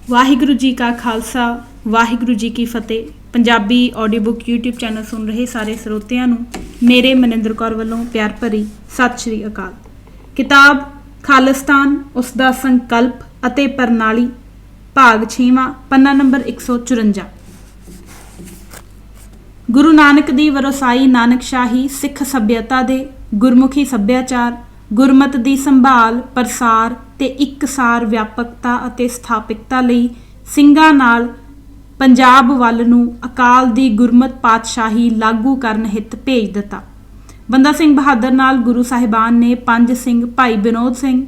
वाहिगुरु जी का खालसा वाहिगुरु जी की फतेह। Punjabi audio book YouTube channel सुन रहे सारे ਸਰੋਤਿਆਂ ਨੂੰ मेरे ਮਨਿੰਦਰ ਕੌਰ ਵੱਲੋਂ प्यार भरी सत श्री अकाल। किताब खालिस्तान उस दा संकल्प ਅਤੇ प्रणाली भाग 6वां पन्ना नंबर 154। गुरु नानक दी वरसाई नानकशाही सिख सभ्यता दे गुरमुखी सभ्याचार गुरमत दी संभाल प्रसार ते इकसार व्यापकता ਅਤੇ ਸਥਾਪਿਕਤਾ ਲਈ ਸਿੰਘਾਂ ਨਾਲ ਪੰਜਾਬ ਵੱਲ ਨੂੰ ਅਕਾਲ ਦੀ ਗੁਰਮਤ ਪਾਤਸ਼ਾਹੀ ਲਾਗੂ ਕਰਨ ਹਿੱਤ ਭੇਜ ਦਿੱਤਾ। ਬੰਦਾ ਸਿੰਘ ਬਹਾਦਰ ਨਾਲ ਗੁਰੂ ਸਾਹਿਬਾਨ ਨੇ 5 ਸਿੰਘ ਭਾਈ ਵਿਨੋਦ ਸਿੰਘ,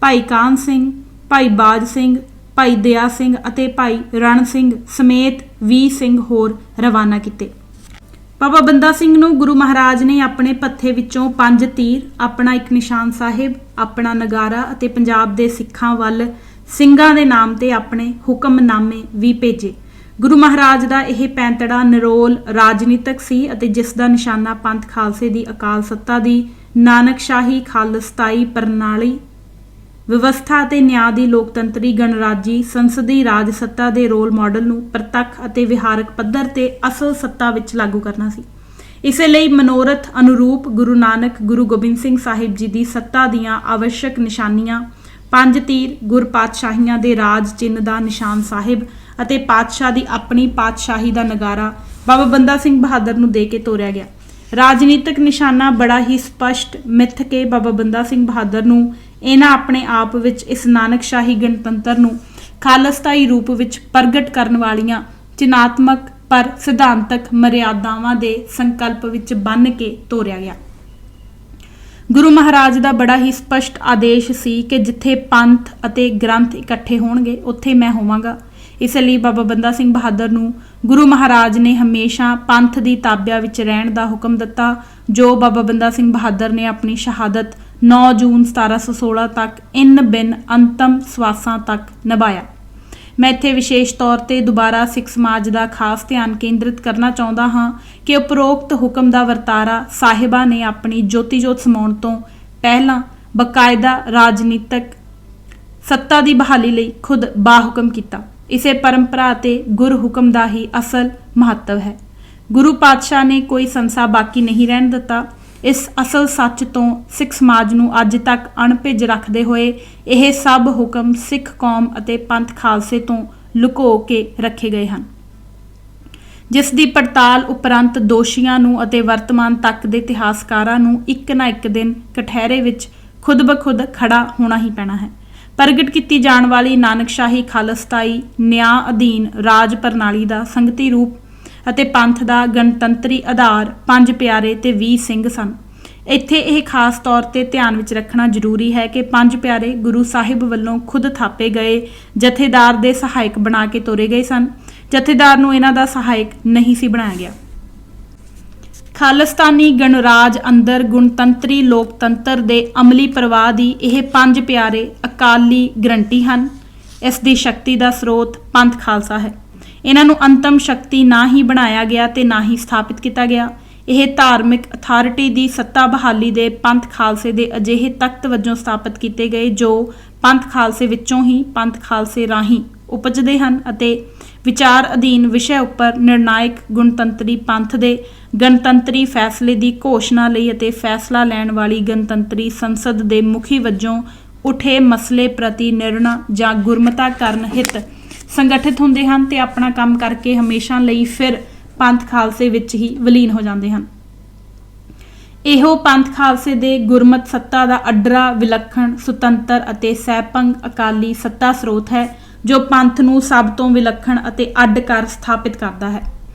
ਭਾਈ ਕਾਨ ਸਿੰਘ, ਭਾਈ ਬਾਜ ਸਿੰਘ, ਭਾਈ ਦਇਆ ਸਿੰਘ ਅਤੇ ਭਾਈ ਰਣ ਸਿੰਘ ਸਮੇਤ 20 ਸਿੰਘ ਹੋਰ ਰਵਾਨਾ ਕੀਤੇ। ਬਾਬਾ ਬੰਦਾ ਸਿੰਘ ਨੂੰ ਗੁਰੂ ਮਹਾਰਾਜ ਨੇ ਆਪਣੇ ਪੱਥੇ ਵਿੱਚੋਂ 5 ਤੀਰ, ਆਪਣਾ ਇੱਕ ਨਿਸ਼ਾਨ ਸਾਹਿਬ, ਆਪਣਾ ਨਗਾਰਾ ਅਤੇ ਪੰਜਾਬ ਦੇ ਸਿੱਖਾਂ ਵੱਲ ਸਿੰਘਾਂ ਦੇ ਨਾਮ ਤੇ ਆਪਣੇ ਹੁਕਮਨਾਮੇ ਵੀ ਭੇਜੇ। ਗੁਰੂ ਮਹਾਰਾਜ ਦਾ ਇਹ ਪੈਂਤੜਾ ਨਿਰੋਲ ਰਾਜਨੀਤਿਕ ਸੀ ਅਤੇ ਜਿਸ ਦਾ ਨਿਸ਼ਾਨਾ ਪੰਥ ਖਾਲਸੇ ਦੀ ਅਕਾਲ ਸੱਤਾ ਦੀ ਨਾਨਕਸ਼ਾਹੀ ਖਾਲਸਤਾਈ ਪ੍ਰਣਾਲੀ ਵਿਵਸਥਾ ਅਤੇ ਨਿਆਂ ਦੀ ਲੋਕਤੰਤਰੀ ਗਣਰਾਜੀ ਸੰਸਦੀ ਰਾਜ ਸੱਤਾ ਦੇ ਰੋਲ ਮਾਡਲ ਨੂੰ ਪ੍ਰਤੱਖ ਅਤੇ ਵਿਹਾਰਕ ਪੱਧਰ ਤੇ ਅਸਲ ਸੱਤਾ ਵਿੱਚ ਲਾਗੂ ਕਰਨਾ ਸੀ। ਇਸੇ ਲਈ ਮਨੋਰਥ ਅਨੁਰੂਪ ਗੁਰੂ ਨਾਨਕ ਗੁਰੂ ਗੋਬਿੰਦ ਸਿੰਘ ਸਾਹਿਬ ਜੀ ਦੀ ਸੱਤਾ ਦੀਆਂ ਆਵਸ਼ਕ ਨਿਸ਼ਾਨੀਆਂ 5 ਤੀਰ, ਗੁਰ ਪਾਤਸ਼ਾਹੀਆਂ ਦੇ ਰਾਜ ਚਿੰਨ੍ਹ ਦਾ ਨਿਸ਼ਾਨ ਸਾਹਿਬ ਅਤੇ ਪਾਤਸ਼ਾਹ ਦੀ ਆਪਣੀ ਪਾਤਸ਼ਾਹੀ ਦਾ ਨਗਾਰਾ ਬਾਬਾ ਬੰਦਾ ਸਿੰਘ ਬਹਾਦਰ ਨੂੰ ਦੇ ਕੇ ਤੋਰਿਆ ਗਿਆ। ਰਾਜਨੀਤਿਕ ਨਿਸ਼ਾਨਾ ਬੜਾ ਹੀ ਸਪਸ਼ਟ ਮਿੱਥ ਕੇ ਬਾਬਾ ਬੰਦਾ ਸਿੰਘ ਬਹਾਦਰ ਨੂੰ ਇਹਨਾਂ ਆਪਣੇ ਆਪ ਵਿੱਚ ਇਸ ਨਾਨਕਸ਼ਾਹੀ ਗਣਤੰਤਰ ਨੂੰ ਖਾਲਸਤਾਈ ਰੂਪ ਵਿੱਚ ਪ੍ਰਗਟ ਕਰਨ ਵਾਲੀਆਂ ਚਿੰਨ੍ਹਾਤਮਕ ਪਰ ਸਿਧਾਂਤਕ ਮਰਿਆਦਾਵਾਂ ਦੇ ਸੰਕਲਪ ਵਿੱਚ ਬੰਨ੍ਹ ਕੇ ਤੋਰਿਆ ਗਿਆ। ਗੁਰੂ ਮਹਾਰਾਜ ਦਾ ਬੜਾ ਹੀ ਸਪਸ਼ਟ ਆਦੇਸ਼ ਸੀ ਕਿ ਜਿੱਥੇ ਪੰਥ ਅਤੇ ਗ੍ਰੰਥ ਇਕੱਠੇ ਹੋਣਗੇ ਉੱਥੇ ਮੈਂ ਹੋਵਾਂਗਾ। ਇਸ ਲਈ ਬਾਬਾ ਬੰਦਾ ਸਿੰਘ ਬਹਾਦਰ ਨੂੰ ਗੁਰੂ ਮਹਾਰਾਜ ਨੇ ਹਮੇਸ਼ਾ ਪੰਥ ਦੀ ਤਾਬਿਆ ਵਿੱਚ ਰਹਿਣ ਦਾ ਹੁਕਮ ਦਿੱਤਾ, ਜੋ ਬਾਬਾ ਬੰਦਾ ਸਿੰਘ ਬਹਾਦਰ ਨੇ ਆਪਣੀ ਸ਼ਹਾਦਤ 9 ਜੂਨ 1716 ਤੱਕ ਇਨ ਬਿਨ ਅੰਤਮ ਸਵਾਸਾਂ ਤੱਕ ਨਿਭਾਇਆ। ਮੈਂ ਇੱਥੇ ਵਿਸ਼ੇਸ਼ ਤੌਰ ਤੇ ਦੁਬਾਰਾ ਸਿੱਖ ਸਮਾਜ ਦਾ ਖਾਸ ਧਿਆਨ ਕੇਂਦਰਿਤ ਕਰਨਾ ਚਾਹੁੰਦਾ ਹਾਂ ਕਿ ਉਪਰੋਕਤ ਹੁਕਮ ਦਾ ਵਰਤਾਰਾ ਸਾਹਿਬਾਂ ਨੇ ਆਪਣੀ ਜੋਤੀ ਜੋਤ ਸਮਾਉਣ ਤੋਂ ਪਹਿਲਾਂ ਬਕਾਇਦਾ ਰਾਜਨੀਤਿਕ ਸੱਤਾ ਦੀ ਬਹਾਲੀ ਲਈ ਖੁਦ ਬਾਹੁਕਮ ਕੀਤਾ। ਇਸੇ ਪਰੰਪਰਾ ਤੇ ਗੁਰ ਹੁਕਮ ਦਾ ਹੀ ਅਸਲ ਮਹੱਤਵ ਹੈ। ਗੁਰੂ ਪਾਤਸ਼ਾਹ ਨੇ ਕੋਈ ਸੰਸਾ ਬਾਕੀ ਨਹੀਂ ਰਹਿਣ ਦਿੱਤਾ। ਇਸ ਅਸਲ ਸੱਚ ਤੋਂ ਸਿੱਖ ਸਮਾਜ ਨੂੰ ਅੱਜ ਤੱਕ ਅਣਭਿੱਜ ਰੱਖਦੇ ਹੋਏ ਇਹ ਸਭ ਹੁਕਮ ਸਿੱਖ ਕੌਮ ਅਤੇ ਪੰਥ ਖਾਲਸੇ ਤੋਂ ਲੁਕੋ ਕੇ ਰੱਖੇ ਗਏ ਹਨ, ਜਿਸ ਦੀ ਪੜਤਾਲ ਉਪਰੰਤ ਦੋਸ਼ੀਆਂ ਨੂੰ ਅਤੇ ਵਰਤਮਾਨ ਤੱਕ ਦੇ ਇਤਿਹਾਸਕਾਰਾਂ ਨੂੰ ਇੱਕ ਨਾ ਇੱਕ ਦਿਨ ਕਠਹਿਰੇ ਵਿੱਚ ਖੁਦ ਬਖੁਦ ਖੜਾ ਹੋਣਾ ਹੀ ਪੈਣਾ ਹੈ। ਪ੍ਰਗਟ ਕੀਤੀ ਜਾਣ ਵਾਲੀ ਨਾਨਕਸ਼ਾਹੀ ਖਾਲਸਤਾਈ ਨਿਆਂ ਅਧੀਨ ਰਾਜ ਪ੍ਰਣਾਲੀ ਦਾ ਸੰਗਤੀ ਰੂਪ ਅਤੇ ਪੰਥ ਦਾ ਗਣਤੰਤਰੀ ਆਧਾਰ 5 ਪਿਆਰੇ ਤੇ 20 ਸਿੰਘ ਸਨ। ਇੱਥੇ ਇਹ ਖਾਸ ਤੌਰ ਤੇ ਧਿਆਨ ਵਿੱਚ ਰੱਖਣਾ ਜ਼ਰੂਰੀ ਹੈ ਕਿ 5 ਪਿਆਰੇ ਗੁਰੂ ਸਾਹਿਬ ਵੱਲੋਂ ਖੁਦ ਥਾਪੇ ਗਏ ਜਥੇਦਾਰ ਦੇ ਸਹਾਇਕ ਬਣਾ ਕੇ ਤੋਰੇ ਗਏ ਸਨ। ਜਥੇਦਾਰ ਨੂੰ ਇਹਨਾਂ ਦਾ ਸਹਾਇਕ ਨਹੀਂ ਸੀ ਬਣਾਇਆ ਗਿਆ। ਖਾਲਿਸਤਾਨੀ ਗਣਰਾਜ ਅੰਦਰ ਗੁਣਤੰਤਰੀ ਲੋਕਤੰਤਰ ਦੇ ਅਮਲੀ ਪ੍ਰਵਾਹ ਦੀ ਇਹ 5 ਪਿਆਰੇ ਅਕਾਲੀ ਗਰੰਟੀ ਹਨ। ਇਸ ਦੀ ਸ਼ਕਤੀ ਦਾ ਸਰੋਤ ਪੰਥ ਖਾਲਸਾ ਹੈ। ਇਹਨਾਂ ਨੂੰ ਅੰਤਮ ਸ਼ਕਤੀ ਨਾ ਹੀ ਬਣਾਇਆ ਗਿਆ ਤੇ ਨਾ ਹੀ ਸਥਾਪਿਤ ਕੀਤਾ ਗਿਆ। ਇਹ ਧਾਰਮਿਕ ਅਥਾਰਟੀ ਦੀ ਸੱਤਾ ਬਹਾਲੀ ਦੇ ਪੰਥ ਖਾਲਸੇ ਦੇ ਅਜਿਹੇ ਤਖਤ ਵਜੋਂ ਸਥਾਪਿਤ ਕੀਤੇ ਗਏ ਜੋ ਪੰਥ ਖਾਲਸੇ ਵਿੱਚੋਂ ਹੀ ਪੰਥ ਖਾਲਸੇ ਰਾਹੀਂ ਉਪਜਦੇ ਹਨ ਅਤੇ ਵਿਚਾਰ ਅਧੀਨ ਵਿਸ਼ੇ ਉੱਪਰ ਨਿਰਣਾਇਕ ਗੁਣਤੰਤਰੀ ਪੰਥ ਦੇ ਗਣਤੰਤਰੀ ਫੈਸਲੇ ਦੀ ਘੋਸ਼ਣਾ ਲਈ ਅਤੇ ਫੈਸਲਾ ਲੈਣ ਵਾਲੀ ਗਣਤੰਤਰੀ ਸੰਸਦ ਦੇ ਮੁਖੀ ਵਜੋਂ ਉਠੇ ਮਸਲੇ ਪ੍ਰਤੀ ਨਿਰਣਾ ਜਾਂ ਗੁਰਮਤਾ ਕਰਨ ਹਿੱਤ ਸੰਗਠਿਤ ਹੁੰਦੇ ਹਨ ਤੇ ਆਪਣਾ ਕੰਮ ਕਰਕੇ ਹਮੇਸ਼ਾ ਲਈ ਫਿਰ ਪੰਥ ਖਾਲਸੇ ਵਿੱਚ ਹੀ ਵਿਲੀਨ ਹੋ ਜਾਂਦੇ ਹਨ। ਇਹੋ ਪੰਥ ਖਾਲਸੇ ਦੇ ਗੁਰਮਤ ਸੱਤਾ ਦਾ ਅੱਡਰਾ ਵਿਲੱਖਣ ਸੁਤੰਤਰ ਅਤੇ ਸਹਿਪੰਗ ਅਕਾਲੀ ਸੱਤਾ ਸਰੋਤ ਹੈ ਜੋ ਪੰਥ ਨੂੰ ਸਭ ਤੋਂ ਵਿਲੱਖਣ ਅਤੇ ਅੱਡ ਕਰ ਸਥਾਪਿਤ ਕਰਦਾ ਹੈ।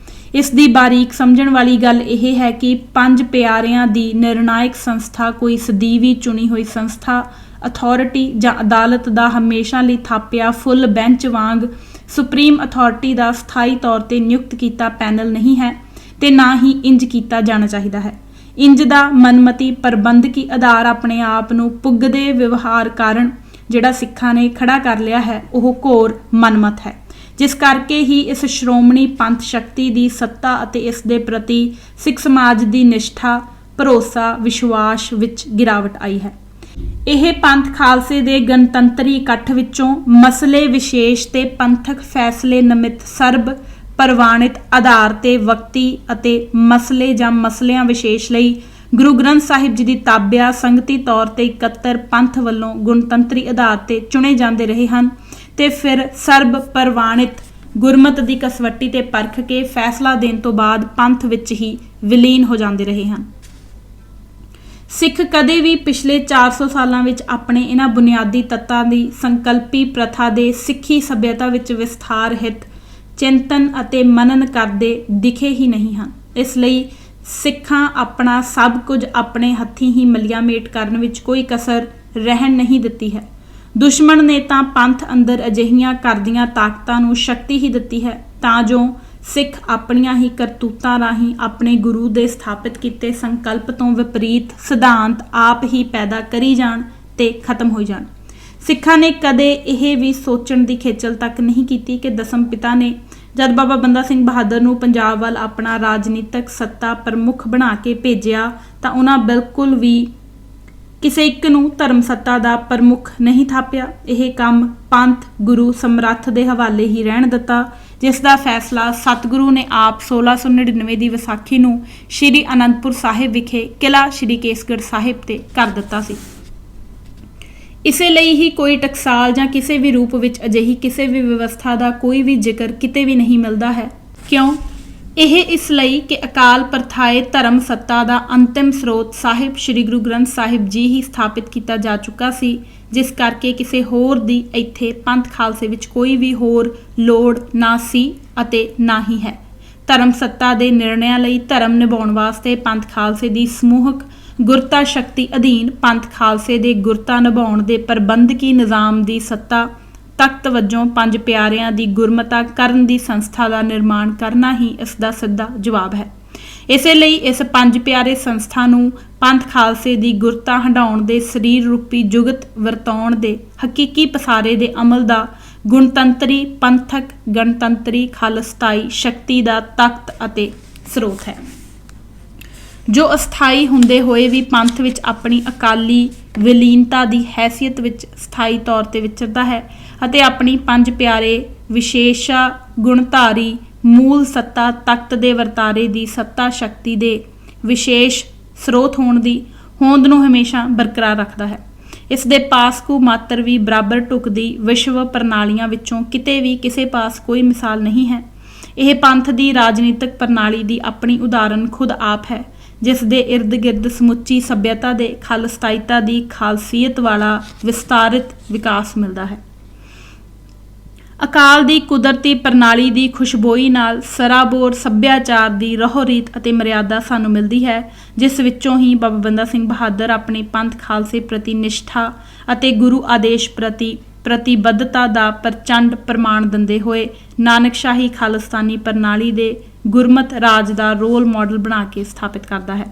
ਇਸ ਦੀ ਬਾਰੀਕ ਸਮਝਣ ਵਾਲੀ ਗੱਲ ਇਹ ਹੈ ਕਿ 5 ਪਿਆਰਿਆਂ ਦੀ ਨਿਰਣਾਇਕ ਸੰਸਥਾ ਕੋਈ ਸਦੀਵੀ ਚੁਣੀ ਹੋਈ ਸੰਸਥਾ ਅਥਾਰਟੀ ਜਾਂ ਅਦਾਲਤ ਦਾ ਹਮੇਸ਼ਾ ਲਈ ਥਾਪਿਆ ਫੁੱਲ ਬੈਂਚ ਵਾਂਗ ਸੁਪਰੀਮ ਅਥਾਰਟੀ ਦਾ ਸਥਾਈ ਤੌਰ ਤੇ ਨਿਯੁਕਤ ਕੀਤਾ ਪੈਨਲ ਨਹੀਂ ਹੈ ਤੇ ਨਾ ਹੀ ਇੰਜ ਕੀਤਾ ਜਾਣਾ ਚਾਹੀਦਾ ਹੈ। ਇੰਜ ਦਾ ਮਨਮਤੀ ਪ੍ਰਬੰਧਕੀ ਆਧਾਰ ਆਪਣੇ ਆਪ ਨੂੰ ਪੁੱਗਦੇ ਵਿਵਹਾਰ ਕਾਰਨ ਜਿਹੜਾ ਸਿੱਖਾਂ ਨੇ ਖੜਾ ਕਰ ਲਿਆ ਹੈ ਉਹ ਘੋਰ ਮਨਮਤ ਹੈ, ਜਿਸ ਕਰਕੇ ਹੀ ਇਸ ਸ਼੍ਰੋਮਣੀ ਪੰਥ ਸ਼ਕਤੀ ਦੀ ਸੱਤਾ ਅਤੇ ਇਸ ਦੇ ਪ੍ਰਤੀ ਸਿੱਖ ਸਮਾਜ ਦੀ ਨਿਸ਼ਠਾ ਭਰੋਸਾ ਵਿਸ਼ਵਾਸ ਵਿੱਚ ਗਿਰਾਵਟ ਆਈ ਹੈ। ਇਹ ਪੰਥ ਖਾਲਸੇ ਦੇ ਗਣਤੰਤਰੀ ਇਕੱਠ ਵਿੱਚੋਂ ਮਸਲੇ ਵਿਸ਼ੇਸ਼ ਤੇ ਪੰਥਕ ਫੈਸਲੇ ਨਿਮਿਤ ਸਰਬ ਪ੍ਰਵਾਨਿਤ ਆਧਾਰ ਤੇ ਵਕਤੀ ਅਤੇ ਮਸਲੇ ਜਾਂ ਮਸਲਿਆਂ ਵਿਸ਼ੇਸ਼ ਲਈ ਗੁਰੂ ਗ੍ਰੰਥ ਸਾਹਿਬ ਜੀ ਦੀ ਤਾਬਿਆ ਸੰਗਤੀ ਤੌਰ ਤੇ ਇਕੱਤਰ ਪੰਥ ਵੱਲੋਂ ਗਣਤੰਤਰੀ ਆਧਾਰ ਤੇ ਚੁਣੇ ਜਾਂਦੇ ਰਹੇ ਹਨ ਤੇ ਫਿਰ ਸਰਬ ਪ੍ਰਵਾਨਿਤ ਗੁਰਮਤ ਦੀ ਕਸਵੱਟੀ ਤੇ ਪਰਖ ਕੇ ਫੈਸਲਾ ਦੇਣ ਤੋਂ ਬਾਅਦ ਪੰਥ ਵਿੱਚ ਹੀ ਵਿਲੀਨ ਹੋ ਜਾਂਦੇ ਰਹੇ ਹਨ। ਸਿੱਖ ਕਦੇ ਵੀ ਪਿਛਲੇ 400 ਸਾਲਾਂ ਵਿੱਚ ਆਪਣੇ ਇਹਨਾਂ ਬੁਨਿਆਦੀ ਤੱਤਾਂ ਦੀ ਸੰਕਲਪੀ ਪ੍ਰਥਾ ਦੇ ਸਿੱਖੀ ਸੱਭਿਅਤਾ ਵਿੱਚ ਵਿਸਥਾਰ ਹਿੱਤ ਚਿੰਤਨ ਅਤੇ ਮਨਨ ਕਰਦੇ ਦਿਖੇ ਹੀ ਨਹੀਂ ਹਨ। ਇਸ ਲਈ ਸਿੱਖਾਂ ਆਪਣਾ ਸਭ ਕੁਝ ਆਪਣੇ ਹੱਥੀਂ ਹੀ ਮਲੀਆ ਮੇਟ ਕਰਨ ਵਿੱਚ ਕੋਈ ਕਸਰ ਰਹਿਣ ਨਹੀਂ ਦਿੱਤੀ ਹੈ। ਦੁਸ਼ਮਣ ਨੇ ਤਾਂ ਪੰਥ ਅੰਦਰ ਅਜਿਹੀਆਂ ਕਰਦੀਆਂ ਤਾਕਤਾਂ ਨੂੰ ਸ਼ਕਤੀ ਹੀ ਦਿੱਤੀ ਹੈ ਤਾਂ ਜੋ ਸਿੱਖ ਆਪਣੀਆਂ ਹੀ ਕਰਤੂਤਾਂ ਰਾਹੀਂ ਆਪਣੇ ਗੁਰੂ ਦੇ ਸਥਾਪਿਤ ਕੀਤੇ ਸੰਕਲਪ ਤੋਂ ਵਿਪਰੀਤ ਸਿਧਾਂਤ ਆਪ ਹੀ ਪੈਦਾ ਕਰੀ ਜਾਣ ਤੇ ਖਤਮ ਹੋ ਜਾਣ। ਸਿੱਖਾਂ ਨੇ ਕਦੇ ਇਹ ਵੀ ਸੋਚਣ ਦੀ ਖੇਚਲ ਤੱਕ ਨਹੀਂ ਕੀਤੀ ਕਿ ਦਸਮ ਪਿਤਾ ਨੇ ਜਦ ਬਾਬਾ ਬੰਦਾ ਸਿੰਘ ਬਹਾਦਰ ਨੂੰ ਪੰਜਾਬ ਵੱਲ ਆਪਣਾ ਰਾਜਨੀਤਿਕ ਸੱਤਾ ਪ੍ਰਮੁੱਖ ਬਣਾ ਕੇ ਭੇਜਿਆ ਤਾਂ ਉਹਨਾਂ ਬਿਲਕੁਲ ਵੀ ਕਿਸੇ ਇੱਕ ਨੂੰ ਧਰਮ ਸੱਤਾ ਦਾ ਪ੍ਰਮੁੱਖ ਨਹੀਂ ਥਾਪਿਆ। ਇਹ ਕੰਮ ਪੰਥ ਗੁਰੂ ਸਮਰੱਥ ਦੇ ਹਵਾਲੇ ਹੀ ਰਹਿਣ ਦਿੱਤਾ, ਜਿਸ ਦਾ ਫੈਸਲਾ ਸਤਿਗੁਰੂ ਨੇ ਆਪ 1699 ਦੀ ਵਿਸਾਖੀ ਨੂੰ ਸ਼੍ਰੀ ਅਨੰਦਪੁਰ ਸਾਹਿਬ ਵਿਖੇ ਕਿਲ੍ਹਾ ਸ਼੍ਰੀ ਕੇਸਗੜ੍ਹ ਸਾਹਿਬ ਤੇ ਕਰ ਦਿੱਤਾ ਸੀ। ਇਸੇ ਲਈ ਹੀ ਕੋਈ ਟਕਸਾਲ ਜਾਂ ਕਿਸੇ ਵੀ ਰੂਪ ਵਿੱਚ ਅਜਿਹੀ ਕਿਸੇ ਵੀ ਵਿਵਸਥਾ ਦਾ ਕੋਈ ਵੀ ਜ਼ਿਕਰ ਕਿਤੇ ਵੀ ਨਹੀਂ ਮਿਲਦਾ ਹੈ। ਕਿਉਂ? ਇਹ ਇਸ ਲਈ ਕਿ ਅਕਾਲ ਪ੍ਰਥਾਏ ਧਰਮ ਸੱਤਾ ਦਾ ਅੰਤਿਮ ਸਰੋਤ ਸਾਹਿਬ ਸ਼੍ਰੀ ਗੁਰੂ ਗ੍ਰੰਥ ਸਾਹਿਬ ਜੀ ਹੀ ਸਥਾਪਿਤ ਕੀਤਾ ਜਾ ਚੁੱਕਾ ਸੀ, ਜਿਸ ਕਰਕੇ ਕਿਸੇ ਹੋਰ ਦੀ ਇੱਥੇ ਪੰਥ ਖਾਲਸੇ ਵਿੱਚ ਕੋਈ ਵੀ ਹੋਰ ਲੋੜ ਨਾ ਸੀ ਅਤੇ ਨਾ ਹੀ ਹੈ। ਧਰਮ ਸੱਤਾ ਦੇ ਨਿਰਣਿਆਂ ਲਈ ਧਰਮ ਨਿਭਾਉਣ ਵਾਸਤੇ ਪੰਥ ਖਾਲਸੇ ਦੀ ਸਮੂਹਕ ਗੁਰਤਾ ਸ਼ਕਤੀ ਅਧੀਨ ਪੰਥ ਖਾਲਸੇ ਦੇ ਗੁਰਤਾ ਨਿਭਾਉਣ ਦੇ ਪ੍ਰਬੰਧਕੀ ਨਿਜ਼ਾਮ ਦੀ ਸੱਤਾ ਤਖਤ ਵਜੋਂ ਪੰਜ ਪਿਆਰਿਆਂ ਦੀ ਗੁਰਮਤਾ ਕਰਨ ਦੀ ਸੰਸਥਾ ਦਾ ਨਿਰਮਾਣ ਕਰਨਾ ਹੀ ਇਸ ਦਾ ਸਿੱਧਾ ਜਵਾਬ ਹੈ। ਇਸੇ ਲਈ ਇਸ ਪੰਜ ਪਿਆਰੇ ਸੰਸਥਾ ਨੂੰ ਪੰਥ ਖਾਲਸੇ ਦੀ ਗੁਰਤਾ ਹੰਢਾਉਣ ਦੇ ਸਰੀਰ ਰੂਪੀ ਜੁਗਤ ਵਰਤਾਉਣ ਦੇ ਹਕੀਕੀ ਪਸਾਰੇ ਦੇ ਅਮਲ ਦਾ ਗੁਣਤੰਤਰੀ ਪੰਥਕ ਗਣਤੰਤਰੀ ਖਾਲਸਤਾਈ ਸ਼ਕਤੀ ਦਾ ਤਖਤ ਅਤੇ ਸਰੋਤ ਹੈ, ਜੋ ਅਸਥਾਈ ਹੁੰਦੇ ਹੋਏ ਵੀ ਪੰਥ ਵਿੱਚ ਆਪਣੀ ਅਕਾਲੀ ਵਿਲੀਨਤਾ ਦੀ ਹੈਸੀਅਤ ਵਿੱਚ ਸਥਾਈ ਤੌਰ ਤੇ ਵਿਚਰਦਾ ਹੈ ਅਤੇ ਆਪਣੀ ਪੰਜ ਪਿਆਰੇ ਵਿਸ਼ੇਸ਼ਾ ਗੁਣਧਾਰੀ ਮੂਲ ਸੱਤਾ ਤਖਤ ਦੇ ਵਰਤਾਰੇ ਦੀ ਸੱਤਾ ਸ਼ਕਤੀ ਦੇ ਵਿਸ਼ੇਸ਼ ਸਰੋਤ ਹੋਣ ਦੀ ਹੋਂਦ ਨੂੰ ਹਮੇਸ਼ਾ ਬਰਕਰਾਰ ਰੱਖਦਾ ਹੈ। ਇਸ ਦੇ ਪਾਸ ਕੋ ਮਾਤਰ ਵੀ ਬਰਾਬਰ ਢੁਕਦੀ ਵਿਸ਼ਵ ਪ੍ਰਣਾਲੀਆਂ ਵਿੱਚੋਂ ਕਿਤੇ ਵੀ ਕਿਸੇ ਪਾਸ ਕੋਈ ਮਿਸਾਲ ਨਹੀਂ ਹੈ। ਇਹ ਪੰਥ ਦੀ ਰਾਜਨੀਤਿਕ ਪ੍ਰਣਾਲੀ ਦੀ ਆਪਣੀ ਉਦਾਹਰਨ ਖੁਦ ਆਪ ਹੈ, ਜਿਸ ਦੇ ਇਰਦ ਗਿਰਦ ਸਮੁੱਚੀ ਸੱਭਿਅਤਾ ਦੇ ਖਾਲਸਤਾਈਤਾ ਦੀ ਖਾਲਸੀਅਤ ਵਾਲਾ ਵਿਸਤਾਰਿਤ ਵਿਕਾਸ ਮਿਲਦਾ ਹੈ। ਅਕਾਲ ਦੀ ਕੁਦਰਤੀ ਪ੍ਰਣਾਲੀ ਦੀ ਖੁਸ਼ਬੋਈ ਨਾਲ ਸਰਾਬੋਰ ਸੱਭਿਆਚਾਰ ਦੀ ਰਹੁ ਰੀਤ ਅਤੇ ਮਰਿਆਦਾ ਸਾਨੂੰ ਮਿਲਦੀ ਹੈ, ਜਿਸ ਵਿੱਚੋਂ ਹੀ ਬਾਬਾ ਬੰਦਾ ਸਿੰਘ ਬਹਾਦਰ ਆਪਣੀ ਪੰਥ ਖਾਲਸੇ ਪ੍ਰਤੀ ਨਿਸ਼ਠਾ ਅਤੇ ਗੁਰੂ ਆਦੇਸ਼ ਪ੍ਰਤੀ ਪ੍ਰਤੀਬੱਧਤਾ ਦਾ ਪ੍ਰਚੰਡ ਪ੍ਰਮਾਣ ਦਿੰਦੇ ਹੋਏ ਨਾਨਕਸ਼ਾਹੀ ਖਾਲਿਸਤਾਨੀ ਪ੍ਰਣਾਲੀ ਦੇ ਗੁਰਮਤ ਰਾਜ ਦਾ ਰੋਲ ਮਾਡਲ ਬਣਾ ਕੇ ਸਥਾਪਿਤ ਕਰਦਾ ਹੈ।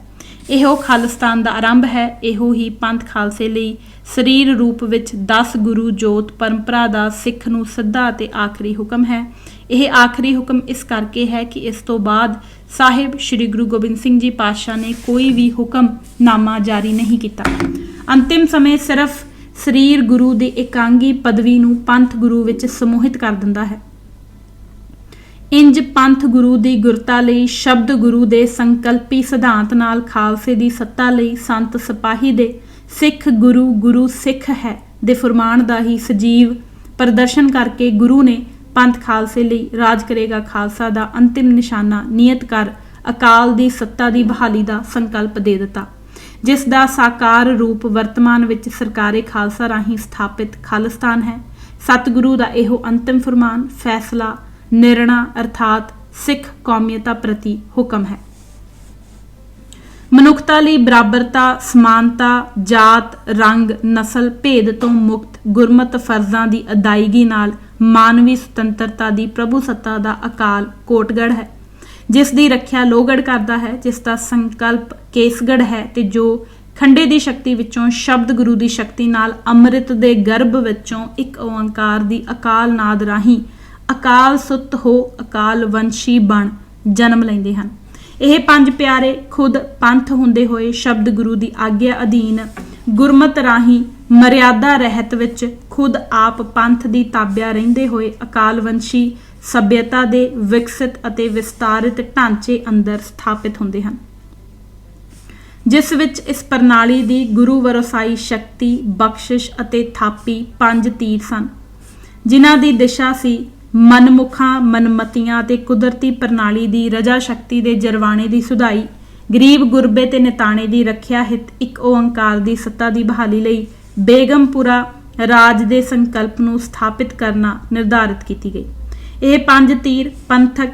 ਇਹੋ ਖਾਲਿਸਤਾਨ ਦਾ ਆਰੰਭ ਹੈ। ਇਹੋ ਹੀ ਪੰਥ ਖਾਲਸੇ ਲਈ ਸਰੀਰ ਰੂਪ ਵਿੱਚ 10 ਗੁਰੂ ਜੋਤ ਪਰੰਪਰਾ ਦਾ ਸਿੱਖ ਨੂੰ ਸਿੱਧਾ ਅਤੇ ਆਖਰੀ ਹੁਕਮ ਹੈ। ਇਹ ਆਖਰੀ ਹੁਕਮ ਇਸ ਕਰਕੇ ਹੈ ਕਿ ਇਸ ਤੋਂ ਬਾਅਦ ਸਾਹਿਬ ਸ਼੍ਰੀ ਗੁਰੂ ਗੋਬਿੰਦ ਸਿੰਘ ਜੀ ਪਾਤਸ਼ਾਹ ਨੇ ਕੋਈ ਵੀ ਹੁਕਮਨਾਮਾ ਜਾਰੀ ਨਹੀਂ ਕੀਤਾ। ਅੰਤਿਮ ਸਮੇਂ ਸਿਰਫ ਸਰੀਰ ਗੁਰੂ ਦੀ ਇਕਾਂਗੀ ਪਦਵੀ ਨੂੰ ਪੰਥ ਗੁਰੂ ਵਿੱਚ ਸਮੂਹਿਤ ਕਰ ਦਿੰਦਾ ਹੈ। ਇੰਜ ਪੰਥ ਗੁਰੂ ਦੀ ਗੁਰਤਾ ਲਈ ਸ਼ਬਦ ਗੁਰੂ ਦੇ ਸੰਕਲਪੀ ਸਿਧਾਂਤ ਨਾਲ ਖਾਲਸੇ ਦੀ ਸੱਤਾ ਲਈ ਸੰਤ ਸਿਪਾਹੀ ਦੇ ਸਿੱਖ ਗੁਰੂ ਗੁਰੂ ਸਿੱਖ ਹੈ ਦੇ ਫਰਮਾਨ ਦਾ ਹੀ ਸਜੀਵ ਪ੍ਰਦਰਸ਼ਨ ਕਰਕੇ ਗੁਰੂ ਨੇ ਪੰਥ ਖਾਲਸੇ ਲਈ ਰਾਜ ਕਰੇਗਾ ਖਾਲਸਾ ਦਾ ਅੰਤਿਮ ਨਿਸ਼ਾਨਾ ਨਿਯਤ ਕਰ ਅਕਾਲ ਦੀ ਸੱਤਾ ਦੀ ਬਹਾਲੀ ਦਾ ਸੰਕਲਪ ਦੇ ਦਿੱਤਾ, ਜਿਸ ਦਾ ਸਾਕਾਰ ਰੂਪ ਵਰਤਮਾਨ ਵਿੱਚ ਸਰਕਾਰੇ ਖਾਲਸਾ ਰਾਹੀਂ ਸਥਾਪਿਤ ਖਾਲਿਸਤਾਨ ਹੈ। ਸਤਿਗੁਰੂ ਦਾ ਇਹੋ ਅੰਤਿਮ ਫਰਮਾਨ ਫੈਸਲਾ ਨਿਰਣਾ ਅਰਥਾਤ ਸਿੱਖ ਕੌਮੀਅਤਾ ਪ੍ਰਤੀ ਹੁਕਮ ਹੈ। ਮਨੁੱਖਤਾ ਲਈ ਬਰਾਬਰਤਾ, ਸਮਾਨਤਾ, ਜਾਤ, ਰੰਗ, ਨਸਲ ਭੇਦ ਤੋਂ ਮੁਕਤ ਗੁਰਮਤ ਫਰਜ਼ਾਂ ਦੀ ਅਦਾਇਗੀ ਨਾਲ ਮਾਨਵੀ ਸੁਤੰਤਰਤਾ ਦੀ ਪ੍ਰਭੂ ਸੱਤਾ ਦਾ ਅਕਾਲ ਕੋਟਗੜ੍ਹ ਹੈ, ਜਿਸ ਦੀ ਰੱਖਿਆ ਲੋਹਗੜ੍ਹ ਕਰਦਾ ਹੈ, ਜਿਸ ਦਾ ਸੰਕਲਪ ਕੇਸਗੜ੍ਹ ਹੈ ਤੇ ਜੋ ਖੰਡੇ ਦੀ ਸ਼ਕਤੀ ਵਿੱਚੋਂ ਸ਼ਬਦ ਗੁਰੂ ਦੀ ਸ਼ਕਤੀ ਨਾਲ ਅੰਮ੍ਰਿਤ ਦੇ ਗਰਭ ਵਿੱਚੋਂ ਇੱਕ ਓੰਕਾਰ ਦੀ ਅਕਾਲ ਨਾਦ ਰਾਹੀਂ ਅਕਾਲ ਸੁੱਤ ਹੋ ਅਕਾਲ ਵੰਸ਼ੀ ਬਣ ਜਨਮ ਲੈਂਦੇ ਹਨ। ਇਹ ਪੰਜ ਪਿਆਰੇ ਖੁਦ ਪੰਥ ਹੁੰਦੇ ਹੋਏ ਸ਼ਬਦ ਗੁਰੂ ਦੀ ਆਗਿਆ ਅਧੀਨ ਗੁਰਮਤਿ ਰਾਹੀਂ ਮਰਿਆਦਾ ਰਹਿਤ ਵਿੱਚ ਖੁਦ ਆਪ ਪੰਥ ਦੀ ਤਾਬਿਆ ਰਹਿੰਦੇ ਹੋਏ ਅਕਾਲਵੰਸ਼ੀ ਸੱਭਿਅਤਾ ਦੇ ਵਿਕਸਿਤ ਅਤੇ ਵਿਸਤਾਰਿਤ ਢਾਂਚੇ ਅੰਦਰ ਸਥਾਪਿਤ ਹੁੰਦੇ ਹਨ, ਜਿਸ ਵਿੱਚ ਇਸ ਪ੍ਰਣਾਲੀ ਦੀ ਗੁਰੂ ਵਰਸਾਈ ਸ਼ਕਤੀ, ਬਖਸ਼ਿਸ਼ ਅਤੇ ਥਾਪੀ 5 ਤੀਰ ਸਨ, ਜਿਨ੍ਹਾਂ ਦੀ ਦਿਸ਼ਾ ਸੀ ਮਨਮੁਖਾਂ, ਮਨਮਤੀਆਂ ਅਤੇ ਕੁਦਰਤੀ ਪ੍ਰਣਾਲੀ ਦੀ ਰਜਾ ਸ਼ਕਤੀ ਦੇ ਜਰਵਾਣੇ ਦੀ ਸੁਧਾਈ, ਗਰੀਬ ਗੁਰਬੇ ਤੇ ਨਿਤਾਣੇ ਦੀ ਰੱਖਿਆ ਹਿੱਤ ਇੱਕ ਓਅੰਕਾਰ ਦੀ ਸੱਤਾ ਦੀ ਬਹਾਲੀ ਲਈ ਬੇਗਮਪੁਰਾ ਰਾਜ ਦੇ ਸੰਕਲਪ ਨੂੰ ਸਥਾਪਿਤ ਕਰਨਾ ਨਿਰਧਾਰਿਤ ਕੀਤੀ ਗਈ। ਇਹ 5 ਤੀਰ ਪੰਥਕ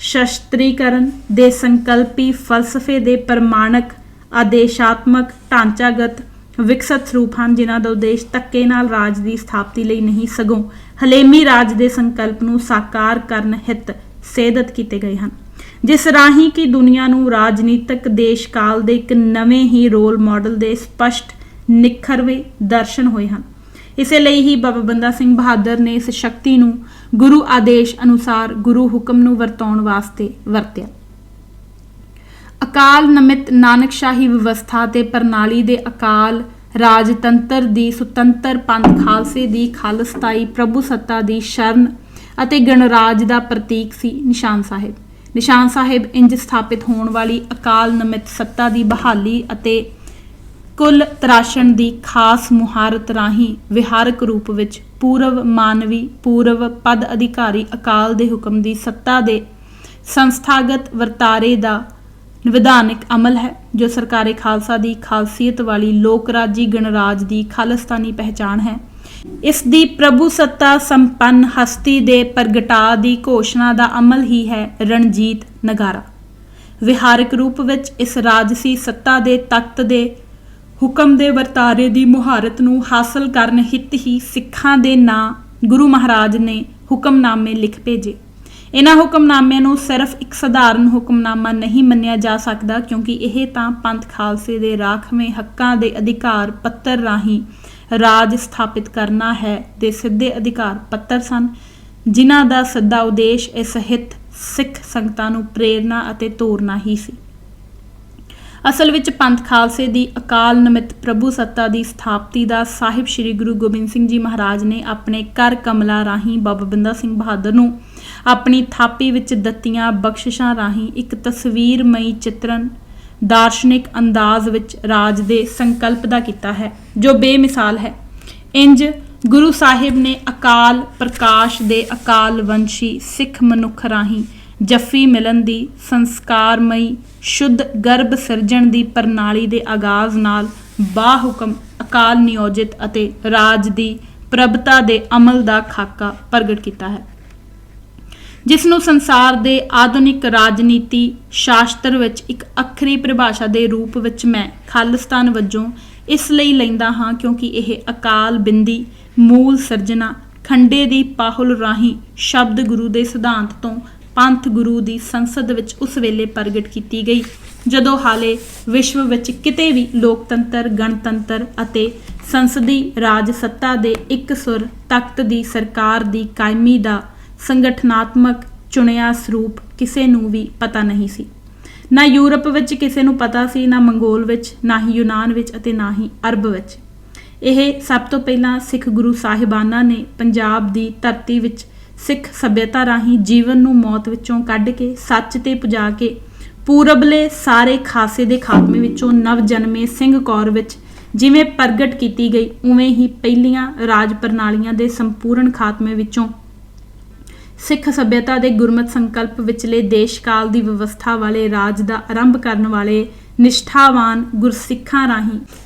ਸ਼ਸਤਰੀਕਰਨ ਦੇ ਸੰਕਲਪੀ ਫਲਸਫੇ ਦੇ ਪ੍ਰਮਾਣਕ ਆਦੇਸ਼ਾਤਮਕ ਢਾਂਚਾਗਤ ਵਿਕਸਤ ਸਰੂਪ ਹਨ, ਜਿਨ੍ਹਾਂ ਦਾ ਉਦੇਸ਼ ਧੱਕੇ ਨਾਲ ਰਾਜ ਦੀ ਸਥਾਪਤੀ ਲਈ ਨਹੀਂ ਸਗੋਂ ਹਲੇਮੀ ਰਾਜ ਦੇ ਸੰਕਲਪ ਨੂੰ ਸਾਕਾਰ ਕਰਨ ਹਿੱਤ ਸੇਧਤ ਕੀਤੇ ਗਏ ਹਨ, ਜਿਸ ਰਾਹੀਂ ਕਿ ਦੁਨੀਆ ਨੂੰ ਰਾਜਨੀਤਿਕ ਦੇਸ਼ ਕਾਲ ਦੇ ਇੱਕ ਨਵੇਂ ਹੀ ਰੋਲ ਮਾਡਲ ਦੇ ਸਪਸ਼ਟ ਨਿਖਰਵੇਂ ਦਰਸ਼ਨ ਹੋਏ ਹਨ। ਇਸੇ ਲਈ ਹੀ ਬਾਬਾ ਬੰਦਾ ਸਿੰਘ ਬਹਾਦਰ ਨੇ ਇਸ ਸ਼ਕਤੀ ਨੂੰ ਗੁਰੂ ਆਦੇਸ਼ ਅਨੁਸਾਰ ਗੁਰੂ ਹੁਕਮ ਨੂੰ ਵਰਤਾਉਣ ਵਾਸਤੇ ਵਰਤਿਆ। ਅਕਾਲ ਨਮਿਤ ਨਾਨਕਸ਼ਾਹੀ ਵਿਵਸਥਾ ਤੇ ਪ੍ਰਣਾਲੀ ਦੇ ਅਕਾਲ ਰਾਜਤੰਤਰ ਦੀ ਸੁਤੰਤਰ ਪੰਥ ਖਾਲਸੇ ਦੀ ਖਾਲਸਤਾਈ ਪ੍ਰਭੂ ਸੱਤਾ ਦੀ ਸ਼ਰਨ ਅਤੇ ਗਣਰਾਜ ਦਾ ਪ੍ਰਤੀਕ ਸੀ ਨਿਸ਼ਾਨ ਸਾਹਿਬ। ਨਿਸ਼ਾਨ ਸਾਹਿਬ ਇੰਜ ਸਥਾਪਿਤ ਹੋਣ ਵਾਲੀ ਅਕਾਲ ਨਮਿਤ ਸੱਤਾ ਦੀ ਬਹਾਲੀ ਅਤੇ ਕੁੱਲ ਤਰਾਸ਼ਣ ਦੀ ਖਾਸ ਮੁਹਾਰਤ ਰਾਹੀਂ ਵਿਹਾਰਕ ਰੂਪ ਵਿੱਚ ਪੂਰਵ ਮਾਨਵੀ ਪੂਰਵ ਪਦ ਅਧਿਕਾਰੀ ਅਕਾਲ ਦੇ ਹੁਕਮ ਦੀ ਸੱਤਾ ਦੇ ਸੰਸਥਾਗਤ ਵਰਤਾਰੇ ਦਾ ਵਿਧਾਨਿਕ ਅਮਲ ਹੈ, ਜੋ ਸਰਕਾਰੇ ਖਾਲਸਾ ਦੀ ਖਾਲਸੀਅਤ ਵਾਲੀ ਲੋਕਰਾਜੀ ਗਣਰਾਜ ਦੀ ਖਾਲਿਸਤਾਨੀ ਪਹਿਚਾਣ ਹੈ। ਇਸ ਦੀ ਪ੍ਰਭੂ ਸੱਤਾ ਸੰਪੰਨ ਹਸਤੀ ਦੇ ਪ੍ਰਗਟਾ ਦੀ ਘੋਸ਼ਣਾ ਦਾ ਅਮਲ ਹੀ ਹੈ ਰਣਜੀਤ ਨਗਾਰਾ। ਵਿਹਾਰਕ ਰੂਪ ਵਿੱਚ ਇਸ ਰਾਜਸੀ ਸੱਤਾ ਦੇ ਤਖਤ ਦੇ ਹੁਕਮ ਦੇ ਵਰਤਾਰੇ ਦੀ ਮੁਹਾਰਤ ਨੂੰ ਹਾਸਲ ਕਰਨ ਹਿੱਤ ਹੀ ਸਿੱਖਾਂ ਦੇ ਨਾਂ ਗੁਰੂ ਮਹਾਰਾਜ ਨੇ ਹੁਕਮਨਾਮੇ ਲਿਖ ਭੇਜੇ। ਇਹਨਾਂ ਹੁਕਮਨਾਮਿਆਂ ਨੂੰ ਸਿਰਫ ਇੱਕ ਸਧਾਰਨ ਹੁਕਮਨਾਮਾ ਨਹੀਂ ਮੰਨਿਆ ਜਾ ਸਕਦਾ, ਕਿਉਂਕਿ ਇਹ ਤਾਂ ਪੰਥ ਖਾਲਸੇ ਦੇ ਰਾਖਵੇਂ ਹੱਕਾਂ ਦੇ ਅਧਿਕਾਰ ਪੱਤਰ ਰਾਹੀਂ ਰਾਜ ਸਥਾਪਿਤ ਕਰਨਾ ਹੈ ਦੇ ਸਿੱਧੇ ਅਧਿਕਾਰ ਪੱਤਰ ਸਨ, ਜਿਨ੍ਹਾਂ ਦਾ ਸਿੱਧਾ ਉਦੇਸ਼ ਇਸ ਹਿੱਤ ਸਿੱਖ ਸੰਗਤਾਂ ਨੂੰ ਪ੍ਰੇਰਨਾ ਅਤੇ ਤੋਰਨਾ ਹੀ ਸੀ। ਅਸਲ ਵਿੱਚ ਪੰਥ ਖਾਲਸੇ ਦੀ ਅਕਾਲ ਨਮਿਤ ਪ੍ਰਭੂ ਸੱਤਾ ਦੀ ਸਥਾਪਤੀ ਦਾ ਸਾਹਿਬ ਸ੍ਰੀ ਗੁਰੂ ਗੋਬਿੰਦ ਸਿੰਘ ਜੀ ਮਹਾਰਾਜ ਨੇ ਆਪਣੇ ਕਰ ਕਮਲਾ ਰਾਹੀਂ ਬਾਬਾ ਬੰਦਾ ਸਿੰਘ ਬਹਾਦਰ ਨੂੰ ਆਪਣੀ ਥਾਪੀ ਵਿੱਚ ਦਿੱਤੀਆਂ ਬਖਸ਼ਿਸ਼ਾਂ ਰਾਹੀਂ ਇੱਕ ਤਸਵੀਰਮਈ ਚਿੱਤਰਨ ਦਾਰਸ਼ਨਿਕ ਅੰਦਾਜ਼ ਵਿੱਚ ਰਾਜ ਦੇ ਸੰਕਲਪ ਦਾ ਕੀਤਾ ਹੈ, ਜੋ ਬੇਮਿਸਾਲ ਹੈ। ਇੰਜ ਗੁਰੂ ਸਾਹਿਬ ਨੇ ਅਕਾਲ ਪ੍ਰਕਾਸ਼ ਦੇ ਅਕਾਲ ਵੰਸ਼ੀ ਸਿੱਖ ਮਨੁੱਖ ਰਾਹੀਂ ਜੱਫੀ ਮਿਲਣ ਦੀ ਸੰਸਕਾਰਮਈ ਸ਼ੁੱਧ ਗਰਭ ਸਿਰਜਣ ਦੀ ਪ੍ਰਣਾਲੀ ਦੇ ਆਗਾਜ਼ ਨਾਲ ਬਾਹੁਕਮ ਅਕਾਲ ਨਿਯੋਜਿਤ ਅਤੇ ਰਾਜ ਦੀ ਪ੍ਰਭਤਾ ਦੇ ਅਮਲ ਦਾ ਖਾਕਾ ਪ੍ਰਗਟ ਕੀਤਾ ਹੈ, ਜਿਸ ਨੂੰ ਸੰਸਾਰ ਦੇ ਆਧੁਨਿਕ ਰਾਜਨੀਤੀ ਸ਼ਾਸਤਰ ਵਿੱਚ ਇੱਕ ਅੱਖਰੀ ਪਰਿਭਾਸ਼ਾ ਦੇ ਰੂਪ ਵਿੱਚ ਮੈਂ ਖਾਲਿਸਤਾਨ ਵਜੋਂ ਇਸ ਲਈ ਲੈਂਦਾ ਹਾਂ ਕਿਉਂਕਿ ਇਹ ਅਕਾਲ ਬਿੰਦੀ ਮੂਲ ਸਿਰਜਣਾ ਖੰਡੇ ਦੀ ਪਾਹੁਲ ਰਾਹੀਂ ਸ਼ਬਦ ਗੁਰੂ ਦੇ ਸਿਧਾਂਤ ਤੋਂ ਪੰਥ ਗੁਰੂ ਦੀ ਸੰਸਦ ਵਿੱਚ ਉਸ ਵੇਲੇ ਪ੍ਰਗਟ ਕੀਤੀ ਗਈ ਜਦੋਂ ਹਾਲੇ ਵਿਸ਼ਵ ਵਿੱਚ ਕਿਤੇ ਵੀ ਲੋਕਤੰਤਰ, ਗਣਤੰਤਰ ਅਤੇ ਸੰਸਦੀ ਰਾਜ ਸੱਤਾ ਦੇ ਇੱਕ ਸੁਰ ਤਖਤ ਦੀ ਸਰਕਾਰ ਦੀ ਕਾਇਮੀ ਦਾ ਸੰਗਠਨਾਤਮਕ ਚੁਣਿਆ ਸਰੂਪ ਕਿਸੇ ਨੂੰ ਵੀ ਪਤਾ ਨਹੀਂ ਸੀ। ਨਾ ਯੂਰਪ ਵਿੱਚ ਕਿਸੇ ਨੂੰ ਪਤਾ ਸੀ, ਨਾ ਮੰਗੋਲ ਵਿੱਚ, ਨਾ ਹੀ ਯੂਨਾਨ ਵਿੱਚ ਅਤੇ ਨਾ ਹੀ ਅਰਬ ਵਿੱਚ। ਇਹ ਸਭ ਤੋਂ ਪਹਿਲਾਂ ਸਿੱਖ ਗੁਰੂ ਸਾਹਿਬਾਨਾਂ ਨੇ ਪੰਜਾਬ ਦੀ ਧਰਤੀ ਵਿੱਚ ਸਿੱਖ ਸੱਭਿਅਤਾ ਰਾਹੀਂ ਜੀਵਨ ਨੂੰ ਮੌਤ ਵਿੱਚੋਂ ਕੱਢ ਕੇ ਸੱਚ ਤੇ ਪੁਜਾ ਕੇ ਪੂਰਬਲੇ ਸਾਰੇ ਖਾਸੇ ਦੇ ਖਾਤਮੇ ਵਿੱਚੋਂ ਨਵ ਜਨਮੇ ਸਿੰਘ ਕੌਰ ਵਿੱਚ ਜਿਵੇਂ ਪ੍ਰਗਟ ਕੀਤੀ ਗਈ, ਉਵੇਂ ਹੀ ਪਹਿਲੀਆਂ ਰਾਜ ਪ੍ਰਣਾਲੀਆਂ ਦੇ ਸੰਪੂਰਨ ਖਾਤਮੇ ਵਿੱਚੋਂ ਸਿੱਖ ਸੱਭਿਅਤਾ ਦੇ ਗੁਰਮਤਿ ਸੰਕਲਪ ਵਿਚਲੇ ਦੇਸ਼ ਕਾਲ ਦੀ ਵਿਵਸਥਾ ਵਾਲੇ ਰਾਜ ਦਾ ਆਰੰਭ ਕਰਨ ਵਾਲੇ ਨਿਸ਼ਠਾਵਾਨ ਗੁਰਸਿੱਖਾਂ ਰਾਹੀਂ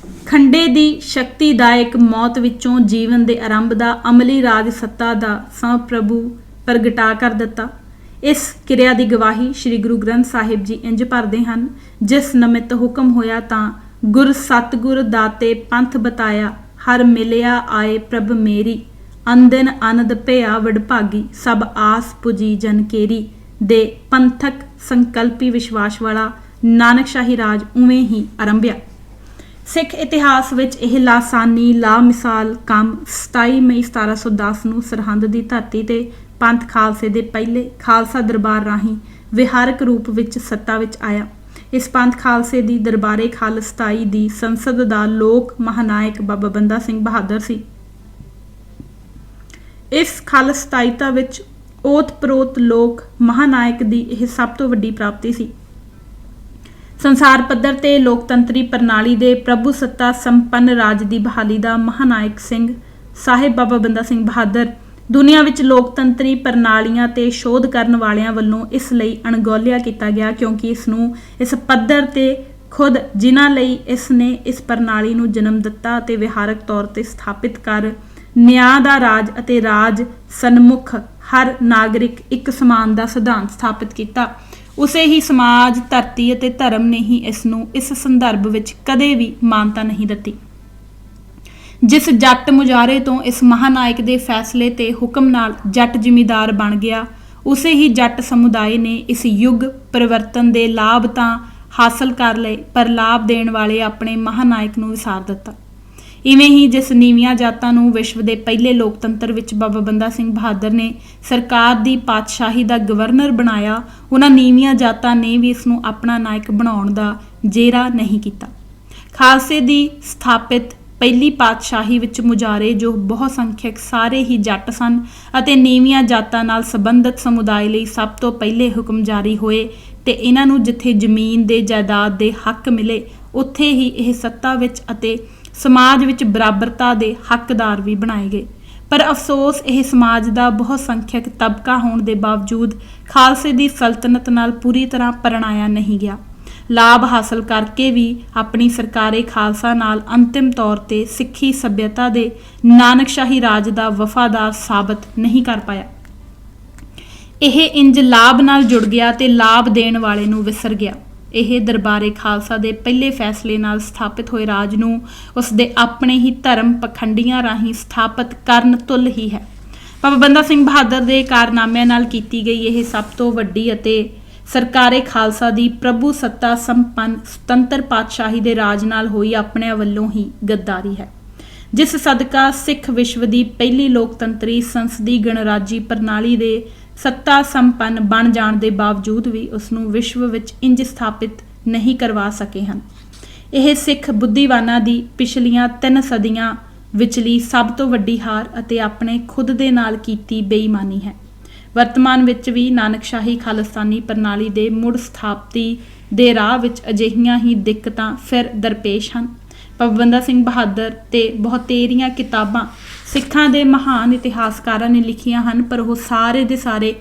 ਖੰਡੇ ਦੀ ਸ਼ਕਤੀਦਾਇਕ ਮੌਤ ਵਿੱਚੋਂ ਜੀਵਨ ਦੇ ਆਰੰਭ ਦਾ ਅਮਲੀ ਰਾਜ ਸੱਤਾ ਦਾ ਸੰਪ੍ਰਭੂ ਪ੍ਰਗਟਾ ਕਰ ਦਿੱਤਾ। ਇਸ ਕਿਰਿਆ ਦੀ ਗਵਾਹੀ ਸ੍ਰੀ ਗੁਰੂ ਗ੍ਰੰਥ ਸਾਹਿਬ ਜੀ ਇੰਜ ਭਰਦੇ ਹਨ, ਜਿਸ ਨਮਿਤ ਹੁਕਮ ਹੋਇਆ ਤਾਂ ਗੁਰ ਸਤਿਗੁਰ ਦਾਤੇ ਪੰਥ ਬਤਾਇਆ, ਹਰ ਮਿਲਿਆ ਆਏ ਪ੍ਰਭ ਮੇਰੀ, ਅੰਦਨ ਆਨੰਦ ਭਇਆ ਵਡਭਾਗੀ, ਸਭ ਆਸ ਪੁਜੀ ਜਨ ਕੇਰੀ। ਦੇ ਪੰਥਕ ਸੰਕਲਪੀ ਵਿਸ਼ਵਾਸ ਵਾਲਾ ਨਾਨਕਸ਼ਾਹੀ ਰਾਜ ਉਵੇਂ ਹੀ ਆਰੰਭਿਆ। ਸਿੱਖ ਇਤਿਹਾਸ ਵਿੱਚ ਇਹ ਲਾਸਾਨੀ ਲਾਮਿਸਾਲ ਕੰਮ 27 ਮਈ 1710 ਨੂੰ ਸਰਹੰਦ ਦੀ ਧਰਤੀ ਤੇ ਪੰਥ ਖਾਲਸੇ ਦੇ ਪਹਿਲੇ ਖਾਲਸਾ ਦਰਬਾਰ ਰਾਹੀਂ ਵਿਹਾਰਕ ਰੂਪ ਵਿੱਚ ਸੱਤਾ ਵਿੱਚ ਆਇਆ। ਇਸ ਪੰਥ ਖਾਲਸੇ ਦੀ ਦਰਬਾਰੇ ਖਾਲਸਤਾਈ ਦੀ ਸੰਸਦ ਦਾ ਲੋਕ ਮਹਾਨਾਇਕ ਬਾਬਾ ਬੰਦਾ ਸਿੰਘ ਬਹਾਦਰ ਸੀ। ਇਸ ਖਾਲਸਤਾਈਤਾ ਵਿੱਚ ਓਤ-ਪ੍ਰੋਤ ਲੋਕ ਮਹਾਨਾਇਕ ਦੀ ਇਹ ਸਭ ਤੋਂ ਵੱਡੀ ਪ੍ਰਾਪਤੀ ਸੀ। ਸੰਸਾਰ ਪੱਧਰ ਤੇ ਲੋਕਤੰਤਰੀ ਪ੍ਰਣਾਲੀ ਦੇ ਪ੍ਰਭੂ ਸੱਤਾ ਸੰਪੰਨ ਰਾਜ ਦੀ ਬਹਾਲੀ ਦਾ ਮਹਾਨਾਇਕ ਸਿੰਘ ਸਾਹਿਬ ਬਾਬਾ ਬੰਦਾ ਸਿੰਘ ਬਹਾਦਰ ਦੁਨੀਆ ਵਿੱਚ ਲੋਕਤੰਤਰੀ ਪ੍ਰਣਾਲੀਆਂ ਤੇ ਸ਼ੋਧ ਕਰਨ ਵਾਲਿਆਂ ਵੱਲੋਂ ਇਸ ਲਈ ਅਣਗੌਲਿਆ ਕੀਤਾ ਗਿਆ, ਕਿਉਂਕਿ ਇਸ ਨੂੰ ਇਸ ਪੱਧਰ ਤੇ ਖੁਦ ਜਿਨ੍ਹਾਂ ਲਈ ਇਸ ਨੇ ਇਸ ਪ੍ਰਣਾਲੀ ਨੂੰ ਜਨਮ ਦਿੱਤਾ ਅਤੇ ਵਿਹਾਰਕ ਤੌਰ ਤੇ ਸਥਾਪਿਤ ਕਰ ਨਿਆਂ ਦਾ ਰਾਜ ਅਤੇ ਰਾਜ ਸਨਮੁਖ ਹਰ ਨਾਗਰਿਕ ਇੱਕ ਸਮਾਨ ਦਾ ਸਿਧਾਂਤ ਸਥਾਪਿਤ ਕੀਤਾ, ਉਸੇ ਹੀ ਸਮਾਜ, ਧਰਤੀ ਅਤੇ ਧਰਮ ਨੇ ਹੀ ਇਸ ਨੂੰ ਇਸ ਸੰਦਰਭ ਵਿੱਚ ਕਦੇ ਵੀ ਮਾਨਤਾ ਨਹੀਂ ਦਿੱਤੀ। ਜਿਸ ਜੱਟ ਮੁਜਾਰੇ ਤੋਂ ਇਸ ਮਹਾਨਾਇਕ ਦੇ ਫੈਸਲੇ ਤੇ ਹੁਕਮ ਨਾਲ ਜੱਟ ਜ਼ਿਮੀਂਦਾਰ ਬਣ ਗਿਆ, ਉਸੇ ਹੀ ਜੱਟ ਸਮੁਦਾਇ ਨੇ ਇਸ ਯੁੱਗ ਪਰਿਵਰਤਨ ਦੇ ਲਾਭ ਤਾਂ ਹਾਸਲ ਕਰ ਲਏ, ਪਰ ਲਾਭ ਦੇਣ ਵਾਲੇ ਆਪਣੇ ਮਹਾਨਾਇਕ ਨੂੰ ਵਿਸਾਰ ਦਿੱਤਾ। ਇਵੇਂ ਹੀ ਜਿਸ ਨੀਵੀਆਂ ਜਾਤਾਂ ਨੂੰ ਵਿਸ਼ਵ ਦੇ ਪਹਿਲੇ ਲੋਕਤੰਤਰ ਵਿੱਚ ਬਾਬਾ ਬੰਦਾ ਸਿੰਘ ਬਹਾਦਰ ਨੇ ਸਰਕਾਰ ਦੀ ਪਾਤਸ਼ਾਹੀ ਦਾ ਗਵਰਨਰ ਬਣਾਇਆ, ਉਹਨਾਂ ਨੀਵੀਆਂ ਜਾਤਾਂ ਨੇ ਵੀ ਇਸ ਨੂੰ ਆਪਣਾ ਨਾਇਕ ਬਣਾਉਣ ਦਾ ਜੇਰਾ ਨਹੀਂ ਕੀਤਾ। ਖਾਲਸੇ ਦੀ ਸਥਾਪਿਤ ਪਹਿਲੀ ਪਾਤਸ਼ਾਹੀ ਵਿੱਚ ਮੁਜਾਰੇ ਜੋ ਬਹੁ ਸੰਖਿਅਕ ਸਾਰੇ ਹੀ ਜੱਟ ਸਨ ਅਤੇ ਨੀਵੀਆਂ ਜਾਤਾਂ ਨਾਲ ਸੰਬੰਧਿਤ ਸਮੁਦਾਇ ਲਈ ਸਭ ਤੋਂ ਪਹਿਲੇ ਹੁਕਮ ਜਾਰੀ ਹੋਏ ਤੇ ਇਹਨਾਂ ਨੂੰ ਜਿੱਥੇ ਜ਼ਮੀਨ ਦੇ ਜਾਇਦਾਦ ਦੇ ਹੱਕ ਮਿਲੇ, ਉੱਥੇ ਹੀ ਇਹ ਸੱਤਾ ਵਿੱਚ ਅਤੇ ਸਮਾਜ ਵਿੱਚ ਬਰਾਬਰਤਾ ਦੇ ਹੱਕਦਾਰ ਵੀ ਬਣਾਏ ਗਏ। ਪਰ ਅਫਸੋਸ ਇਹ ਸਮਾਜ ਦਾ ਬਹੁ ਸੰਖਿਅਕ ਤਬਕਾ ਹੋਣ ਦੇ ਬਾਵਜੂਦ ਖਾਲਸੇ ਦੀ ਸਲਤਨਤ ਨਾਲ ਪੂਰੀ ਤਰ੍ਹਾਂ ਪਰਣਾਇਆ ਨਹੀਂ ਗਿਆ। ਲਾਭ ਹਾਸਲ ਕਰਕੇ ਵੀ ਆਪਣੀ ਸਰਕਾਰੇ ਖਾਲਸਾ ਨਾਲ ਅੰਤਿਮ ਤੌਰ ਤੇ ਸਿੱਖੀ ਸੱਭਿਅਤਾ ਦੇ ਨਾਨਕਸ਼ਾਹੀ ਰਾਜ ਦਾ ਵਫਾਦਾਰ ਸਾਬਤ ਨਹੀਂ ਕਰ ਪਾਇਆ। ਇਹ ਇੰਜ ਲਾਭ ਨਾਲ ਜੁੜ ਗਿਆ ਤੇ ਲਾਭ ਦੇਣ ਵਾਲੇ ਨੂੰ ਵਿਸਰ ਗਿਆ। ਇਹ ਦਰਬਾਰੇ ਖਾਲਸਾ ਦੇ ਪਹਿਲੇ ਫੈਸਲੇ ਨਾਲ ਸਥਾਪਿਤ ਹੋਏ ਰਾਜ ਨੂੰ ਉਸ ਦੇ ਆਪਣੇ ਹੀ ਧਰਮ ਪਖੰਡੀਆਂ ਰਾਹੀਂ ਸਥਾਪਿਤ ਕਰਨ ਤੁੱਲ ਹੀ ਹੈ। ਬਾਬਾ ਬੰਦਾ ਸਿੰਘ ਬਹਾਦਰ ਦੇ ਕਾਰਨਾਮਿਆਂ ਨਾਲ ਕੀਤੀ ਗਈ ਇਹ ਸਭ ਤੋਂ ਵੱਡੀ ਅਤੇ ਸਰਕਾਰੇ ਖਾਲਸਾ ਦੀ ਪ੍ਰਭੂ ਸੱਤਾ ਸੰਪੰਨ ਸੁਤੰਤਰ ਪਾਤਸ਼ਾਹੀ ਦੇ ਰਾਜ ਨਾਲ ਹੋਈ ਆਪਣਿਆਂ ਵੱਲੋਂ ਹੀ ਗੱਦਾਰੀ ਹੈ, ਜਿਸ ਸਦਕਾ ਸਿੱਖ ਵਿਸ਼ਵ ਦੀ ਪਹਿਲੀ ਲੋਕਤੰਤਰੀ ਸੰਸਦੀ ਗਣਰਾਜੀ ਪ੍ਰਣਾਲੀ ਦੇ ਸੱਤਾ ਸੰਪੰਨ ਬਣ ਜਾਣ ਦੇ ਬਾਵਜੂਦ ਵੀ ਉਸ ਨੂੰ ਵਿਸ਼ਵ ਵਿੱਚ ਇੰਜ ਸਥਾਪਿਤ ਨਹੀਂ ਕਰਵਾ ਸਕੇ ਹਨ। ਇਹ ਸਿੱਖ ਬੁੱਧੀਵਾਨਾਂ ਦੀ ਪਿਛਲੀਆਂ 3 ਸਦੀਆਂ ਵਿਚਲੀ ਸਭ ਤੋਂ ਵੱਡੀ ਹਾਰ ਅਤੇ ਆਪਣੇ ਖੁਦ ਦੇ ਨਾਲ ਕੀਤੀ ਬੇਈਮਾਨੀ ਹੈ। ਵਰਤਮਾਨ ਵਿੱਚ ਵੀ ਨਾਨਕਸ਼ਾਹੀ ਖਾਲਿਸਤਾਨੀ ਪ੍ਰਣਾਲੀ ਦੇ ਮੁੜ ਸਥਾਪਤੀ ਦੇ ਰਾਹ ਵਿੱਚ ਅਜਿਹੀਆਂ ਹੀ ਦਿੱਕਤਾਂ ਫਿਰ ਦਰਪੇਸ਼ ਹਨ। ਬਾਬਾ ਬੰਦਾ ਸਿੰਘ ਬਹਾਦਰ ਤੇ ਬਹੁਤੇਰੀਆਂ ਕਿਤਾਬਾਂ ਸਿੱਖਾਂ ਦੇ ਮਹਾਨ ਇਤਿਹਾਸਕਾਰਾਂ ਨੇ ਲਿਖੀਆਂ ਹਨ, ਪਰ ਉਹ ਸਾਰੇ ਦੇ ਸਾਰੇ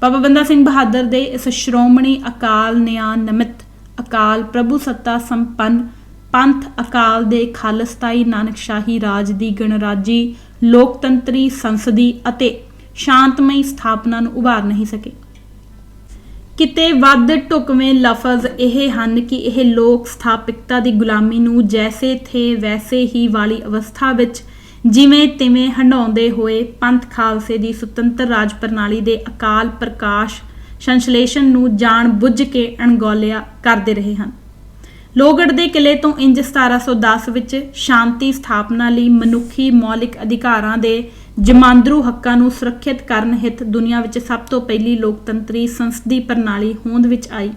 ਬਾਬਾ ਬੰਦਾ ਸਿੰਘ ਬਹਾਦਰ ਦੇ ਇਸ ਸ਼੍ਰੋਮਣੀ ਅਕਾਲ ਨਿਆਂ ਨਮਿਤ ਅਕਾਲ ਪ੍ਰਭੂ ਸੱਤਾ ਸੰਪੰਨ ਪੰਥ ਅਕਾਲ ਦੇ ਖਾਲਸਤਾਈ ਨਾਨਕਸ਼ਾਹੀ ਰਾਜ ਦੀ ਗਣਰਾਜੀ ਲੋਕਤੰਤਰੀ ਸੰਸਦੀ ਅਤੇ ਸ਼ਾਂਤਮਈ ਸਥਾਪਨਾ ਨੂੰ ਉਭਾਰ ਨਹੀਂ ਸਕੇ। ਕਿਤੇ ਵੱਧ ਢੁਕਵੇਂ ਲਫ਼ਜ਼ ਇਹ ਹਨ ਕਿ ਇਹ ਲੋਕ ਸਥਾਪਿਕਤਾ ਦੀ ਗੁਲਾਮੀ ਨੂੰ ਜੈਸੇ ਥੇ ਵੈਸੇ ਹੀ ਵਾਲੀ ਅਵਸਥਾ ਵਿੱਚ ਜਿਵੇਂ ਤਿਵੇਂ ਹੰਢਾਉਂਦੇ ਹੋਏ ਪੰਥ ਖਾਲਸੇ ਦੀ ਸੁਤੰਤਰ ਰਾਜ ਪ੍ਰਣਾਲੀ ਦੇ ਅਕਾਲ ਪ੍ਰਕਾਸ਼ ਸੰਸ਼ਲੇਸ਼ਣ ਨੂੰ ਜਾਣ ਬੁੱਝ ਕੇ ਅਣਗੌਲਿਆ ਕਰਦੇ ਰਹੇ ਹਨ। ਲੋਹਗੜ੍ਹ ਦੇ ਕਿਲੇ ਤੋਂ ਇੰਜ 1710 ਵਿੱਚ ਸ਼ਾਂਤੀ ਸਥਾਪਨਾ ਲਈ ਮਨੁੱਖੀ ਮੌਲਿਕ ਅਧਿਕਾਰਾਂ ਦੇ ਜਮਾਂਦਰੂ ਹੱਕਾਂ ਨੂੰ ਸੁਰੱਖਿਅਤ ਕਰਨ ਹਿੱਤ ਦੁਨੀਆ ਵਿੱਚ ਸਭ ਤੋਂ ਪਹਿਲੀ ਲੋਕਤੰਤਰੀ ਸੰਸਦੀ ਪ੍ਰਣਾਲੀ ਹੋਂਦ ਵਿੱਚ ਆਈ।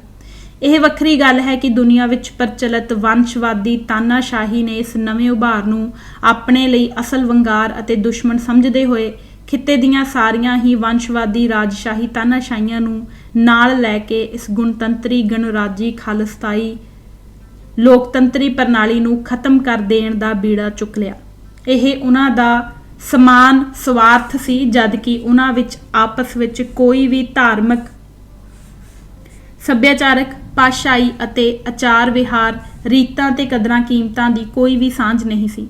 ਇਹ ਵੱਖਰੀ ਗੱਲ ਹੈ ਕਿ ਦੁਨੀਆ ਵਿੱਚ ਪ੍ਰਚਲਿਤ ਵੰਸ਼ਵਾਦੀ ਤਾਨਾਸ਼ਾਹੀ ਨੇ ਇਸ ਨਵੇਂ ਉਭਾਰ ਨੂੰ ਆਪਣੇ ਲਈ ਅਸਲ ਵੰਗਾਰ ਅਤੇ ਦੁਸ਼ਮਣ ਸਮਝਦੇ ਹੋਏ ਖਿੱਤੇ ਦੀਆਂ ਸਾਰੀਆਂ ਹੀ ਵੰਸ਼ਵਾਦੀ ਰਾਜਸ਼ਾਹੀ ਤਾਨਾਸ਼ਾਹੀਆਂ ਨੂੰ ਨਾਲ ਲੈ ਕੇ ਇਸ ਗੁਣਤੰਤਰੀ ਗਣਰਾਜੀ ਖਾਲਸਤਾਈ ਲੋਕਤੰਤਰੀ ਪ੍ਰਣਾਲੀ ਨੂੰ ਖਤਮ ਕਰ ਦੇਣ ਦਾ ਬੀੜਾ ਚੁੱਕ ਲਿਆ। ਇਹ ਉਹਨਾਂ ਦਾ ਸਮਾਨ ਸਵਾਰਥ ਸੀ, ਜਦ ਕਿ ਉਹਨਾਂ ਵਿੱਚ ਆਪਸ ਵਿੱਚ ਕੋਈ ਵੀ ਧਾਰਮਿਕ, ਸੱਭਿਆਚਾਰਕ, ਭਾਸ਼ਾਈ ਅਤੇ ਆਚਾਰ ਵਿਹਾਰ, ਰੀਤਾਂ ਤੇ ਕਦਰਾਂ ਕੀਮਤਾਂ ਦੀ ਕੋਈ ਵੀ ਸਾਂਝ ਨਹੀਂ ਸੀ।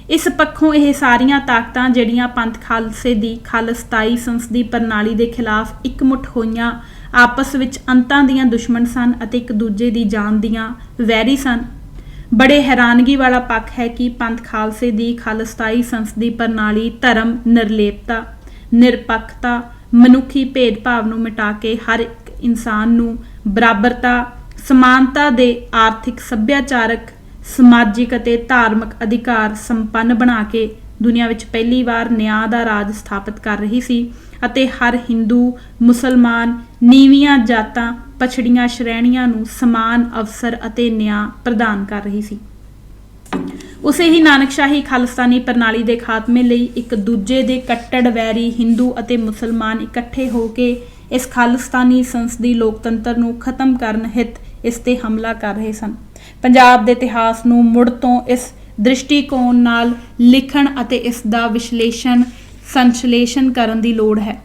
ਇਸ ਪੱਖੋਂ ਇਹ ਸਾਰੀਆਂ ਤਾਕਤਾਂ ਜਿਹੜੀਆਂ ਪੰਥ ਖਾਲਸੇ ਦੀ ਖਾਲਸਤਾਈ ਸੰਸਦੀ ਪ੍ਰਣਾਲੀ ਦੇ ਖਿਲਾਫ ਇਕਮੁੱਠ ਹੋਈਆਂ, ਆਪਸ ਵਿੱਚ ਅੰਤਾਂ ਦੀਆਂ ਦੁਸ਼ਮਣ ਸਨ ਅਤੇ ਇੱਕ ਦੂਜੇ ਦੀ ਜਾਨ ਦੀਆਂ ਵੈਰੀ ਸਨ। ਬੜੇ ਹੈਰਾਨਗੀ ਵਾਲਾ ਪੱਖ ਹੈ ਕਿ ਪੰਥ ਖਾਲਸੇ ਦੀ ਖਾਲਸਤਾਈ ਸੰਸਦੀ ਪ੍ਰਣਾਲੀ ਧਰਮ ਨਿਰਲੇਪਤਾ, ਨਿਰਪੱਖਤਾ, ਮਨੁੱਖੀ ਭੇਦਭਾਵ ਨੂੰ ਮਿਟਾ ਕੇ ਹਰ ਇੱਕ ਇਨਸਾਨ ਨੂੰ ਬਰਾਬਰਤਾ, ਸਮਾਨਤਾ ਦੇ ਆਰਥਿਕ, ਸੱਭਿਆਚਾਰਕ, ਸਮਾਜਿਕ ਅਤੇ ਧਾਰਮਿਕ ਅਧਿਕਾਰ ਸੰਪੰਨ ਬਣਾ ਕੇ ਦੁਨੀਆ ਵਿੱਚ ਪਹਿਲੀ ਵਾਰ ਨਿਆਂ ਦਾ ਰਾਜ ਸਥਾਪਿਤ ਕਰ ਰਹੀ ਸੀ ਅਤੇ ਹਰ ਹਿੰਦੂ, ਮੁਸਲਮਾਨ, ਨੀਵੀਆਂ ਜਾਤਾਂ, ਪਛੜੀਆਂ ਸ਼੍ਰੇਣੀਆਂ ਨੂੰ ਸਮਾਨ ਅਵਸਰ ਅਤੇ ਨਿਆਂ ਪ੍ਰਦਾਨ ਕਰ ਰਹੀ ਸੀ। ਉਸੇ ਹੀ ਨਾਨਕਸ਼ਾਹੀ ਖਾਲਿਸਤਾਨੀ ਪ੍ਰਣਾਲੀ ਦੇ ਖਾਤਮੇ ਲਈ ਇੱਕ ਦੂਜੇ ਦੇ ਕੱਟੜ ਵੈਰੀ ਹਿੰਦੂ ਅਤੇ ਮੁਸਲਮਾਨ ਇਕੱਠੇ ਹੋ ਕੇ ਇਸ ਖਾਲਿਸਤਾਨੀ ਸੰਸਦੀ ਲੋਕਤੰਤਰ ਨੂੰ ਖਤਮ ਕਰਨ ਹਿੱਤ ਇਸ ਤੇ ਹਮਲਾ ਕਰ ਰਹੇ ਸਨ। ਪੰਜਾਬ ਦੇ ਇਤਿਹਾਸ ਨੂੰ ਮੁੜ ਤੋਂ ਇਸ ਦ੍ਰਿਸ਼ਟੀਕੋਣ ਨਾਲ ਲਿਖਣ ਅਤੇ ਇਸ ਦਾ ਸੰਸ਼ਲੇਸ਼ਣ ਕਰਨ ਦੀ ਲੋੜ ਹੈ।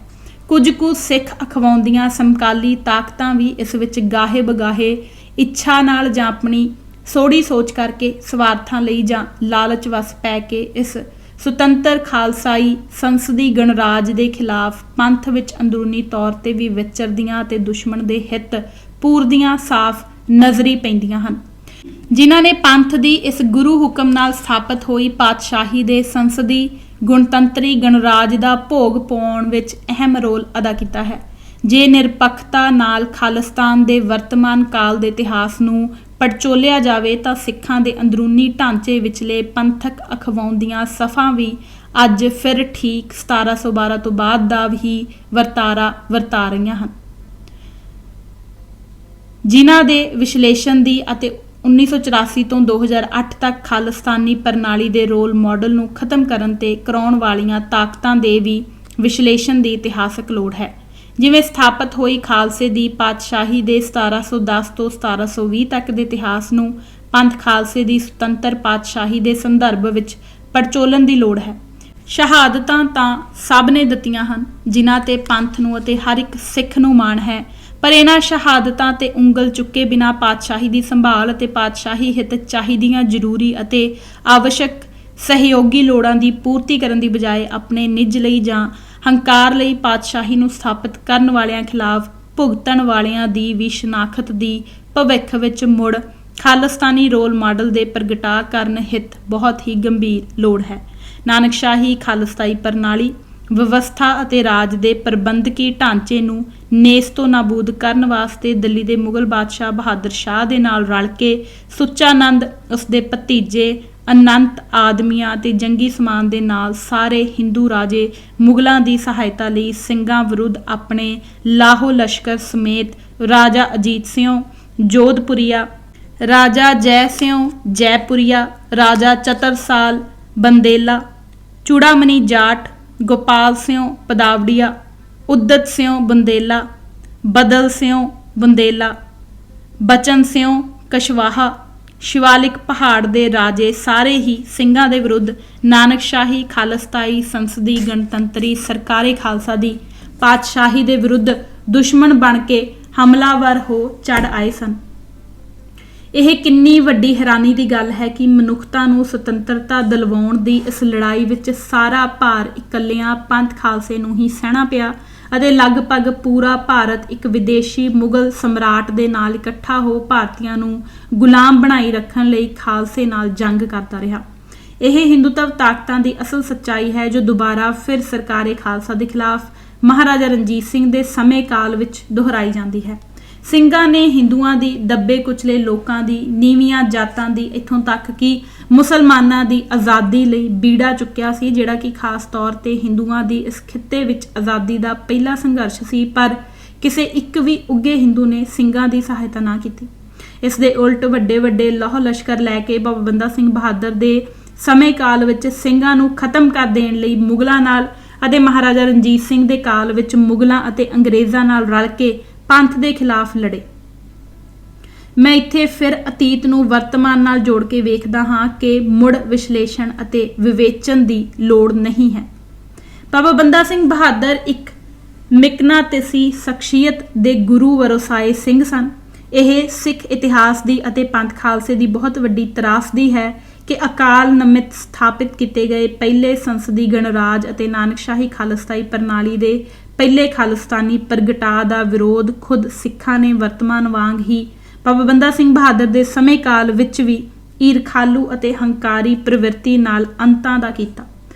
ਕੁਝ ਕੁ ਸਿੱਖ ਅਖਵਾਉਂਦੀਆਂ ਸਮਕਾਲੀ ਤਾਕਤਾਂ ਵੀ ਇਸ ਵਿੱਚ ਗਾਹੇ ਬਗਾਹੇ ਇੱਛਾ ਨਾਲ ਜਾਂ ਆਪਣੀ ਸੋੜੀ ਸੋਚ ਕਰਕੇ ਸਵਾਰਥਾਂ ਲਈ ਜਾਂ ਲਾਲਚ ਵਸ ਪੈ ਕੇ ਇਸ ਸੁਤੰਤਰ ਖਾਲਸਾਈ ਸੰਸਦੀ ਗਣਰਾਜ ਦੇ ਖਿਲਾਫ ਪੰਥ ਵਿੱਚ ਅੰਦਰੂਨੀ ਤੌਰ ਤੇ ਵੀ ਵਿਚਰਦੀਆਂ ਅਤੇ ਦੁਸ਼ਮਣ ਦੇ ਹਿੱਤ ਪੂਰਦੀਆਂ ਸਾਫ਼ ਨਜ਼ਰੀ ਪੈਂਦੀਆਂ ਹਨ, ਜਿਨ੍ਹਾਂ ਨੇ ਪੰਥ ਦੀ ਇਸ ਗੁਰੂ ਹੁਕਮ ਨਾਲ ਸਥਾਪਿਤ ਹੋਈ ਪਾਤਸ਼ਾਹੀ ਦੇ ਸੰਸਦੀ ਗੁਣਤੰਤਰੀ ਗਣਰਾਜ ਦਾ ਭੋਗ ਪਾਉਣ ਵਿੱਚ ਅਹਿਮ ਰੋਲ ਅਦਾ ਕੀਤਾ ਹੈ। ਜੇ ਨਿਰਪੱਖਤਾ ਨਾਲ ਖਾਲਿਸਤਾਨ ਦੇ ਵਰਤਮਾਨ ਕਾਲ ਦੇ ਇਤਿਹਾਸ ਨੂੰ ਪੜਚੋਲਿਆ ਜਾਵੇ ਤਾਂ ਸਿੱਖਾਂ ਦੇ ਅੰਦਰੂਨੀ ਢਾਂਚੇ ਵਿਚਲੇ ਪੰਥਕ ਅਖਵਾਉਂਦੀਆਂ ਸਫਾਂ ਵੀ ਅੱਜ ਫਿਰ ਠੀਕ 1712 ਤੋਂ ਬਾਅਦ ਦਾ ਹੀ ਵਰਤਾਰਾ ਵਰਤਾ ਰਹੀਆਂ ਹਨ, ਜਿਨ੍ਹਾਂ ਦੇ ਵਿਸ਼ਲੇਸ਼ਣ ਦੀ ਅਤੇ 1984 ਤੋਂ 2008 ਤੱਕ ਖਾਲਿਸਤਾਨੀ ਪ੍ਰਣਾਲੀ ਦੇ ਰੋਲ ਮਾਡਲ ਨੂੰ ਖਤਮ ਕਰਨ ਤੇ ਕਰਾਉਣ ਵਾਲੀਆਂ ਤਾਕਤਾਂ ਦੇ ਵੀ ਵਿਸ਼ਲੇਸ਼ਣ ਦੀ ਇਤਿਹਾਸਕ ਲੋੜ ਹੈ। ਜਿਵੇਂ ਸਥਾਪਿਤ ਹੋਈ ਖਾਲਸੇ ਦੀ ਪਾਤਸ਼ਾਹੀ ਦੇ 1710 ਤੋਂ 1720 ਤੱਕ ਦੇ ਇਤਿਹਾਸ ਨੂੰ ਪੰਥ ਖਾਲਸੇ ਦੀ ਸੁਤੰਤਰ ਪਾਤਸ਼ਾਹੀ ਦੇ ਸੰਦਰਭ ਵਿੱਚ ਪੜਚੋਲਣ ਦੀ ਲੋੜ ਹੈ। ਸ਼ਹਾਦਤਾਂ ਤਾਂ ਸਭ ਨੇ ਦਿੱਤੀਆਂ ਹਨ, ਜਿਨ੍ਹਾਂ ਤੇ ਪੰਥ ਨੂੰ ਅਤੇ ਹਰ ਇੱਕ ਸਿੱਖ ਨੂੰ ਮਾਣ ਹੈ, ਪਰ ਇਹਨਾਂ ਸ਼ਹਾਦਤਾਂ ਤੇ ਉਂਗਲ ਚੁੱਕੇ ਬਿਨਾਂ ਪਾਤਸ਼ਾਹੀ ਦੀ ਸੰਭਾਲ ਅਤੇ ਪਾਤਸ਼ਾਹੀ ਹਿੱਤ ਚਾਹੀਦੀਆਂ ਜ਼ਰੂਰੀ ਅਤੇ ਆਵਸ਼ਕ ਸਹਿਯੋਗੀ ਲੋੜਾਂ ਦੀ ਪੂਰਤੀ ਕਰਨ ਦੀ ਬਜਾਏ ਆਪਣੇ ਨਿੱਜ ਲਈ ਜਾਂ ਹੰਕਾਰ ਲਈ ਪਾਤਸ਼ਾਹੀ ਨੂੰ ਸਥਾਪਿਤ ਕਰਨ ਵਾਲਿਆਂ ਖਿਲਾਫ ਭੁਗਤਣ ਵਾਲਿਆਂ ਦੀ ਵੀ ਸ਼ਨਾਖਤ ਦੀ ਭਵਿੱਖ ਵਿੱਚ ਮੁੜ ਖਾਲਿਸਤਾਨੀ ਰੋਲ ਮਾਡਲ ਦੇ ਪ੍ਰਗਟਾ ਕਰਨ ਹਿੱਤ ਬਹੁਤ ਹੀ ਗੰਭੀਰ ਲੋੜ ਹੈ। ਨਾਨਕਸ਼ਾਹੀ ਖਾਲਿਸਤਾਈ ਪ੍ਰਣਾਲੀ ਵਿਵਸਥਾ ਅਤੇ ਰਾਜ ਦੇ ਪ੍ਰਬੰਧਕੀ ਢਾਂਚੇ ਨੂੰ ਨੇਸ ਤੋਂ ਨਾਬੂਦ ਕਰਨ ਵਾਸਤੇ ਦਿੱਲੀ ਦੇ ਮੁਗਲ ਬਾਦਸ਼ਾਹ ਬਹਾਦਰ ਸ਼ਾਹ ਦੇ ਨਾਲ ਰਲ ਕੇ ਸੁੱਚਾਨੰਦ, ਉਸ ਦੇ ਭਤੀਜੇ ਅਨੰਤ ਆਦਮੀਆਂ ਅਤੇ ਜੰਗੀ ਸਮਾਨ ਦੇ ਨਾਲ ਸਾਰੇ ਹਿੰਦੂ ਰਾਜੇ ਮੁਗਲਾਂ ਦੀ ਸਹਾਇਤਾ ਲਈ ਸਿੰਘਾਂ ਵਿਰੁੱਧ ਆਪਣੇ ਲਾਹੋ ਲਸ਼ਕਰ ਸਮੇਤ ਰਾਜਾ ਅਜੀਤ ਸਿੰਘ ਜੋਧਪੁਰੀਆ, ਰਾਜਾ ਜੈ ਸਿੰਘ ਜੈਪੁਰੀਆ, ਰਾਜਾ ਚਤਰਸਾਲ ਬੰਦੇਲਾ, ਚੂੜਾਮਣੀ ਜਾਟ, ਗੋਪਾਲ ਸਿੰਘ ਪਦਾਵੜੀਆ, ਉਦਤ ਸਿੰਘ ਬੰਦੇਲਾ, ਬਦਲ ਸਿੰਘ ਬੰਦੇਲਾ, ਬਚਨ ਸਿੰਘ ਕਸ਼ਵਾਹਾ, ਸ਼ਿਵਾਲਿਕ ਪਹਾੜ ਦੇ ਰਾਜੇ ਸਾਰੇ ਹੀ ਸਿੰਘਾਂ ਦੇ ਵਿਰੁੱਧ ਨਾਨਕਸ਼ਾਹੀ ਖਾਲਿਸਤਾਈ ਸੰਸਦੀ ਗਣਤੰਤਰੀ ਸਰਕਾਰੇ ਖਾਲਸਾ ਦੀ ਪਾਤਸ਼ਾਹੀ ਦੇ ਵਿਰੁੱਧ ਦੁਸ਼ਮਣ ਬਣ ਕੇ ਹਮਲਾਵਰ ਹੋ ਚੜ ਆਏ ਸਨ। ਇਹ ਕਿੰਨੀ ਵੱਡੀ ਹੈਰਾਨੀ ਦੀ ਗੱਲ ਹੈ ਕਿ ਮਨੁੱਖਤਾ ਨੂੰ ਸੁਤੰਤਰਤਾ ਦਿਲਵਾਉਣ ਦੀ ਇਸ ਲੜਾਈ ਵਿੱਚ ਸਾਰਾ ਭਾਰ ਇਕੱਲਿਆਂ ਪੰਥ ਖਾਲਸੇ ਨੂੰ ਹੀ ਸਹਿਣਾ ਪਿਆ ਅਤੇ ਲਗਭਗ ਪੂਰਾ ਭਾਰਤ ਇੱਕ ਵਿਦੇਸ਼ੀ ਮੁਗਲ ਸਮਰਾਟ ਦੇ ਨਾਲ ਇਕੱਠਾ ਹੋ ਭਾਰਤੀਆਂ ਨੂੰ ਗੁਲਾਮ ਬਣਾਈ ਰੱਖਣ ਲਈ ਖਾਲਸੇ ਨਾਲ ਜੰਗ ਕਰਦਾ ਰਿਹਾ। ਇਹ ਹਿੰਦੂਤਵ ਤਾਕਤਾਂ ਦੀ ਅਸਲ ਸੱਚਾਈ ਹੈ ਜੋ ਦੁਬਾਰਾ ਫਿਰ ਸਰਕਾਰੇ ਖਾਲਸਾ ਦੇ ਖਿਲਾਫ ਮਹਾਰਾਜਾ ਰਣਜੀਤ ਸਿੰਘ ਦੇ ਸਮੇਂ ਕਾਲ ਵਿੱਚ ਦੁਹਰਾਈ ਜਾਂਦੀ ਹੈ। ਸਿੰਘਾਂ ਨੇ ਹਿੰਦੂਆਂ ਦੀ ਦੱਬੇ ਕੁਚਲੇ ਲੋਕਾਂ ਦੀ, ਨੀਵੀਆਂ ਜਾਤਾਂ ਦੀ, ਇੱਥੋਂ ਤੱਕ ਕਿ ਮੁਸਲਮਾਨਾਂ ਦੀ ਆਜ਼ਾਦੀ ਲਈ ਬੀੜਾ ਚੁੱਕਿਆ ਸੀ, ਜਿਹੜਾ ਕਿ ਖਾਸ ਤੌਰ ਤੇ ਹਿੰਦੂਆਂ ਦੀ ਇਸ ਖਿੱਤੇ ਵਿੱਚ ਆਜ਼ਾਦੀ ਦਾ ਪਹਿਲਾ ਸੰਘਰਸ਼ ਸੀ, ਪਰ ਕਿਸੇ ਇੱਕ ਵੀ ਉੱਗੇ ਹਿੰਦੂ ਨੇ ਸਿੰਘਾਂ ਦੀ ਸਹਾਇਤਾ ਨਾ ਕੀਤੀ। ਇਸ ਦੇ ਉਲਟ ਵੱਡੇ ਵੱਡੇ ਲੌਹ ਲਸ਼ਕਰ ਲੈ ਕੇ ਬਾਬਾ ਬੰਦਾ ਸਿੰਘ ਬਹਾਦਰ ਦੇ ਸਮੇਂ ਕਾਲ ਵਿੱਚ ਸਿੰਘਾਂ ਨੂੰ ਖਤਮ ਕਰ ਦੇਣ ਲਈ ਮੁਗਲਾਂ ਨਾਲ ਅਤੇ ਮਹਾਰਾਜਾ ਰਣਜੀਤ ਸਿੰਘ ਦੇ ਕਾਲ ਵਿੱਚ ਮੁਗਲਾਂ ਅਤੇ ਅੰਗਰੇਜ਼ਾਂ ਨਾਲ ਰਲ ਕੇ ਪੰਥ ਦੇ ਖਿਲਾਫ ਲੜੇ। ਮੈਂ ਇੱਥੇ ਫਿਰ ਅਤੀਤ ਨੂੰ ਵਰਤਮਾਨ ਨਾਲ ਜੋੜ ਕੇ ਵੇਖਦਾ ਹਾਂ ਕਿ ਮੁੜ ਵਿਸ਼ਲੇਸ਼ਣ ਅਤੇ ਵਿਵੇਚਨ ਦੀ ਲੋੜ ਨਹੀਂ ਹੈ। ਬਾਬਾ ਬੰਦਾ ਸਿੰਘ ਬਹਾਦਰ ਇੱਕ ਮਿਕਨਾਤੀਸੀ ਸ਼ਖਸੀਅਤ ਦੇ ਗੁਰੂ ਵਰਸਾਏ ਸਿੰਘ ਸਨ। ਇਹ ਸਿੱਖ ਇਤਿਹਾਸ ਦੀ ਅਤੇ ਪੰਥ ਖਾਲਸੇ ਦੀ ਬਹੁਤ ਵੱਡੀ ਤਰਾਸਦੀ ਹੈ ਕਿ ਅਕਾਲ ਨਮਿਤ ਸਥਾਪਿਤ ਕੀਤੇ ਗਏ ਪਹਿਲੇ ਸੰਸਦੀ ਗਣਰਾਜ ਅਤੇ ਨਾਨਕਸ਼ਾਹੀ ਖਾਲਿਸਤਾਈ ਪ੍ਰਣਾਲੀ ਦੇ ਪਹਿਲੇ ਖਾਲਿਸਤਾਨੀ ਪ੍ਰਗਟਾ ਦਾ ਵਿਰੋਧ ਖੁਦ ਸਿੱਖਾਂ ਨੇ ਵਰਤਮਾਨ ਵਾਂਗ ਹੀ ਬਾਬਾ ਬੰਦਾ ਸਿੰਘ ਬਹਾਦਰ ਦੇ ਸਮੇਂ ਕਾਲ ਵਿੱਚ ਵੀ ਈਰਖਾਲੂ ਅਤੇ ਹੰਕਾਰੀ ਪ੍ਰਵਿਰਤੀ ਨਾਲ ਅੰਤਾਂ ਦਾ ਕੀਤਾ।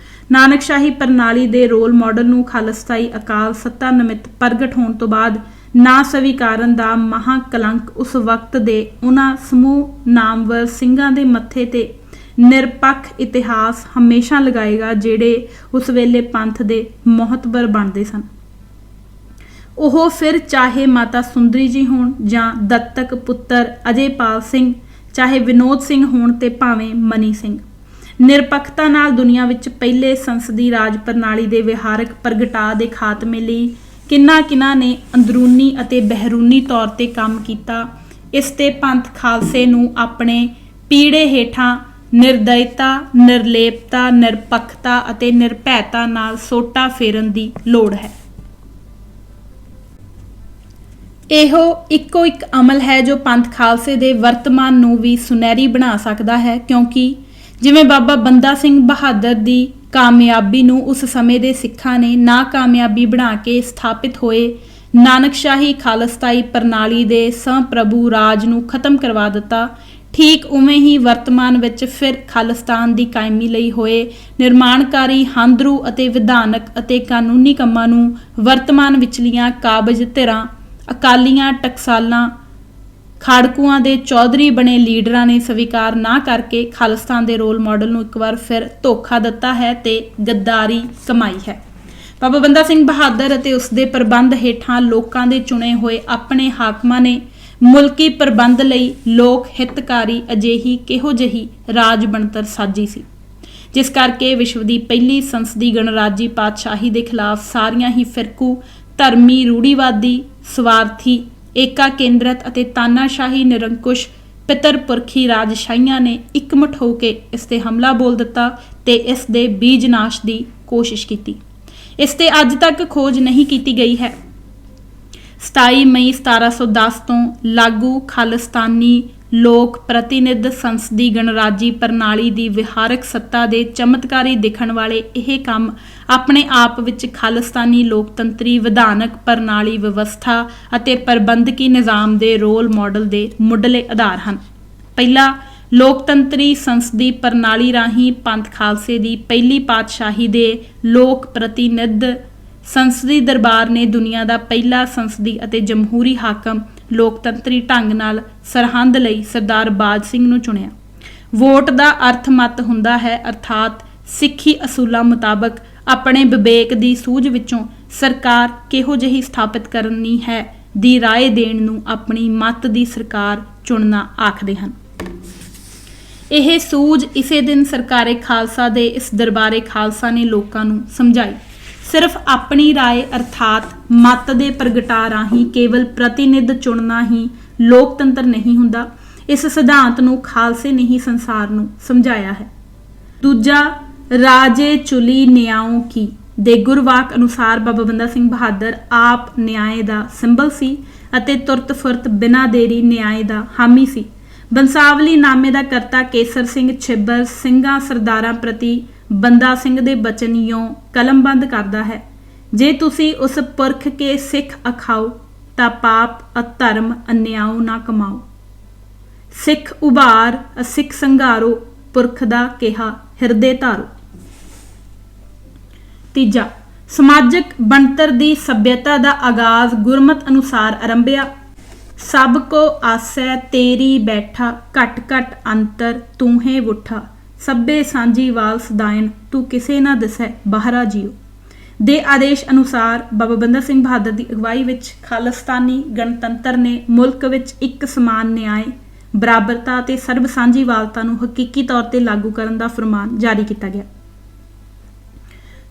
ਨਾਨਕਸ਼ਾਹੀ ਪ੍ਰਣਾਲੀ ਦੇ ਰੋਲ ਮਾਡਲ ਨੂੰ ਖਾਲਿਸਤਾਈ ਅਕਾਲ ਸੱਤਾ ਨਿਮਿਤ ਪ੍ਰਗਟ ਹੋਣ ਤੋਂ ਬਾਅਦ ਨਾ ਸਵੀਕਾਰਨ ਦਾ ਮਹਾ ਕਲੰਕ ਉਸ ਵਕਤ ਦੇ ਉਹਨਾਂ ਸਮੂਹ ਨਾਮਵਰ ਸਿੰਘਾਂ ਦੇ ਮੱਥੇ ਤੇ ਨਿਰਪੱਖ ਇਤਿਹਾਸ ਹਮੇਸ਼ਾ ਲਗਾਏਗਾ ਜਿਹੜੇ ਉਸ ਵੇਲੇ ਪੰਥ ਦੇ ਮੋਹਤਬਰ ਬਣਦੇ ਸਨ। ਉਹ ਫਿਰ ਚਾਹੇ ਮਾਤਾ ਸੁੰਦਰੀ ਜੀ ਹੋਣ ਜਾਂ ਦੱਤਕ ਪੁੱਤਰ ਅਜੇਪਾਲ ਸਿੰਘ, ਚਾਹੇ ਵਿਨੋਦ ਸਿੰਘ ਹੋਣ ਤੇ ਭਾਵੇਂ ਮਨੀ ਸਿੰਘ, ਨਿਰਪੱਖਤਾ ਨਾਲ ਦੁਨੀਆ ਵਿੱਚ ਪਹਿਲੇ ਸੰਸਦੀ ਰਾਜ ਪ੍ਰਣਾਲੀ ਦੇ ਵਿਹਾਰਕ ਪ੍ਰਗਟਾਅ ਦੇ ਖਾਤਮੇ ਲਈ ਕਿਹਨਾਂ ਨੇ ਅੰਦਰੂਨੀ ਅਤੇ ਬਹਿਰੂਨੀ ਤੌਰ ਤੇ ਕੰਮ ਕੀਤਾ। ਇਸ ਤੇ ਪੰਥ ਖਾਲਸੇ ਨੂੰ ਆਪਣੇ ਪੀੜੇ ਹੇਠਾਂ ਨਿਰਦਇਤਾ, ਨਿਰਲੇਪਤਾ, ਨਿਰਪੱਖਤਾ ਅਤੇ ਨਿਰਭੈਤਾ ਨਾਲ ਸੋਟਾ ਫੇਰਨ ਦੀ ਲੋੜ ਹੈ। ਇਹੋ ਇੱਕੋ ਇੱਕ ਅਮਲ ਹੈ ਜੋ ਪੰਥ ਖਾਲਸੇ ਦੇ ਵਰਤਮਾਨ ਨੂੰ ਵੀ ਸੁਨਹਿਰੀ ਬਣਾ ਸਕਦਾ ਹੈ, ਕਿਉਂਕਿ ਜਿਵੇਂ ਬਾਬਾ ਬੰਦਾ ਸਿੰਘ ਬਹਾਦਰ ਦੀ ਕਾਮਯਾਬੀ ਨੂੰ ਉਸ ਸਮੇਂ ਦੇ ਸਿੱਖਾਂ ਨੇ ਨਾਕਾਮਯਾਬੀ ਬਣਾ ਕੇ ਸਥਾਪਿਤ ਹੋਏ ਨਾਨਕਸ਼ਾਹੀ ਖਾਲਸਤਾਈ ਪ੍ਰਣਾਲੀ ਦੇ ਸੰਪ੍ਰਭੂ ਰਾਜ ਨੂੰ ਖਤਮ ਕਰਵਾ ਦਿੱਤਾ, ਠੀਕ ਉਵੇਂ ਹੀ ਵਰਤਮਾਨ ਵਿੱਚ ਫਿਰ ਖਾਲਿਸਤਾਨ ਦੀ ਕਾਇਮੀ ਲਈ ਹੋਏ ਨਿਰਮਾਣਕਾਰੀ ਹਾਂਦਰੂ ਅਤੇ ਵਿਧਾਨਕ ਅਤੇ ਕਾਨੂੰਨੀ ਕੰਮਾਂ ਨੂੰ ਵਰਤਮਾਨ ਵਿਚਲੀਆਂ ਕਾਬਜ਼ ਧਿਰਾਂ, ਅਕਾਲੀਆਂ, ਟਕਸਾਲਾਂ, ਖਾੜਕੂਆਂ ਦੇ ਚੌਧਰੀ ਬਣੇ ਲੀਡਰਾਂ ਨੇ ਸਵੀਕਾਰ ਨਾ ਕਰਕੇ ਖਾਲਿਸਤਾਨ ਦੇ ਰੋਲ ਮਾਡਲ ਨੂੰ ਇੱਕ ਵਾਰ ਫਿਰ ਧੋਖਾ ਦਿੱਤਾ ਹੈ ਤੇ ਗੱਦਾਰੀ ਕਮਾਈ ਹੈ। ਬਾਬਾ ਬੰਦਾ ਸਿੰਘ ਬਹਾਦਰ ਅਤੇ ਉਸ ਦੇ ਪ੍ਰਬੰਧ ਹੇਠਾਂ ਲੋਕਾਂ ਦੇ ਚੁਣੇ ਹੋਏ ਆਪਣੇ ਹਾਕਮਾਂ ਨੇ ਮੁਲਕੀ ਪ੍ਰਬੰਧ ਲਈ ਲੋਕ ਹਿਤਕਾਰੀ ਅਜਿਹੀ ਕਿਹੋ ਜਿਹੀ ਰਾਜ ਬਣਤਰ ਸਾਜੀ ਸੀ, ਜਿਸ ਕਰਕੇ ਵਿਸ਼ਵ ਦੀ ਪਹਿਲੀ ਸੰਸਦੀ ਗਣਰਾਜੀ ਪਾਤਸ਼ਾਹੀ ਦੇ ਖਿਲਾਫ ਸਾਰੀਆਂ ਹੀ ਫਿਰਕੂ, ਧਰਮੀ, ਰੂੜੀਵਾਦੀ, ਸਵਾਰਥੀ, ਏਕਾ ਕੇਂਦਰਤ ਅਤੇ ਤਾਨਾਸ਼ਾਹੀ ਨਿਰੰਕੁਸ਼ ਪਿਤਰ ਪੁਰਖੀ ਰਾਜਸ਼ਾਹੀਆਂ ਨੇ ਇਕਮੁੱਠ ਹੋ ਕੇ ਇਸ ਤੇ ਹਮਲਾ ਬੋਲ ਦਿੱਤਾ ਤੇ ਇਸ ਦੇ ਬੀਜ ਨਾਸ਼ ਦੀ ਕੋਸ਼ਿਸ਼ ਕੀਤੀ। ਇਸ ਤੇ ਅੱਜ ਤੱਕ ਖੋਜ ਨਹੀਂ ਕੀਤੀ ਗਈ ਹੈ। 27 ਮਈ 1710 ਤੋਂ ਲਾਗੂ ਖਾਲਿਸਤਾਨੀ ਲੋਕ ਪ੍ਰਤੀਨਿਧ ਸੰਸਦੀ ਗਣਰਾਜੀ ਪ੍ਰਣਾਲੀ ਦੀ ਵਿਹਾਰਕ ਸੱਤਾ ਦੇ ਚਮਤਕਾਰੀ ਦਿਖਣ ਵਾਲੇ ਇਹ ਕੰਮ ਆਪਣੇ ਆਪ ਵਿੱਚ ਖਾਲਿਸਤਾਨੀ ਲੋਕਤੰਤਰੀ ਵਿਧਾਨਕ ਪ੍ਰਣਾਲੀ ਵਿਵਸਥਾ ਅਤੇ ਪ੍ਰਬੰਧਕੀ ਨਿਜ਼ਾਮ ਦੇ ਰੋਲ ਮਾਡਲ ਦੇ ਮੁੱਢਲੇ ਆਧਾਰ ਹਨ। ਪਹਿਲਾ, ਲੋਕਤੰਤਰੀ ਸੰਸਦੀ ਪ੍ਰਣਾਲੀ ਰਾਹੀਂ ਪੰਥ ਖਾਲਸੇ ਦੀ ਪਹਿਲੀ ਪਾਤਸ਼ਾਹੀ ਦੇ ਲੋਕ ਪ੍ਰਤੀਨਿਧ ਸੰਸਦੀ ਦਰਬਾਰ ਨੇ ਦੁਨੀਆ ਦਾ ਪਹਿਲਾ ਸੰਸਦੀ ਅਤੇ ਜਮਹੂਰੀ ਹਾਕਮ ਲੋਕਤੰਤਰੀ ਢੰਗ ਨਾਲ ਸਰਹੰਦ ਲਈ ਸਰਦਾਰ ਬਾਜ ਸਿੰਘ ਨੂੰ ਚੁਣਿਆ। ਵੋਟ ਦਾ ਅਰਥ ਮਤ ਹੁੰਦਾ ਹੈ, ਅਰਥਾਤ ਸਿੱਖੀ ਅਸੂਲਾਂ ਮੁਤਾਬਕ ਆਪਣੇ ਵਿਵੇਕ ਦੀ ਸੂਝ ਵਿੱਚੋਂ ਸਰਕਾਰ ਕਿਹੋ ਜਿਹੀ ਸਥਾਪਿਤ ਕਰਨੀ ਹੈ ਦੀ ਰਾਏ ਦੇਣ ਨੂੰ ਆਪਣੀ ਮਤ ਦੀ ਸਰਕਾਰ ਚੁਣਨਾ ਆਖਦੇ ਹਨ। ਇਹ ਸੂਝ ਇਸੇ ਦਿਨ ਸਰਕਾਰੇ ਖਾਲਸਾ ਦੇ ਇਸ ਦਰਬਾਰੇ ਖਾਲਸਾ ਨੇ ਲੋਕਾਂ ਨੂੰ ਸਮਝਾਈ। ਸਿਰਫ ਆਪਣੀ ਰਾਏ ਅਰਥਾਤ ਮਤ ਦੇ ਪ੍ਰਗਟਾ ਰਾਹੀਂ ਕੇਵਲ ਪ੍ਰਤੀਨਿਧ ਚੁਣਨਾ ਹੀ ਲੋਕਤੰਤਰ ਨਹੀਂ ਹੁੰਦਾ। ਇਸ ਸਿਧਾਂਤ ਨੂੰ ਖਾਲਸੇ ਨੇ ਹੀ ਸੰਸਾਰ ਨੂੰ ਸਮਝਾਇਆ ਹੈ। ਦੂਜਾ, ਰਾਜੇ ਚੁਲੀ ਨਿਆਂਓ ਕੀ ਦੇ ਗੁਰਵਾਕ ਅਨੁਸਾਰ ਬਾਬਾ ਬੰਦਾ ਸਿੰਘ ਬਹਾਦਰ ਆਪ ਨਿਆਂ ਦਾ ਸਿੰਬਲ ਸੀ ਅਤੇ ਤੁਰਤ ਫੁਰਤ ਬਿਨਾਂ ਦੇਰੀ ਨਿਆਂ ਦਾ ਹਾਮੀ ਸੀ। ਬੰਸਾਵਲੀ ਨਾਮੇ ਦਾ ਕਰਤਾ ਕੇਸਰ ਸਿੰਘ ਛਿੱਬਰ ਸਿੰਘਾਂ ਸਰਦਾਰਾਂ ਪ੍ਰਤੀ ਬੰਦਾ ਸਿੰਘ ਦੇ ਬਚਨ ਇਉਂ ਕਲਮਬੰਦ ਕਰਦਾ ਹੈ, ਜੇ ਤੁਸੀਂ ਉਸ ਪੁਰਖ ਕੇ ਸਿੱਖ ਅਖਾਓ ਤਾਂ ਪਾਪ ਅਧਰਮ ਅਨਿਆਓ ਨਾ ਕਮਾਓ। ਸਿੱਖ ਉਭਾਰ ਅਸਿੱਖ ਸੰਘਾਰੋ, ਪੁਰਖ ਦਾ ਕਿਹਾ ਹਿਰਦੇ ਧਾਰੋ। ਤੀਜਾ, ਸਮਾਜਿਕ ਬਣਤਰ ਦੀ ਸੱਭਿਅਤਾ ਦਾ ਆਗਾਜ਼ ਗੁਰਮਤ ਅਨੁਸਾਰ ਆਰੰਭਿਆ। ਸਭ ਕੋ ਆਸੈ ਤੇਰੀ ਬੈਠਾ, ਘਟ ਘਟ ਅੰਤਰ ਤੂਹੇ ਵੁੱਠਾ, ਸਭੇ ਸਾਂਝੀ ਵਾਲ ਸਦਾਇਨ ਤੂੰ ਕਿਸੇ ਨਾ ਦਿਸੈ ਬਾਹਰਾ ਜੀਓ ਦੇ ਆਦੇਸ਼ ਅਨੁਸਾਰ ਬਾਬਾ ਬੰਦਾ ਸਿੰਘ ਬਹਾਦਰ ਦੀ ਅਗਵਾਈ ਵਿੱਚ ਖਾਲਿਸਤਾਨੀ ਗਣਤੰਤਰ ਨੇ ਮੁਲਕ ਵਿੱਚ ਇੱਕ ਸਮਾਨ ਨਿਆਂ, ਬਰਾਬਰਤਾ ਅਤੇ ਸਰਬ ਸਾਂਝੀਵਾਲਤਾ ਨੂੰ ਹਕੀਕੀ ਤੌਰ ਤੇ ਲਾਗੂ ਕਰਨ ਦਾ ਫਰਮਾਨ ਜਾਰੀ ਕੀਤਾ ਗਿਆ।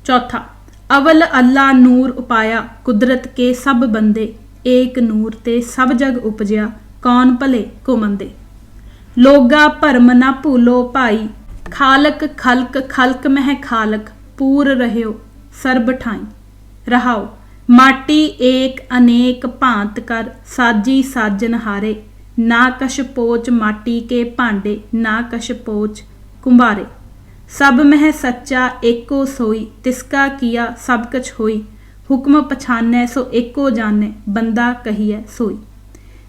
ਚੌਥਾ, ਅਵਲ ਅੱਲਾ ਨੂਰ ਉਪਾਇਆ, ਕੁਦਰਤ ਕੇ ਸਭ ਬੰਦੇ, ਏਕ ਨੂਰ ਤੇ ਸਭ ਜਗ ਉਪਜਿਆ, ਕੌਣ ਭਲੇ ਕੋ ਮੰਦੇ। ਲੋਗਾ ਭਰਮ ਨਾ ਭੂਲੋ ਭਾਈ, ਖਾਲਕ ਖਲਕ ਖਲਕ ਮਹਿ ਖਾਲਕ, ਪੂਰ ਰਹਿਓ ਸਰਬ ਠਾਈ। ਰਹਾਓ, ਮਾਟੀ ਏਕ ਅਨੇਕ ਭਾਂਤ ਕਰ, ਸਾਜੀ ਸਾਜਨ ਹਾਰੇ, ਨਾ ਕਛ ਪੋਚ ਮਾਟੀ ਕੇ ਭਾਂਡੇ, ਨਾ ਕਛ ਪੋਚ ਕੁੰਬਾਰੇ। ਸਭ ਮਹਿ ਸੱਚਾ ਏਕੋ ਸੋਈ, ਤਿਸਕਾ ਕੀਆ ਸਭ ਕਛ ਹੋਈ, ਹੁਕਮ ਪਛਾਨੈ ਸੋ ਏਕੋ ਜਾਣੈ, ਬੰਦਾ ਕਹੀਐ ਸੋਈ।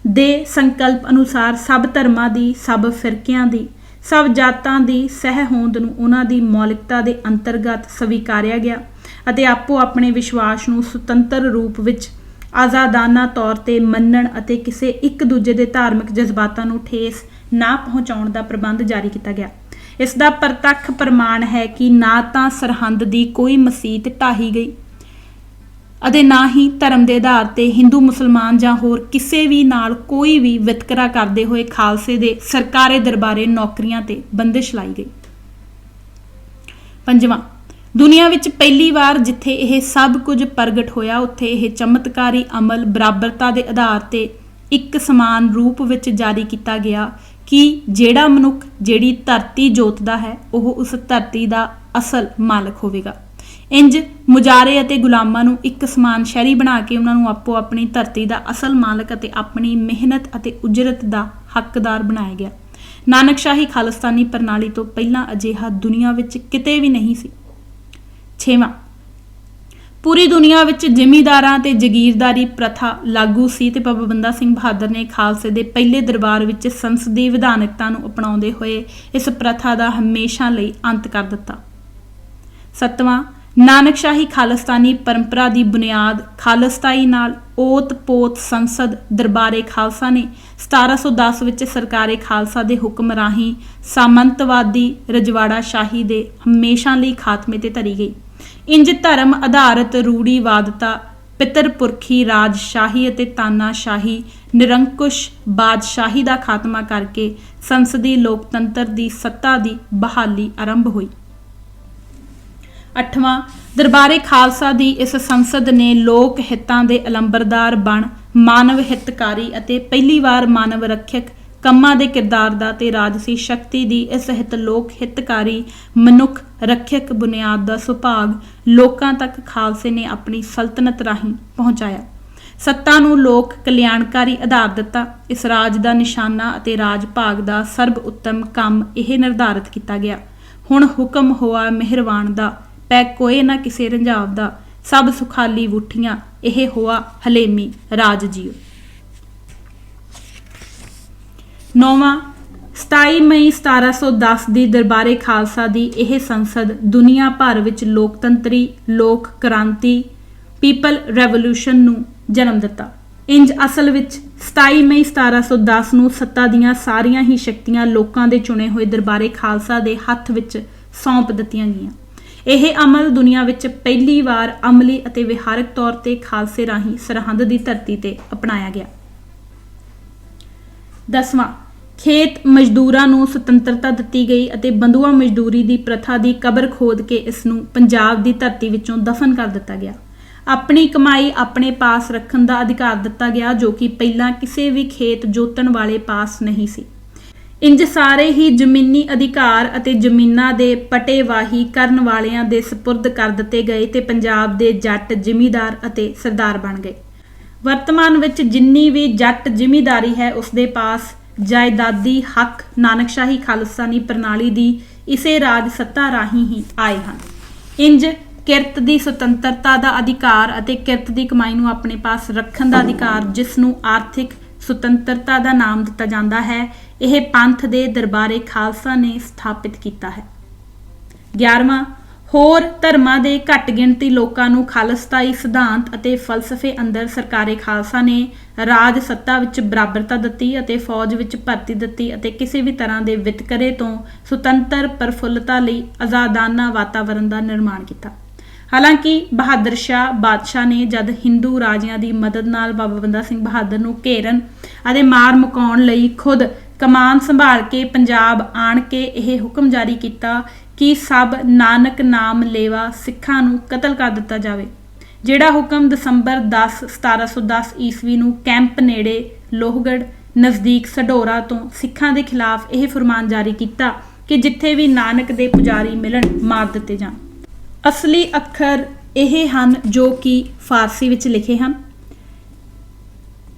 ਦੇ ਸੰਕਲਪ ਅਨੁਸਾਰ ਸਭ ਧਰਮਾਂ ਦੀ, ਸਭ ਫਿਰਕਿਆਂ ਦੀ, ਸਭ ਜਾਤਾਂ ਦੀ ਸਹਿ ਹੋਂਦ ਨੂੰ ਉਹਨਾਂ ਦੀ ਮੌਲਿਕਤਾ ਦੇ ਅੰਤਰਗਤ ਸਵੀਕਾਰਿਆ ਗਿਆ ਅਤੇ ਆਪੋ ਆਪਣੇ ਵਿਸ਼ਵਾਸ ਨੂੰ ਸੁਤੰਤਰ ਰੂਪ ਵਿੱਚ ਆਜ਼ਾਦਾਨਾ ਤੌਰ ਤੇ ਮੰਨਣ ਅਤੇ ਕਿਸੇ ਇੱਕ ਦੂਜੇ ਦੇ ਧਾਰਮਿਕ ਜਜ਼ਬਾਤਾਂ ਨੂੰ ਠੇਸ ਨਾ ਪਹੁੰਚਾਉਣ ਦਾ ਪ੍ਰਬੰਧ ਜਾਰੀ ਕੀਤਾ ਗਿਆ। ਇਸ ਦਾ ਪ੍ਰਤੱਖ ਪ੍ਰਮਾਣ ਹੈ ਕਿ ਨਾ ਤਾਂ ਸਰਹੰਦ ਦੀ ਕੋਈ ਮਸੀਤ ਢਾਹੀ ਗਈ ਅਤੇ ਨਾ ਹੀ ਧਰਮ ਦੇ ਆਧਾਰ ਤੇ ਹਿੰਦੂ ਮੁਸਲਮਾਨ ਜਾਂ ਹੋਰ ਕਿਸੇ ਵੀ ਨਾਲ ਕੋਈ ਵੀ ਵਿਤਕਰਾ ਕਰਦੇ ਹੋਏ ਖਾਲਸੇ ਦੇ ਸਰਕਾਰੀ ਦਰਬਾਰੇ ਨੌਕਰੀਆਂ ਤੇ ਬੰਦਿਸ਼ ਲਾਈ ਗਈ। ਪੰਜਵਾਂ, ਦੁਨੀਆ ਵਿੱਚ ਪਹਿਲੀ ਵਾਰ ਜਿੱਥੇ ਇਹ ਸਭ ਕੁਝ ਪ੍ਰਗਟ ਹੋਇਆ ਉੱਥੇ ਇਹ ਚਮਤਕਾਰੀ ਅਮਲ ਬਰਾਬਰਤਾ ਦੇ ਆਧਾਰ ਤੇ ਇੱਕ ਸਮਾਨ ਰੂਪ ਵਿੱਚ ਜਾਰੀ ਕੀਤਾ ਗਿਆ ਕਿ ਜਿਹੜਾ ਮਨੁੱਖ ਜਿਹੜੀ ਧਰਤੀ ਜੋਤਦਾ ਹੈ ਉਹ ਉਸ ਧਰਤੀ ਦਾ ਅਸਲ ਮਾਲਕ ਹੋਵੇਗਾ। ਇੰਜ ਮੁਜਾਰੇ ਅਤੇ ਗੁਲਾਮਾਂ ਨੂੰ ਇੱਕ ਸਮਾਨ ਸ਼ਹਿਰੀ ਬਣਾ ਕੇ ਉਹਨਾਂ ਨੂੰ ਆਪੋ ਆਪਣੀ ਧਰਤੀ ਦਾ ਅਸਲ ਮਾਲਕ ਅਤੇ ਆਪਣੀ ਮਿਹਨਤ ਅਤੇ ਉਜਰਤ ਦਾ ਹੱਕਦਾਰ ਬਣਾਇਆ ਗਿਆ। ਨਾਨਕਸ਼ਾਹੀ ਖਾਲਿਸਤਾਨੀ ਪ੍ਰਣਾਲੀ ਤੋਂ ਪਹਿਲਾਂ ਅਜਿਹਾ ਦੁਨੀਆ ਵਿੱਚ ਕਿਤੇ ਵੀ ਨਹੀਂ ਸੀ। ਛੇਵਾਂ, ਪੂਰੀ ਦੁਨੀਆ ਵਿੱਚ ਜ਼ਿਮੀਂਦਾਰਾਂ ਤੇ ਜ਼ਗੀਰਦਾਰੀ ਪ੍ਰਥਾ ਲਾਗੂ ਸੀ ਤੇ ਬਾਬਾ ਬੰਦਾ ਸਿੰਘ ਬਹਾਦਰ ਨੇ ਖਾਲਸੇ ਦੇ ਪਹਿਲੇ ਦਰਬਾਰ ਵਿੱਚ ਸੰਸਦੀ ਵਿਧਾਨਕਤਾ ਨੂੰ ਅਪਣਾਉਂਦੇ ਹੋਏ ਇਸ ਪ੍ਰਥਾ ਦਾ ਹਮੇਸ਼ਾ ਲਈ ਅੰਤ ਕਰ ਦਿੱਤਾ। ਸੱਤਵਾਂ, ਨਾਨਕਸ਼ਾਹੀ ਖਾਲਿਸਤਾਨੀ ਪਰੰਪਰਾ ਦੀ ਬੁਨਿਆਦ ਖਾਲਿਸਤਾਈ ਨਾਲ ਓਤ-ਪੋਤ ਸੰਸਦ ਦਰਬਾਰੇ ਖਾਲਸਾ ਨੇ 1710 ਵਿੱਚ ਸਰਕਾਰੇ ਖਾਲਸਾ ਦੇ ਹੁਕਮ ਰਾਹੀਂ ਸਾਮੰਤਵਾਦੀ ਰਜਵਾੜਾ ਸ਼ਾਹੀ ਦੇ ਹਮੇਸ਼ਾ ਲਈ ਖਾਤਮੇ ਤੇ ਧਰੀ ਗਈ। ਇੰਜ ਧਰਮ ਆਧਾਰਿਤ ਰੂੜੀਵਾਦਤਾ, ਪਿਤਰ ਪੁਰਖੀ ਰਾਜਸ਼ਾਹੀ ਅਤੇ ਤਾਨਾਸ਼ਾਹੀ ਨਿਰੰਕੁਸ਼ ਬਾਦਸ਼ਾਹੀ ਦਾ ਖਾਤਮਾ ਕਰਕੇ ਸੰਸਦੀ ਲੋਕਤੰਤਰ ਦੀ ਸੱਤਾ ਦੀ ਬਹਾਲੀ ਆਰੰਭ ਹੋਈ। ਅੱਠਵਾਂ, ਦਰਬਾਰੇ ਖਾਲਸਾ ਦੀ ਇਸ ਸੰਸਦ ਨੇ ਲੋਕ ਹਿੱਤਾਂ ਦੇ ਅਲੰਬਰਦਾਰ ਬਣ ਮਾਨਵ ਹਿੱਤਕਾਰੀ ਅਤੇ ਪਹਿਲੀ ਵਾਰ ਮਾਨਵ ਰੱਖਿਅਕ ਕੰਮਾਂ ਦੇ ਕਿਰਦਾਰ ਦਾ ਤੇ ਰਾਜਸੀ ਸ਼ਕਤੀ ਦੀ ਇਸ ਹਿੱਤ ਲੋਕ ਹਿੱਤਕਾਰੀ ਮਨੁੱਖ ਰੱਖਿਅਕ ਬੁਨਿਆਦ ਦਾ ਸੁਭਾਗ ਲੋਕਾਂ ਤੱਕ ਖਾਲਸੇ ਨੇ ਆਪਣੀ ਸਲਤਨਤ ਰਾਹੀਂ ਪਹੁੰਚਾਇਆ। ਸੱਤਾ ਨੂੰ ਲੋਕ ਕਲਿਆਣਕਾਰੀ ਆਧਾਰ ਦਿੱਤਾ। ਇਸ ਰਾਜ ਦਾ ਨਿਸ਼ਾਨਾ ਅਤੇ ਰਾਜ ਭਾਗ ਦਾ ਸਰਬ ਉੱਤਮ ਕੰਮ ਇਹ ਨਿਰਧਾਰਿਤ ਕੀਤਾ ਗਿਆ। ਹੁਣ ਹੁਕਮ ਹੋਆ ਮਿਹਰਬਾਨ ਦਾ, ਪੈ ਕੋਏ ਨਾ ਕਿਸੇ ਰੰਝਾਵ ਦਾ, ਸਭ ਸੁਖਾਲੀ ਵੁੱਠੀਆਂ, ਇਹ ਹੋਆ ਹਲੇਮੀ ਰਾਜ ਜੀਓ। 9ਵਾਂ, 27 ਮਈ 1710 ਦੀ ਦਰਬਾਰੇ ਖਾਲਸਾ ਦੀ ਇਹ ਸੰਸਦ ਦੁਨੀਆ ਭਰ ਵਿੱਚ ਲੋਕਤੰਤਰੀ ਲੋਕ ਕ੍ਰਾਂਤੀ ਪੀਪਲ ਰੈਵੋਲੂਸ਼ਨ ਨੂੰ ਜਨਮ ਦਿੱਤਾ। ਇੰਜ ਅਸਲ ਵਿੱਚ 27 ਮਈ 1710 ਨੂੰ ਸੱਤਾ ਦੀਆਂ ਸਾਰੀਆਂ ਹੀ ਸ਼ਕਤੀਆਂ ਲੋਕਾਂ ਦੇ ਚੁਣੇ ਹੋਏ ਦਰਬਾਰੇ ਖਾਲਸਾ ਦੇ ਹੱਥ ਵਿੱਚ ਸੌਂਪ ਦਿੱਤੀਆਂ ਗਈਆਂ। ਇਹ ਅਮਲ ਦੁਨੀਆ ਵਿੱਚ ਪਹਿਲੀ ਵਾਰ ਅਮਲੀ ਅਤੇ ਵਿਹਾਰਕ ਤੌਰ ਤੇ ਖਾਲਸੇ ਰਾਹੀਂ ਸਰਹੰਦ ਦੀ ਧਰਤੀ ਤੇ ਅਪਣਾਇਆ ਗਿਆ। 10ਵਾਂ, ਖੇਤ ਮਜ਼ਦੂਰਾਂ ਨੂੰ ਸੁਤੰਤਰਤਾ ਦਿੱਤੀ ਗਈ ਅਤੇ ਬੰਧੂਆ ਮਜ਼ਦੂਰੀ ਦੀ ਪ੍ਰਥਾ ਦੀ ਕਬਰ ਖੋਦ ਕੇ ਇਸ ਨੂੰ ਪੰਜਾਬ ਦੀ ਧਰਤੀ ਵਿੱਚੋਂ ਦਫਨ ਕਰ ਦਿੱਤਾ ਗਿਆ। ਆਪਣੀ ਕਮਾਈ ਆਪਣੇ ਪਾਸ ਰੱਖਣ ਦਾ ਅਧਿਕਾਰ ਦਿੱਤਾ ਗਿਆ ਜੋ ਕਿ ਪਹਿਲਾਂ ਕਿਸੇ ਵੀ ਖੇਤ ਜੋਤਣ ਵਾਲੇ ਪਾਸ ਨਹੀਂ ਸੀ। ਇੰਜ ਸਾਰੇ ਹੀ ਜ਼ਮੀਨੀ ਅਧਿਕਾਰ ਅਤੇ ਜ਼ਮੀਨਾਂ ਦੇ ਪਟੇਵਾਹੀ ਕਰਨ ਵਾਲਿਆਂ ਦੇ ਸਪੁਰਦ ਕਰ ਦਿੱਤੇ ਗਏ ਤੇ ਪੰਜਾਬ ਦੇ ਜੱਟ ਜ਼ਿਮੀਂਦਾਰ ਅਤੇ ਸਰਦਾਰ ਬਣ ਗਏ। ਵਰਤਮਾਨ ਵਿੱਚ ਜਿੰਨੀ ਵੀ ਜੱਟ ਜ਼ਿਮੀਂਦਾਰੀ ਹੈ ਉਸ ਦੇ ਪਾਸ ਜਾਇਦਾਦੀ ਹੱਕ ਨਾਨਕਸ਼ਾਹੀ ਖਾਲਿਸਤਾਨੀ ਪ੍ਰਣਾਲੀ ਦੀ ਇਸੇ ਰਾਜ ਸੱਤਾ ਰਾਹੀਂ ਹੀ ਆਏ ਹਨ। ਇੰਜ ਕਿਰਤ ਦੀ ਸੁਤੰਤਰਤਾ ਦਾ ਅਧਿਕਾਰ ਅਤੇ ਕਿਰਤ ਦੀ ਕਮਾਈ ਨੂੰ ਆਪਣੇ ਪਾਸ ਰੱਖਣ ਦਾ ਅਧਿਕਾਰ, ਜਿਸ ਨੂੰ ਆਰਥਿਕ ਸੁਤੰਤਰਤਾ ਦਾ ਨਾਮ ਦਿੱਤਾ ਜਾਂਦਾ ਹੈ, ਇਹ ਪੰਥ ਦੇ ਦਰਬਾਰੇ ਖਾਲਸਾ ਨੇ ਸਥਾਪਿਤ ਕੀਤਾ ਹੈ। 11ਵਾਂ, ਹੋਰ ਧਰਮਾਂ ਦੇ ਘੱਟ ਗਿਣਤੀ ਲੋਕਾਂ ਨੂੰ ਖਾਲਿਸਤਾਈ ਸਿਧਾਂਤ ਅਤੇ ਫਲਸਫੇ ਅੰਦਰ ਸਰਕਾਰੇ ਖਾਲਸਾ ਨੇ ਰਾਜ ਸੱਤਾ ਵਿੱਚ ਬਰਾਬਰਤਾ ਦਿੱਤੀ ਅਤੇ ਫੌਜ ਵਿੱਚ ਭਰਤੀ ਦਿੱਤੀ ਅਤੇ ਕਿਸੇ ਵੀ ਤਰ੍ਹਾਂ ਦੇ ਵਿਤਕਰੇ ਤੋਂ ਸੁਤੰਤਰ ਪ੍ਰਫੁੱਲਤਾ ਲਈ ਆਜ਼ਾਦਾਨਾ ਵਾਤਾਵਰਣ ਦਾ ਨਿਰਮਾਣ ਕੀਤਾ। ਹਾਲਾਂਕਿ ਬਹਾਦਰ ਸ਼ਾਹ ਬਾਦਸ਼ਾਹ ਨੇ ਜਦ ਹਿੰਦੂ ਰਾਜਿਆਂ ਦੀ ਮਦਦ ਨਾਲ ਬਾਬਾ ਬੰਦਾ ਸਿੰਘ ਬਹਾਦਰ ਨੂੰ ਘੇਰਨ ਅਤੇ ਮਾਰ ਮੁਕਾਉਣ ਲਈ ਖੁਦ ਕਮਾਨ ਸੰਭਾਲ ਕੇ ਪੰਜਾਬ ਆਣ ਕੇ ਇਹ ਹੁਕਮ ਜਾਰੀ ਕੀਤਾ ਕਿ ਸਭ ਨਾਨਕ ਨਾਮ ਲੇਵਾ ਸਿੱਖਾਂ ਨੂੰ ਕਤਲ ਕਰ ਦਿੱਤਾ ਜਾਵੇ, ਜਿਹੜਾ ਹੁਕਮ ਦਸੰਬਰ 10 1710 ਈਸਵੀ ਨੂੰ ਕੈਂਪ ਨੇੜੇ ਲੋਹਗੜ੍ਹ ਨਜ਼ਦੀਕ ਸਢੌਰਾ ਤੋਂ ਸਿੱਖਾਂ ਦੇ ਖਿਲਾਫ ਇਹ ਫਰਮਾਨ ਜਾਰੀ ਕੀਤਾ ਕਿ ਜਿੱਥੇ ਵੀ ਨਾਨਕ ਦੇ ਪੁਜਾਰੀ ਮਿਲਣ ਮਾਰ ਦਿੱਤੇ ਜਾਣ। ਅਸਲੀ ਅੱਖਰ ਇਹ ਹਨ ਜੋ ਕਿ ਫਾਰਸੀ ਵਿੱਚ ਲਿਖੇ ਹਨ।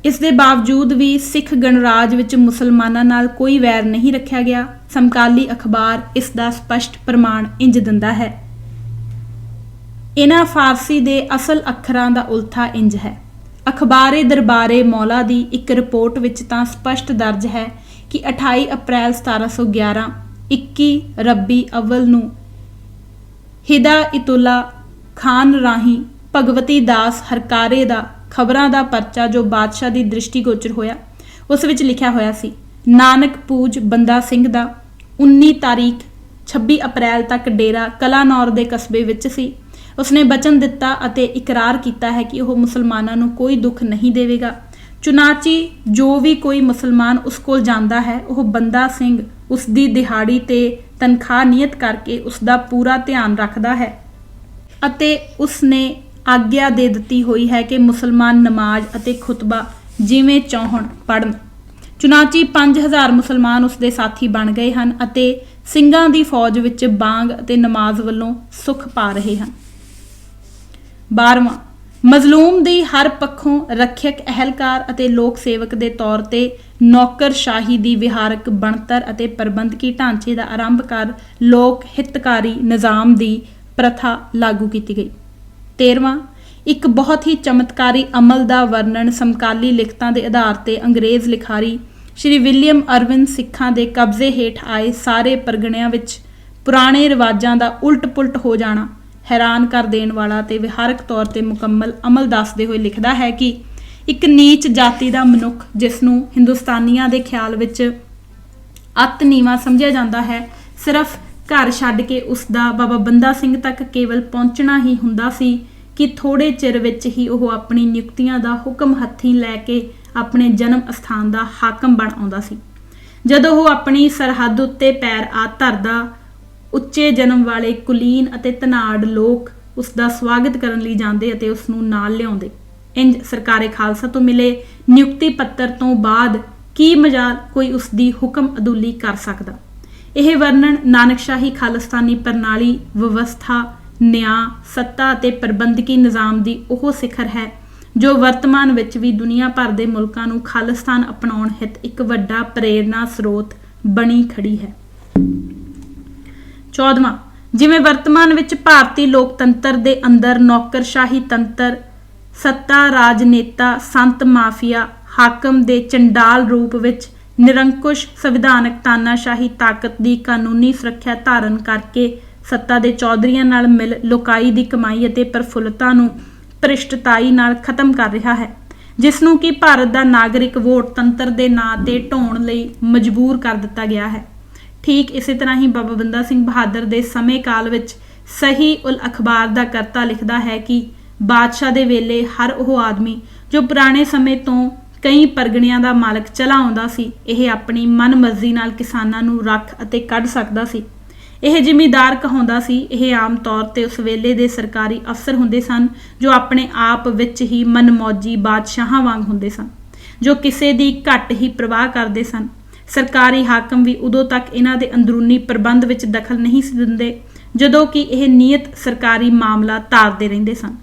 ਇਸ ਦੇ ਬਾਵਜੂਦ ਵੀ ਸਿੱਖ ਗਣਰਾਜ ਵਿੱਚ ਮੁਸਲਮਾਨਾਂ ਨਾਲ ਕੋਈ ਵੈਰ ਨਹੀਂ ਰੱਖਿਆ ਗਿਆ। ਸਮਕਾਲੀ ਅਖਬਾਰ ਇਸ ਦਾ ਸਪਸ਼ਟ ਪ੍ਰਮਾਣ ਇੰਜ ਦਿੰਦਾ ਹੈ। ਇਹਨਾਂ ਫਾਰਸੀ ਦੇ ਅਸਲ ਅੱਖਰਾਂ ਦਾ ਉਲਥਾ ਇੰਜ ਹੈ। ਅਖਬਾਰੇ ਦਰਬਾਰੇ ਮੌਲਾ ਦੀ ਇੱਕ ਰਿਪੋਰਟ ਵਿੱਚ ਤਾਂ ਸਪਸ਼ਟ ਦਰਜ ਹੈ ਕਿ 28 ਅਪ੍ਰੈਲ 1711 21 ਰੱਬੀ ਅਵਲ ਨੂੰ ਹਿਦਾਇਤੁੱਲਾ ਖਾਨ ਰਾਹੀਂ ਭਗਵਤੀ ਦਾਸ ਹਰਕਾਰੇ ਦਾ ਖਬਰਾਂ ਦਾ ਪਰਚਾ ਜੋ ਬਾਦਸ਼ਾਹ ਦੀ ਦ੍ਰਿਸ਼ਟੀਗੋਚਰ ਹੋਇਆ, ਉਸ ਵਿੱਚ ਲਿਖਿਆ ਹੋਇਆ ਸੀ, ਨਾਨਕ ਪੂਜ ਬੰਦਾ ਸਿੰਘ ਦਾ 19 ਤਾਰੀਖ 26 ਅਪ੍ਰੈਲ ਤੱਕ ਡੇਰਾ ਕਲਾਨੌਰ ਦੇ ਕਸਬੇ ਵਿੱਚ ਸੀ। ਉਸਨੇ ਬਚਨ ਦਿੱਤਾ ਅਤੇ ਇਕਰਾਰ ਕੀਤਾ ਹੈ ਕਿ ਉਹ ਮੁਸਲਮਾਨਾਂ ਨੂੰ ਕੋਈ ਦੁੱਖ ਨਹੀਂ ਦੇਵੇਗਾ। ਚੁਨਾਚੀ ਜੋ ਵੀ ਕੋਈ ਮੁਸਲਮਾਨ ਉਸ ਕੋਲ ਜਾਂਦਾ ਹੈ, ਉਹ ਬੰਦਾ ਸਿੰਘ ਉਸ ਦੀ ਦਿਹਾੜੀ ਤੇ ਤਨਖਾਹ ਨਿਯਤ ਕਰਕੇ ਉਸ ਦਾ ਪੂਰਾ ਧਿਆਨ ਰੱਖਦਾ ਹੈ ਅਤੇ ਉਸ ਨੇ ਆਗਿਆ ਦੇ ਦਿੱਤੀ ਹੋਈ ਹੈ ਕਿ ਮੁਸਲਮਾਨ ਨਮਾਜ਼ ਅਤੇ ਖੁਤਬਾ ਜਿਵੇਂ ਚਾਹਣ ਪੜ੍ਹਨ। ਚੁਨਾਚੀ 5000 ਮੁਸਲਮਾਨ ਉਸ ਦੇ ਸਾਥੀ ਬਣ ਗਏ ਹਨ ਅਤੇ ਸਿੰਘਾਂ ਦੀ ਫੌਜ ਵਿੱਚ ਬਾਂਗ ਅਤੇ ਨਮਾਜ਼ ਵੱਲੋਂ ਸੁੱਖ ਪਾ ਰਹੇ ਹਨ। 12ਵਾਂ, ਮਜ਼ਲੂਮ ਦੀ ਹਰ ਪੱਖੋਂ ਰੱਖਿਅਕ ਅਹਿਲਕਾਰ ਅਤੇ ਲੋਕ ਸੇਵਕ ਦੇ ਤੌਰ ਤੇ ਨੌਕਰਸ਼ਾਹੀ ਦੀ ਵਿਹਾਰਕ ਬਣਤਰ ਅਤੇ ਪ੍ਰਬੰਧਕੀ ਢਾਂਚੇ ਦਾ ਆਰੰਭ ਕਰ ਲੋਕ ਹਿਤਕਾਰੀ ਨਿਜ਼ਾਮ ਦੀ ਪ੍ਰਥਾ ਲਾਗੂ ਕੀਤੀ ਗਈ। 13ਵਾਂ, ਇੱਕ ਬਹੁਤ ਹੀ ਚਮਤਕਾਰੀ ਅਮਲ ਦਾ ਵਰਣਨ ਸਮਕਾਲੀ ਲਿਖਤਾਂ ਦੇ ਆਧਾਰ ਤੇ ਅੰਗਰੇਜ਼ ਲਿਖਾਰੀ ਸ਼੍ਰੀ ਵਿਲੀਅਮ ਅਰਵਿਨ ਸਿੱਖਾਂ ਦੇ ਕਬਜ਼ੇ ਹੇਠ ਆਏ ਸਾਰੇ ਪਰਗਣਿਆਂ ਵਿੱਚ ਪੁਰਾਣੇ ਰਿਵਾਜਾਂ ਦਾ ਉਲਟ-ਪੁਲਟ ਹੋ ਜਾਣਾ ਹੈਰਾਨ ਕਰ ਦੇਣ ਵਾਲਾ ਤੇ ਵਿਹਾਰਕ ਤੌਰ ਤੇ ਮੁਕੰਮਲ ਅਮਲ ਦੱਸਦੇ ਹੋਏ ਲਿਖਦਾ ਹੈ ਕਿ ਇੱਕ ਨੀਚ ਜਾਤੀ ਦਾ ਮਨੁੱਖ, ਜਿਸ ਨੂੰ ਹਿੰਦੁਸਤਾਨੀਆਂ ਦੇ ਖਿਆਲ ਵਿੱਚ ਅੱਤ ਨੀਵਾਂ ਸਮਝਿਆ ਜਾਂਦਾ ਹੈ, ਸਿਰਫ ਘਰ ਛੱਡ ਕੇ ਉਸ ਦਾ ਬਾਬਾ ਬੰਦਾ ਸਿੰਘ ਤੱਕ ਕੇਵਲ ਪਹੁੰਚਣਾ ਹੀ ਹੁੰਦਾ ਸੀ ਕਿ ਥੋੜੇ ਚਿਰ ਵਿੱਚ ਹੀ ਉਹ ਆਪਣੀ ਨਿਯੁਕਤੀਆਂ ਦਾ ਹੁਕਮ ਹੱਥੀਂ ਲੈ ਕੇ ਆਪਣੇ ਜਨਮ ਅਸਥਾਨ ਦਾ ਹਾਕਮ ਬਣ ਆਉਂਦਾ ਸੀ। ਜਦੋਂ ਉਹ ਆਪਣੀ ਸਰਹੱਦ ਉੱਤੇ ਪੈਰ ਆ ਧਰਦਾ, ਉੱਚੇ ਜਨਮ ਵਾਲੇ ਕੁਲੀਨ ਅਤੇ ਧਨਾੜ ਲੋਕ ਉਸ ਦਾ ਸਵਾਗਤ ਕਰਨ ਲਈ ਜਾਂਦੇ ਅਤੇ ਉਸ ਨੂੰ ਨਾਲ ਲਿਆਉਂਦੇ। ਇੰਜ ਸਰਕਾਰੇ ਖਾਲਸਾ ਤੋਂ ਮਿਲੇ ਨਿਯੁਕਤੀ ਪੱਤਰ ਤੋਂ ਬਾਅਦ ਕੀ ਮਜਾਲ ਕੋਈ ਉਸ ਦੀ ਹੁਕਮ ਅਦੂਲੀ ਕਰ ਸਕਦਾ। ਇਹ ਵਰਣਨ ਨਾਨਕਸ਼ਾਹੀ ਖਾਲਿਸਤਾਨੀ ਪ੍ਰਣਾਲੀ, ਵਿਵਸਥਾ, ਨਿਆਂ, ਸੱਤਾ ਅਤੇ ਪ੍ਰਬੰਧਕੀ ਨਿਜ਼ਾਮ ਦੀ ਉਹ ਸਿਖਰ ਹੈ ਜੋ ਵਰਤਮਾਨ ਵਿੱਚ ਵੀ ਦੁਨੀਆ ਭਰ ਦੇ ਮੁਲਕਾਂ ਨੂੰ ਖਾਲਿਸਤਾਨ ਅਪਣਾਉਣ ਹਿੱਤ ਇੱਕ ਵੱਡਾ ਪ੍ਰੇਰਨਾ ਸਰੋਤ ਬਣੀ ਖੜੀ ਹੈ। 14ਵਾਂ, ਜਿਵੇਂ ਵਰਤਮਾਨ ਵਿੱਚ ਭਾਰਤੀ ਲੋਕਤੰਤਰ ਦੇ ਅੰਦਰ ਨੌਕਰਸ਼ਾਹੀ ਤੰਤਰ, ਸੱਤਾ ਰਾਜਨੇਤਾ, ਸੰਤ ਮਾਫੀਆ, ਹਾਕਮ ਦੇ ਚੰਡਾਲ ਰੂਪ ਵਿੱਚ ਨਿਰੰਕੁਸ਼ ਸੰਵਿਧਾਨਕ ਤਾਨਾਸ਼ਾਹੀ ਤਾਕਤ ਦੀ ਕਾਨੂੰਨੀ ਸੁਰੱਖਿਆ ਧਾਰਨ ਕਰਕੇ ਸੱਤਾ ਦੇ ਚੌਧਰੀਆਂ ਨਾਲ ਮਿਲ ਲੋਕਾਈ ਦੀ ਕਮਾਈ ਅਤੇ ਪ੍ਰਫੁੱਲਤਾ ਨੂੰ ਭ੍ਰਿਸ਼ਟਤਾਈ ਨਾਲ ਖਤਮ ਕਰ ਰਿਹਾ ਹੈ, ਜਿਸ ਨੂੰ ਕਿ ਭਾਰਤ ਦਾ ਨਾਗਰਿਕ ਵੋਟ ਤੰਤਰ ਦੇ ਨਾਂ ਤੇ ਢਾਉਣ ਲਈ ਮਜਬੂਰ ਕਰ ਦਿੱਤਾ ਗਿਆ ਹੈ। ਠੀਕ ਇਸੇ ਤਰ੍ਹਾਂ ਹੀ ਬਾਬਾ ਬੰਦਾ ਸਿੰਘ ਬਹਾਦਰ ਦੇ ਸਮੇਂ ਕਾਲ ਵਿੱਚ ਸਹੀ ਉਲ ਅਖਬਾਰ ਦਾ ਕਰਤਾ ਲਿਖਦਾ ਹੈ ਕਿ ਬਾਦਸ਼ਾਹ ਦੇ ਵੇਲੇ ਹਰ ਉਹ ਆਦਮੀ ਜੋ ਪੁਰਾਣੇ ਸਮੇਂ ਤੋਂ ਕਈ ਪਰਗਣਿਆਂ ਦਾ ਮਾਲਕ ਚਲਾ ਆਉਂਦਾ ਸੀ, ਇਹ ਆਪਣੀ ਮਨਮਰਜ਼ੀ ਨਾਲ ਕਿਸਾਨਾਂ ਨੂੰ ਰੱਖ ਅਤੇ ਕੱਢ ਸਕਦਾ ਸੀ। ਇਹ ਜ਼ਿਮੀਂਦਾਰ ਕਹਾਉਂਦਾ ਸੀ। ਇਹ ਆਮ ਤੌਰ ਤੇ ਉਸ ਵੇਲੇ ਦੇ ਸਰਕਾਰੀ ਅਫਸਰ ਹੁੰਦੇ ਸਨ ਜੋ ਆਪਣੇ ਆਪ ਵਿੱਚ ਹੀ ਮਨਮੌਜੀ ਬਾਦਸ਼ਾਹਾਂ ਵਾਂਗ ਹੁੰਦੇ ਸਨ, ਜੋ ਕਿਸੇ ਦੀ ਘੱਟ ਹੀ ਪ੍ਰਵਾਹ ਕਰਦੇ ਸਨ। ਸਰਕਾਰੀ ਹਾਕਮ ਵੀ ਉਦੋਂ ਤੱਕ ਇਹਨਾਂ ਦੇ ਅੰਦਰੂਨੀ ਪ੍ਰਬੰਧ ਵਿੱਚ ਦਖਲ ਨਹੀਂ ਸੀ ਦਿੰਦੇ ਜਦੋਂ ਕਿ ਇਹ ਨਿਯਤ ਸਰਕਾਰੀ ਮਾਮਲਾ ਧਾਰਦੇ ਰਹਿੰਦੇ ਸਨ।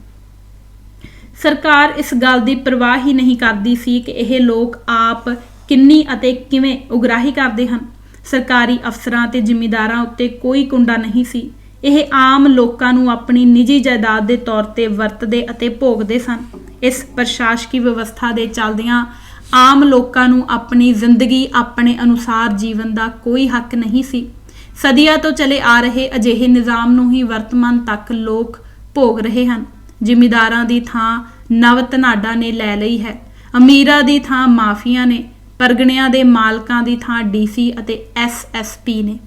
ਸਰਕਾਰ ਇਸ ਗੱਲ ਦੀ ਪ੍ਰਵਾਹ ਹੀ ਨਹੀਂ ਕਰਦੀ ਸੀ ਕਿ ਇਹ ਲੋਕ ਆਪ ਕਿੰਨੀ ਅਤੇ ਕਿਵੇਂ ਉਗਰਾਹੀ ਕਰਦੇ ਹਨ। ਸਰਕਾਰੀ ਅਫਸਰਾਂ ਤੇ ਜ਼ਿਮੀਂਦਾਰਾਂ ਉੱਤੇ ਕੋਈ ਕੁੰਡਾ ਨਹੀਂ ਸੀ। ਇਹ ਆਮ ਲੋਕਾਂ ਨੂੰ ਆਪਣੀ ਨਿੱਜੀ ਜਾਇਦਾਦ ਦੇ ਤੌਰ ਤੇ ਵਰਤਦੇ ਅਤੇ ਭੋਗਦੇ ਸਨ। ਇਸ ਪ੍ਰਸ਼ਾਸਕੀ ਵਿਵਸਥਾ ਦੇ ਚੱਲਦਿਆਂ ਆਮ ਲੋਕਾਂ ਨੂੰ ਆਪਣੀ ਜ਼ਿੰਦਗੀ ਆਪਣੇ ਅਨੁਸਾਰ ਜੀਵਨ ਦਾ ਕੋਈ ਹੱਕ ਨਹੀਂ ਸੀ। ਸਦੀਆਂ ਤੋਂ ਚਲੇ ਆ ਰਹੇ ਅਜਿਹੇ ਨਿਜ਼ਾਮ ਨੂੰ ਹੀ ਵਰਤਮਾਨ ਤੱਕ ਲੋਕ ਭੋਗ ਰਹੇ ਹਨ। ਜ਼ਿਮੀਂਦਾਰਾਂ ਦੀ ਥਾਂ ਨਵ ਧਨਾਡਾ ਨੇ ਲੈ ਲਈ ਹੈ। ਅਮੀਰਾਂ ਦੀ ਥਾਂ ਮਾਫੀਆ ਨੇ, ਪਰਗਣਿਆਂ ਦੇ ਮਾਲਕਾਂ ਦੀ ਥਾਂ ਡੀਸੀ ਅਤੇ ਐਸਐਸਪੀ ਨੇ,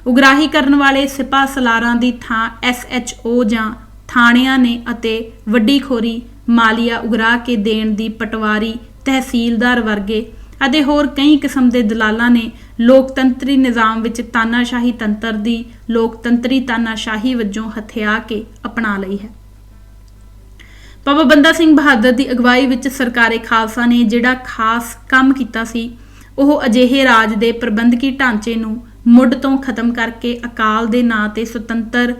ਉਗਰਾਹੀ ਕਰਨ ਵਾਲੇ ਸਿਪਾਹ ਸਲਾਰਾਂ ਦੀ ਥਾਂ ਐਸਐਚਓ ਜਾਂ ਥਾਣਿਆਂ ਨੇ ਅਤੇ ਵੱਡੀ ਖੋਰੀ ਮਾਲੀਆ ਉਗਰਾ ਕੇ ਦੇਣ ਦੀ ਪਟਵਾਰੀ, ਤਹਿਸੀਲਦਾਰ ਵਰਗੇ ਅਤੇ ਹੋਰ ਕਈ ਕਿਸਮ ਦੇ ਦਲਾਲਾਂ ਨੇ ਲੋਕਤੰਤਰੀ ਨਿਜ਼ਾਮ ਵਿੱਚ ਤਾਨਾਸ਼ਾਹੀ ਤੰਤਰ ਦੀ ਲੋਕਤੰਤਰੀ ਤਾਨਾਸ਼ਾਹੀ ਵਜੋਂ ਹਥਿਆ ਕੇ ਅਪਣਾ ਲਈ ਹੈ। ਬਾਬਾ ਬੰਦਾ ਸਿੰਘ ਬਹਾਦਰ ਦੀ ਅਗਵਾਈ ਵਿੱਚ ਸਰਕਾਰੇ ਖਾਲਸਾ ਨੇ ਜਿਹੜਾ ਖਾਸ ਕੰਮ ਕੀਤਾ ਸੀ, ਉਹ ਅਜਿਹੇ ਰਾਜ ਦੇ ਪ੍ਰਬੰਧਕੀ ਢਾਂਚੇ ਨੂੰ ਮੁੱਢ ਤੋਂ ਖਤਮ ਕਰਕੇ ਅਕਾਲ ਦੇ ਨਾਂ ਤੇ ਸੁਤੰਤਰ,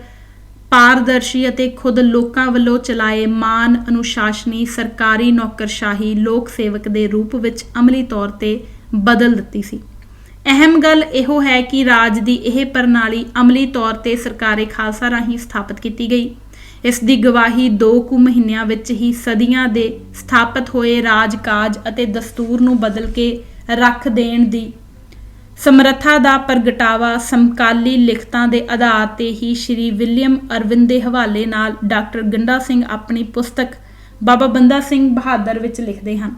ਪਾਰਦਰਸ਼ੀ ਅਤੇ ਖੁਦ ਲੋਕਾਂ ਵੱਲੋਂ ਚਲਾਏ ਮਾਨ ਅਨੁਸ਼ਾਸਨੀ ਸਰਕਾਰੀ ਨੌਕਰਸ਼ਾਹੀ ਲੋਕ ਸੇਵਕ ਦੇ ਰੂਪ ਵਿੱਚ ਅਮਲੀ ਤੌਰ ਤੇ ਬਦਲ ਦਿੱਤੀ ਸੀ। ਅਹਿਮ ਗੱਲ ਇਹੋ ਹੈ ਕਿ ਰਾਜ ਦੀ ਇਹ ਪ੍ਰਣਾਲੀ ਅਮਲੀ ਤੌਰ ਤੇ ਸਰਕਾਰੇ ਖਾਲਸਾ ਰਾਹੀਂ ਸਥਾਪਿਤ ਕੀਤੀ ਗਈ। ਇਸ ਦੀ ਗਵਾਹੀ 2 ਕੁ ਮਹੀਨਿਆਂ ਵਿੱਚ ਹੀ ਸਦੀਆਂ ਦੇ ਸਥਾਪਿਤ ਹੋਏ ਰਾਜ-ਕਾਜ ਅਤੇ ਦਸਤੂਰ ਨੂੰ ਬਦਲ ਕੇ ਰੱਖ ਦੇਣ ਦੀ ਸਮਰੱਥਾ ਦਾ ਪ੍ਰਗਟਾਵਾ ਸਮਕਾਲੀ ਲਿਖਤਾਂ ਦੇ ਆਧਾਰ ਤੇ ਹੀ ਸ਼੍ਰੀ ਵਿਲੀਅਮ ਅਰਵਿਨ ਦੇ ਹਵਾਲੇ ਨਾਲ ਡਾਕਟਰ ਗੰਡਾ ਸਿੰਘ ਆਪਣੀ ਪੁਸਤਕ ਬਾਬਾ ਬੰਦਾ ਸਿੰਘ ਬਹਾਦਰ ਵਿੱਚ ਲਿਖਦੇ ਹਨ।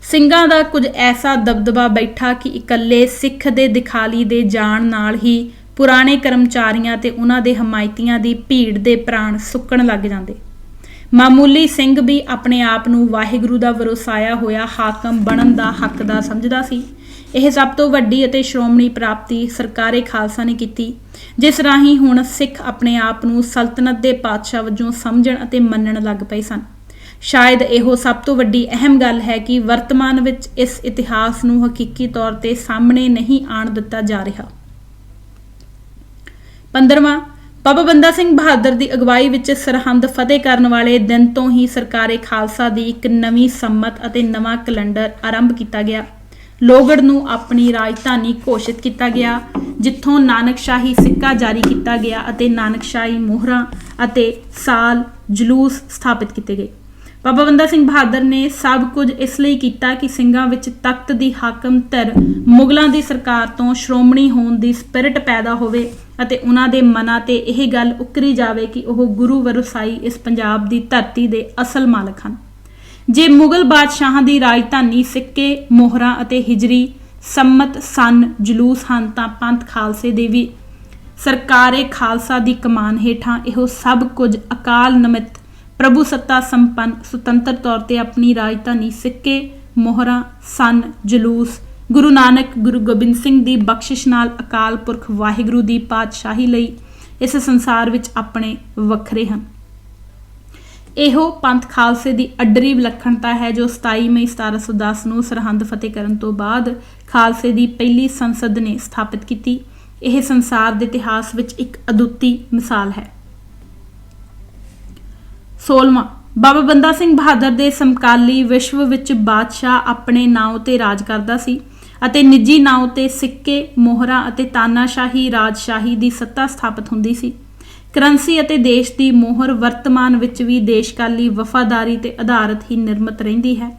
ਸਿੰਘਾਂ ਦਾ ਕੁਝ ਐਸਾ ਦਬਦਬਾ ਬੈਠਾ ਕਿ ਇਕੱਲੇ ਸਿੱਖ ਦੇ ਦਿਖਾਲੀ ਦੇ ਜਾਣ ਨਾਲ ਹੀ ਪੁਰਾਣੇ ਕਰਮਚਾਰੀਆਂ ਤੇ ਉਹਨਾਂ ਦੇ ਹਮਾਇਤੀਆਂ ਦੀ ਭੀੜ ਦੇ ਪ੍ਰਾਣ ਸੁੱਕਣ ਲੱਗ ਜਾਂਦੇ। ਮਾਮੂਲੀ ਸਿੰਘ ਵੀ ਆਪਣੇ ਆਪ ਨੂੰ ਵਾਹਿਗੁਰੂ ਦਾ ਵਰਸਾਇਆ ਹੋਇਆ ਹਾਕਮ ਬਣਨ ਦਾ ਹੱਕਦਾਰ ਸਮਝਦਾ ਸੀ। ਇਹ ਸਭ ਤੋਂ ਵੱਡੀ ਅਤੇ ਸ਼੍ਰੋਮਣੀ ਪ੍ਰਾਪਤੀ ਸਰਕਾਰੇ ਖਾਲਸਾ ਨੇ ਕੀਤੀ, ਜਿਸ ਰਾਹੀਂ ਹੁਣ ਸਿੱਖ ਆਪਣੇ ਆਪ ਨੂੰ ਸਲਤਨਤ ਦੇ ਪਾਤਸ਼ਾਹ ਵਜੋਂ ਸਮਝਣ ਅਤੇ ਮੰਨਣ ਲੱਗ ਪਏ ਸਨ। ਸ਼ਾਇਦ ਇਹੋ ਸਭ ਤੋਂ ਵੱਡੀ ਅਹਿਮ ਗੱਲ ਹੈ ਕਿ ਵਰਤਮਾਨ ਵਿੱਚ ਇਸ ਇਤਿਹਾਸ ਨੂੰ ਹਕੀਕੀ ਤੌਰ ਤੇ ਸਾਹਮਣੇ ਨਹੀਂ ਆਉਣ ਦਿੱਤਾ ਜਾ ਰਿਹਾ। 15ਵਾਂ, ਬਾਬਾ ਬੰਦਾ ਸਿੰਘ ਬਹਾਦਰ ਦੀ ਅਗਵਾਈ ਵਿੱਚ ਸਰਹੰਦ ਫਤਿਹ ਕਰਨ ਵਾਲੇ ਦਿਨ ਤੋਂ ਹੀ ਸਰਕਾਰੇ ਖਾਲਸਾ ਦੀ ਇੱਕ ਨਵੀਂ ਸੰਮਤ ਅਤੇ ਨਵਾਂ ਕੈਲੰਡਰ ਆਰੰਭ ਕੀਤਾ ਗਿਆ। ਲੋਹਗੜ੍ਹ ਨੂੰ ਆਪਣੀ ਰਾਜਧਾਨੀ ਘੋਸ਼ਿਤ ਕੀਤਾ ਗਿਆ, ਜਿੱਥੋਂ ਨਾਨਕਸ਼ਾਹੀ ਸਿੱਕਾ ਜਾਰੀ ਕੀਤਾ ਗਿਆ ਅਤੇ ਨਾਨਕਸ਼ਾਹੀ ਮੋਹਰਾਂ ਅਤੇ ਸਾਲ ਜਲੂਸ ਸਥਾਪਿਤ ਕੀਤੇ ਗਏ। ਬਾਬਾ ਬੰਦਾ ਸਿੰਘ ਬਹਾਦਰ ਨੇ ਸਭ ਕੁਝ ਇਸ ਲਈ ਕੀਤਾ ਕਿ ਸਿੰਘਾਂ ਵਿੱਚ ਤਖਤ ਦੀ ਹਾਕਮ ਧਿਰ ਮੁਗਲਾਂ ਦੀ ਸਰਕਾਰ ਤੋਂ ਸ਼੍ਰੋਮਣੀ ਹੋਣ ਦੀ ਸਪਿਰਿਟ ਪੈਦਾ ਹੋਵੇ ਅਤੇ ਉਹਨਾਂ ਦੇ ਮਨਾਂ ਤੇ ਇਹ ਗੱਲ ਉਕਰੀ ਜਾਵੇ ਕਿ ਉਹ ਗੁਰੂ ਵਰਸਾਈ ਇਸ ਪੰਜਾਬ ਦੀ ਧਰਤੀ ਦੇ ਅਸਲ ਮਾਲਕ ਹਨ। ਜੇ ਮੁਗਲ ਬਾਦਸ਼ਾਹਾਂ ਦੀ ਰਾਜਧਾਨੀ ਸਿੱਕੇ, ਮੋਹਰਾਂ ਅਤੇ ਹਿਜਰੀ ਸੰਮਤ ਸਨ ਜਲੂਸ ਹਨ, ਤਾਂ ਪੰਥ ਖਾਲਸੇ ਦੇ ਵੀ ਸਰਕਾਰੇ ਖਾਲਸਾ ਦੀ ਕਮਾਨ ਹੇਠਾਂ ਇਹੋ ਸਭ ਕੁਝ ਅਕਾਲ ਨਿਮਿਤ ਪ੍ਰਭੂ ਸੱਤਾ ਸੰਪੰਨ ਸੁਤੰਤਰ ਤੌਰ ਤੇ ਆਪਣੀ ਰਾਜਧਾਨੀ ਸਿੱਕੇ, ਮੋਹਰਾਂ ਸਨ ਜਲੂਸ ਗੁਰੂ ਨਾਨਕ ਗੁਰੂ ਗੋਬਿੰਦ ਸਿੰਘ ਦੀ ਬਖਸ਼ਿਸ਼ ਨਾਲ ਅਕਾਲ ਪੁਰਖ ਵਾਹਿਗੁਰੂ ਦੀ ਪਾਤਸ਼ਾਹੀ ਲਈ ਇਸ ਸੰਸਾਰ ਵਿੱਚ ਆਪਣੇ ਵੱਖਰੇ ਹਨ। ਇਹੋ ਪੰਥ ਖਾਲਸੇ ਦੀ ਅੱਡਰੀ ਵਿਲੱਖਣਤਾ ਹੈ ਜੋ 27 ਮਈ 1710 ਨੂੰ ਸਰਹੰਦ ਫਤਿਹ ਕਰਨ ਤੋਂ ਬਾਅਦ ਖਾਲਸੇ ਦੀ ਪਹਿਲੀ ਸੰਸਦ ਨੇ ਸਥਾਪਿਤ ਕੀਤੀ। ਇਹ ਸੰਸਾਰ ਦੇ ਇਤਿਹਾਸ ਵਿੱਚ ਇੱਕ ਅਦੁੱਤੀ ਮਿਸਾਲ ਹੈ। 16ਵਾਂ, ਬਾਬਾ ਬੰਦਾ ਸਿੰਘ ਬਹਾਦਰ ਦੇ ਸਮਕਾਲੀ ਵਿਸ਼ਵ ਵਿੱਚ ਬਾਦਸ਼ਾਹ ਆਪਣੇ ਨਾਂ ਤੇ ਰਾਜ ਕਰਦਾ ਸੀ ਅਤੇ ਨਿੱਜੀ ਨਾਂ ਤੇ ਸਿੱਕੇ, ਮੋਹਰਾਂ ਅਤੇ ਤਾਨਾਸ਼ਾਹੀ ਰਾਜਸ਼ਾਹੀ ਦੀ ਸੱਤਾ ਸਥਾਪਿਤ ਹੁੰਦੀ ਸੀ। ਕਰੰਸੀ ਅਤੇ ਦੇਸ਼ ਦੀ ਮੋਹਰ ਵਰਤਮਾਨ ਵਿੱਚ ਵੀ ਦੇਸ਼ਕਾਲੀ ਵਫਾਦਾਰੀ ਤੇ ਆਧਾਰਿਤ ਹੀ ਨਿਰਮਿਤ ਰਹਿੰਦੀ ਹੈ।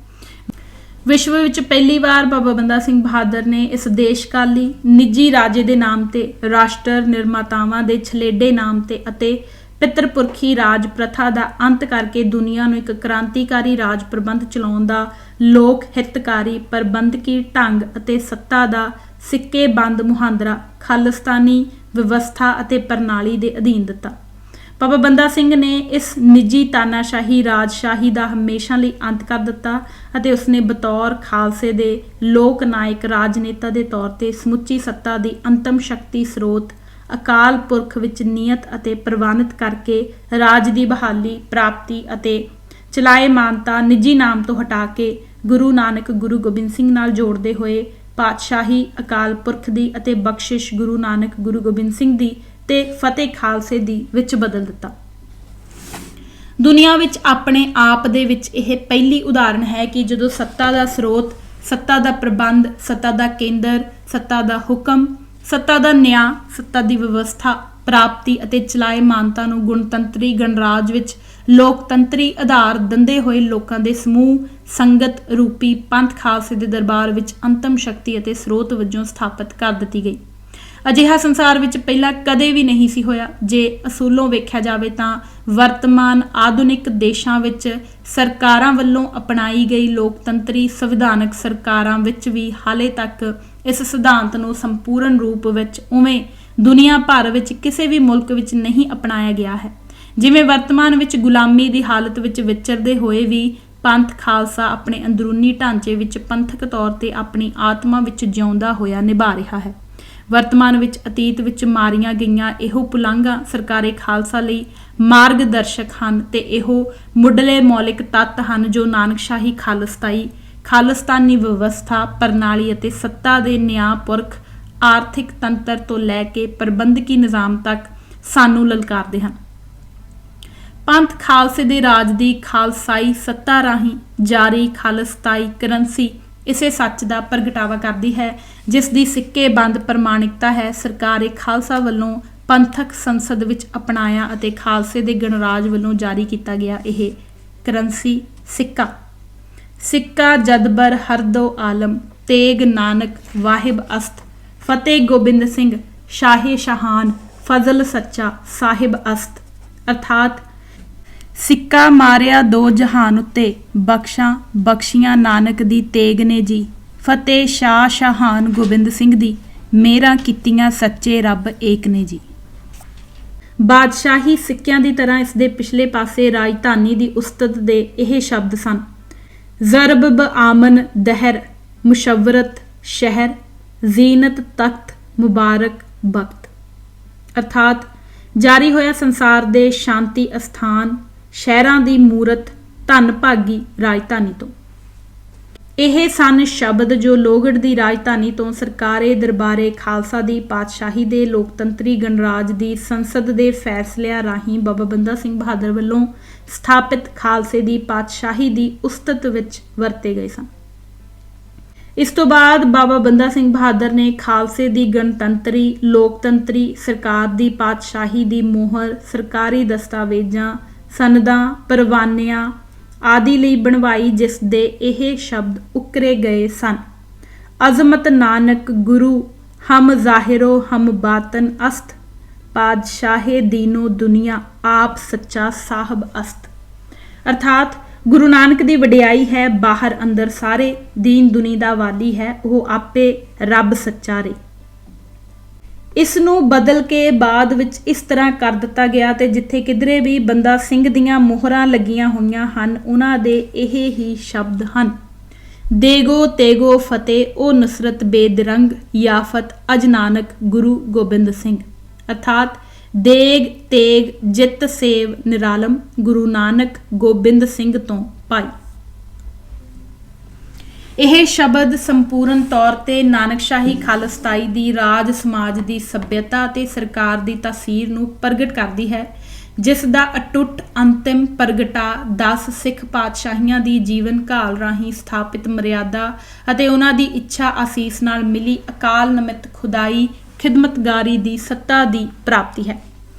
ਵਿਸ਼ਵ ਵਿੱਚ ਪਹਿਲੀ ਵਾਰ ਬਾਬਾ ਬੰਦਾ ਸਿੰਘ ਬਹਾਦਰ ਨੇ ਇਸ ਦੇਸ਼ਕਾਲੀ ਨਿੱਜੀ ਰਾਜੇ ਦੇ ਨਾਮ ਤੇ, ਰਾਸ਼ਟਰ ਨਿਰਮਾਤਾਵਾਂ ਦੇ ਛਲੇਡੇ ਨਾਮ ਤੇ ਅਤੇ ਪਿਤਰਪੁਰਖੀ ਰਾਜ ਪ੍ਰਥਾ ਦਾ ਅੰਤ ਕਰਕੇ ਦੁਨੀਆ ਨੂੰ ਇੱਕ ਕ੍ਰਾਂਤੀਕਾਰੀ ਰਾਜ ਪ੍ਰਬੰਧ ਚਲਾਉਣ ਦਾ ਲੋਕ ਹਿਤਕਾਰੀ ਪ੍ਰਬੰਧਕੀ ਢੰਗ ਅਤੇ ਸੱਤਾ ਦਾ ਸਿੱਕੇਬੰਦ ਮੁਹਾਂਦਰਾ ਖਾਲਿਸਤਾਨੀ ਵਿਵਸਥਾ ਅਤੇ ਪ੍ਰਣਾਲੀ ਦੇ ਅਧੀਨ ਦਿੱਤਾ। ਬਾਬਾ ਬੰਦਾ ਸਿੰਘ ਨੇ ਇਸ ਨਿੱਜੀ ਤਾਨਾਸ਼ਾਹੀ ਰਾਜਸ਼ਾਹੀ ਦਾ ਹਮੇਸ਼ਾ ਲਈ ਅੰਤ ਕਰ ਦਿੱਤਾ ਅਤੇ ਉਸਨੇ ਬਤੌਰ ਖਾਲਸੇ ਦੇ ਲੋਕ ਨਾਇਕ ਰਾਜਨੇਤਾ ਦੇ ਤੌਰ ਤੇ ਸਮੁੱਚੀ ਸੱਤਾ ਦੀ ਅੰਤਮ ਸ਼ਕਤੀ ਸਰੋਤ ਅਕਾਲ ਪੁਰਖ ਵਿੱਚ ਨਿਯਤ ਅਤੇ ਪ੍ਰਵਾਨਿਤ ਕਰਕੇ ਰਾਜ ਦੀ ਬਹਾਲੀ, ਪ੍ਰਾਪਤੀ ਅਤੇ ਚਲਾਏਮਾਨਤਾ ਨਿੱਜੀ ਨਾਮ ਤੋਂ ਹਟਾ ਕੇ ਗੁਰੂ ਨਾਨਕ ਗੁਰੂ ਗੋਬਿੰਦ ਸਿੰਘ ਨਾਲ ਜੋੜਦੇ ਹੋਏ ਪਾਤਸ਼ਾਹੀ ਅਕਾਲ ਪੁਰਖ ਦੀ ਅਤੇ ਬਖਸ਼ਿਸ਼ ਗੁਰੂ ਨਾਨਕ ਗੁਰੂ ਗੋਬਿੰਦ ਸਿੰਘ ਦੀ ਤੇ ਫਤਿਹ ਖਾਲਸੇ ਦੀ ਵਿੱਚ ਬਦਲ ਦਿੱਤਾ। ਦੁਨੀਆ ਵਿੱਚ ਆਪਣੇ ਆਪ ਦੇ ਵਿੱਚ ਇਹ ਪਹਿਲੀ ਉਦਾਹਰਣ ਹੈ ਕਿ ਜਦੋਂ ਸੱਤਾ ਦਾ ਸਰੋਤ, ਸੱਤਾ ਦਾ ਪ੍ਰਬੰਧ, ਸੱਤਾ ਦਾ ਕੇਂਦਰ, ਸੱਤਾ ਦਾ ਹੁਕਮ, ਸੱਤਾ ਦਾ ਨਿਆਂ, ਸੱਤਾ ਦੀ ਵਿਵਸਥਾ, ਪ੍ਰਾਪਤੀ ਅਤੇ ਚਲਾਏਮਾਨਤਾ ਨੂੰ ਗੁਣਤੰਤਰੀ ਗਣਰਾਜ ਵਿੱਚ ਲੋਕਤੰਤਰੀ ਆਧਾਰ ਦਿੰਦੇ ਹੋਏ ਲੋਕਾਂ ਦੇ ਸਮੂਹ ਸੰਗਤ ਰੂਪੀ ਪੰਥ ਖਾਲਸੇ ਦੇ ਦਰਬਾਰ ਵਿੱਚ ਅੰਤਮ ਸ਼ਕਤੀ ਅਤੇ ਸਰੋਤ ਵਜੋਂ ਸਥਾਪਿਤ ਕਰ ਦਿੱਤੀ ਗਈ। ਅਜਿਹਾ ਸੰਸਾਰ ਵਿੱਚ ਪਹਿਲਾਂ ਕਦੇ ਵੀ ਨਹੀਂ ਸੀ ਹੋਇਆ। ਜੇ ਅਸੂਲੋਂ ਵੇਖਿਆ ਜਾਵੇ ਤਾਂ ਵਰਤਮਾਨ ਆਧੁਨਿਕ ਦੇਸ਼ਾਂ ਵਿੱਚ ਸਰਕਾਰਾਂ ਵੱਲੋਂ ਅਪਣਾਈ ਗਈ ਲੋਕਤੰਤਰੀ ਸੰਵਿਧਾਨਕ ਸਰਕਾਰਾਂ ਵਿੱਚ ਵੀ ਹਾਲੇ ਤੱਕ ਇਸ ਸਿਧਾਂਤ ਨੂੰ ਸੰਪੂਰਨ ਰੂਪ ਵਿੱਚ ਉਵੇਂ ਦੁਨੀਆ ਭਰ ਵਿੱਚ ਕਿਸੇ ਵੀ ਮੁਲਕ ਵਿੱਚ ਨਹੀਂ ਅਪਣਾਇਆ ਗਿਆ ਹੈ। ਜਿਵੇਂ ਵਰਤਮਾਨ ਵਿੱਚ ਗੁਲਾਮੀ ਦੀ ਹਾਲਤ ਵਿੱਚ ਵਿਚਰਦੇ ਹੋਏ ਵੀ ਪੰਥ ਖਾਲਸਾ ਆਪਣੇ ਅੰਦਰੂਨੀ ਢਾਂਚੇ ਵਿੱਚ ਪੰਥਕ ਤੌਰ ਤੇ ਆਪਣੀ ਆਤਮਾ ਵਿੱਚ ਜਿਉਂਦਾ ਹੋਇਆ ਨਿਭਾ ਰਿਹਾ ਹੈ। ਵਰਤਮਾਨ ਵਿੱਚ ਅਤੀਤ ਵਿੱਚ ਮਾਰੀਆਂ ਗਈਆਂ ਇਹੋ ਪੁਲਾਂਘਾਂ ਸਰਕਾਰੇ ਖਾਲਸਾ ਲਈ ਮਾਰਗਦਰਸ਼ਕ ਹਨ ਤੇ ਇਹੋ ਮੁੱਢਲੇ ਮੌਲਿਕ ਤੱਤ ਹਨ ਜੋ ਨਾਨਕਸ਼ਾਹੀ ਖਾਲਿਸਤਾਨੀ ਵਿਵਸਥਾ ਪ੍ਰਣਾਲੀ ਅਤੇ ਸੱਤਾ ਦੇ ਨਿਆਂ ਪੁਰਖ ਆਰਥਿਕ ਤੰਤਰ ਤੋਂ ਲੈ ਕੇ ਪ੍ਰਬੰਧਕੀ ਨਿਜ਼ਾਮ ਤੱਕ ਸਾਨੂੰ ਲਲਕਾਰਦੇ ਹਨ। ਪੰਥ ਖਾਲਸੇ ਦੇ ਰਾਜ ਦੀ ਖਾਲਸਾਈ ਸੱਤਾ ਰਾਹੀਂ ਜਾਰੀ ਖਾਲਿਸਤਾਈ ਕਰੰਸੀ ਇਸੇ ਸੱਚ ਦਾ ਪ੍ਰਗਟਾਵਾ ਕਰਦੀ ਹੈ ਜਿਸ ਦੀ ਸਿੱਕੇਬੰਦ ਪ੍ਰਮਾਣਿਕਤਾ ਹੈ ਸਰਕਾਰੇ ਖਾਲਸਾ ਵੱਲੋਂ ਪੰਥਕ ਸੰਸਦ ਵਿੱਚ ਅਪਣਾਇਆ ਅਤੇ ਖਾਲਸੇ ਦੇ ਗਣਰਾਜ ਵੱਲੋਂ ਜਾਰੀ ਕੀਤਾ ਗਿਆ ਇਹ ਕਰੰਸੀ ਸਿੱਕਾ ਜਦਬਰ ਹਰਦੋ ਆਲਮ ਤੇਗ ਨਾਨਕ ਵਾਹਿਬ ਅਸਤ ਫਤਿਹ ਗੋਬਿੰਦ ਸਿੰਘ ਸ਼ਾਹੇ ਸ਼ਹਾਨ ਫਜ਼ਲ ਸੱਚਾ ਸਾਹਿਬ ਅਸਤ ਅਰਥਾਤ ਸਿੱਕਾ ਮਾਰਿਆ ਦੋ ਜਹਾਨ ਉੱਤੇ ਬਖਸ਼ੀਆਂ ਨਾਨਕ ਦੀ ਤੇਗ ਨੇ ਜੀ ਫਤਿਹ ਸ਼ਾਹਾਨ ਗੋਬਿੰਦ ਸਿੰਘ ਦੀ ਮੇਰਾ ਕੀਤੀਆਂ ਸੱਚੇ ਰੱਬ ਏਕ ਨੇ ਜੀ। ਬਾਦਸ਼ਾਹੀ ਸਿੱਕਿਆਂ ਦੀ ਤਰ੍ਹਾਂ ਇਸ ਦੇ ਪਿਛਲੇ ਪਾਸੇ ਰਾਜਧਾਨੀ ਦੀ ਉਸਤਤ ਦੇ ਇਹ ਸ਼ਬਦ ਸਨ: ਜ਼ਰਬ ਬ ਆਮਨ ਦਹਿਰ ਮੁਸ਼ਵਰਤ ਸ਼ਹਿਰ ਜ਼ੀਨਤ ਤਖਤ ਮੁਬਾਰਕ ਬਖਤ, ਅਰਥਾਤ ਜਾਰੀ ਹੋਇਆ ਸੰਸਾਰ ਦੇ ਸ਼ਾਂਤੀ ਅਸਥਾਨ ਸ਼ਹਿਰਾਂ ਦੀ ਮੂਰਤ ਧਨ ਭਾਗੀ ਰਾਜਧਾਨੀ ਤੋਂ। ਇਹ ਸਨ ਸ਼ਬਦ ਜੋ ਲੋਹਗੜ੍ਹ ਦੀ ਰਾਜਧਾਨੀ ਤੋਂ ਸਰਕਾਰੇ ਦਰਬਾਰੇ ਖਾਲਸਾ ਦੀ ਪਾਤਸ਼ਾਹੀ ਦੇ ਲੋਕਤੰਤਰੀ ਗਣਰਾਜ ਦੀ ਸੰਸਦ ਦੇ ਫੈਸਲਿਆਂ ਰਾਹੀਂ ਬਾਬਾ ਬੰਦਾ ਸਿੰਘ ਬਹਾਦਰ ਵੱਲੋਂ ਸਥਾਪਿਤ ਖਾਲਸੇ ਦੀ ਪਾਤਸ਼ਾਹੀ ਦੀ ਉਸਤਤ ਵਿੱਚ ਵਰਤੇ ਗਏ ਸਨ। ਇਸ ਤੋਂ ਬਾਅਦ ਬਾਬਾ ਬੰਦਾ ਸਿੰਘ ਬਹਾਦਰ ਨੇ ਖਾਲਸੇ ਦੀ ਗਣਤੰਤਰੀ ਲੋਕਤੰਤਰੀ ਸਰਕਾਰ ਦੀ ਪਾਤਸ਼ਾਹੀ ਦੀ ਮੋਹਰ ਸਰਕਾਰੀ ਦਸਤਾਵੇਜ਼ਾਂ ਸਨਦਾਂ ਪਰਵਾਨਿਆਂ ਆਦਿ ਲਈ ਬਣਵਾਈ, ਜਿਸ ਦੇ ਇਹ ਸ਼ਬਦ ਉਕਰੇ ਗਏ ਸਨ: ਅਜ਼ਮਤ ਨਾਨਕ ਗੁਰੂ ਹਮ ਜ਼ਾਹਿਰੋ ਹਮ ਬਾਤਨ ਅਸਤ ਪਾਤਸ਼ਾਹੇ ਦੀਨੋ ਦੁਨੀਆ ਆਪ ਸੱਚਾ ਸਾਹਿਬ ਅਸਤ, ਅਰਥਾਤ ਗੁਰੂ ਨਾਨਕ ਦੀ ਵਡਿਆਈ ਹੈ ਬਾਹਰ ਅੰਦਰ ਸਾਰੇ, ਦੀਨ ਦੁਨੀ ਦਾ ਵਾਲੀ ਹੈ, ਉਹ ਆਪੇ ਰੱਬ ਸੱਚਾ ਰੇ। ਇਸ ਨੂੰ ਬਦਲ ਕੇ ਬਾਅਦ ਵਿੱਚ ਇਸ ਤਰ੍ਹਾਂ ਕਰ ਦਿੱਤਾ ਗਿਆ ਤੇ ਜਿੱਥੇ ਕਿਧਰੇ ਵੀ ਬੰਦਾ ਸਿੰਘ ਦੀਆਂ ਮੋਹਰਾਂ ਲੱਗੀਆਂ ਹੋਈਆਂ ਹਨ ਉਹਨਾਂ ਦੇ ਇਹ ਹੀ ਸ਼ਬਦ ਹਨ: ਦੇਗੋ ਤੇਗੋ ਫਤਿਹ ਓ ਨਸਰਤ ਬੇਦਰੰਗ ਯਾਫਤ ਅਜ ਨਾਨਕ ਗੁਰੂ ਗੋਬਿੰਦ ਸਿੰਘ, ਅਰਥਾਤ ਦੇਗ ਤੇਗ ਜਿੱਤ ਸੇਵ ਨਿਰਾਲਮ ਗੁਰੂ ਨਾਨਕ ਗੋਬਿੰਦ ਸਿੰਘ ਤੋਂ ਪਾਈ। ਇਹ ਸ਼ਬਦ ਸੰਪੂਰਨ ਤੌਰ ਤੇ ਨਾਨਕਸ਼ਾਹੀ ਖਾਲਸਤਾਈ ਦੀ ਰਾਜ ਸਮਾਜ ਦੀ ਸੱਭਿਅਤਾ ਅਤੇ ਸਰਕਾਰ ਦੀ ਤਾਸੀਰ ਨੂੰ ਪ੍ਰਗਟ ਕਰਦੀ ਹੈ, ਜਿਸ ਦਾ ਅਟੁੱਟ ਅੰਤਿਮ ਪ੍ਰਗਟਾ 10 ਸਿੱਖ ਪਾਤਸ਼ਾਹੀਆਂ ਦੀ ਜੀਵਨ ਕਾਲ ਰਾਹੀਂ ਸਥਾਪਿਤ ਮਰਿਆਦਾ ਅਤੇ ਉਹਨਾਂ ਦੀ ਇੱਛਾ ਆਸੀਸ ਨਾਲ ਮਿਲੀ ਅਕਾਲ ਨਮਿਤ ਖੁਦਾਈ ਖਿਦਮਤਗਾਰੀ ਦੀ ਸੱਤਾ ਦੀ ਪ੍ਰਾਪਤੀ ਹੈ,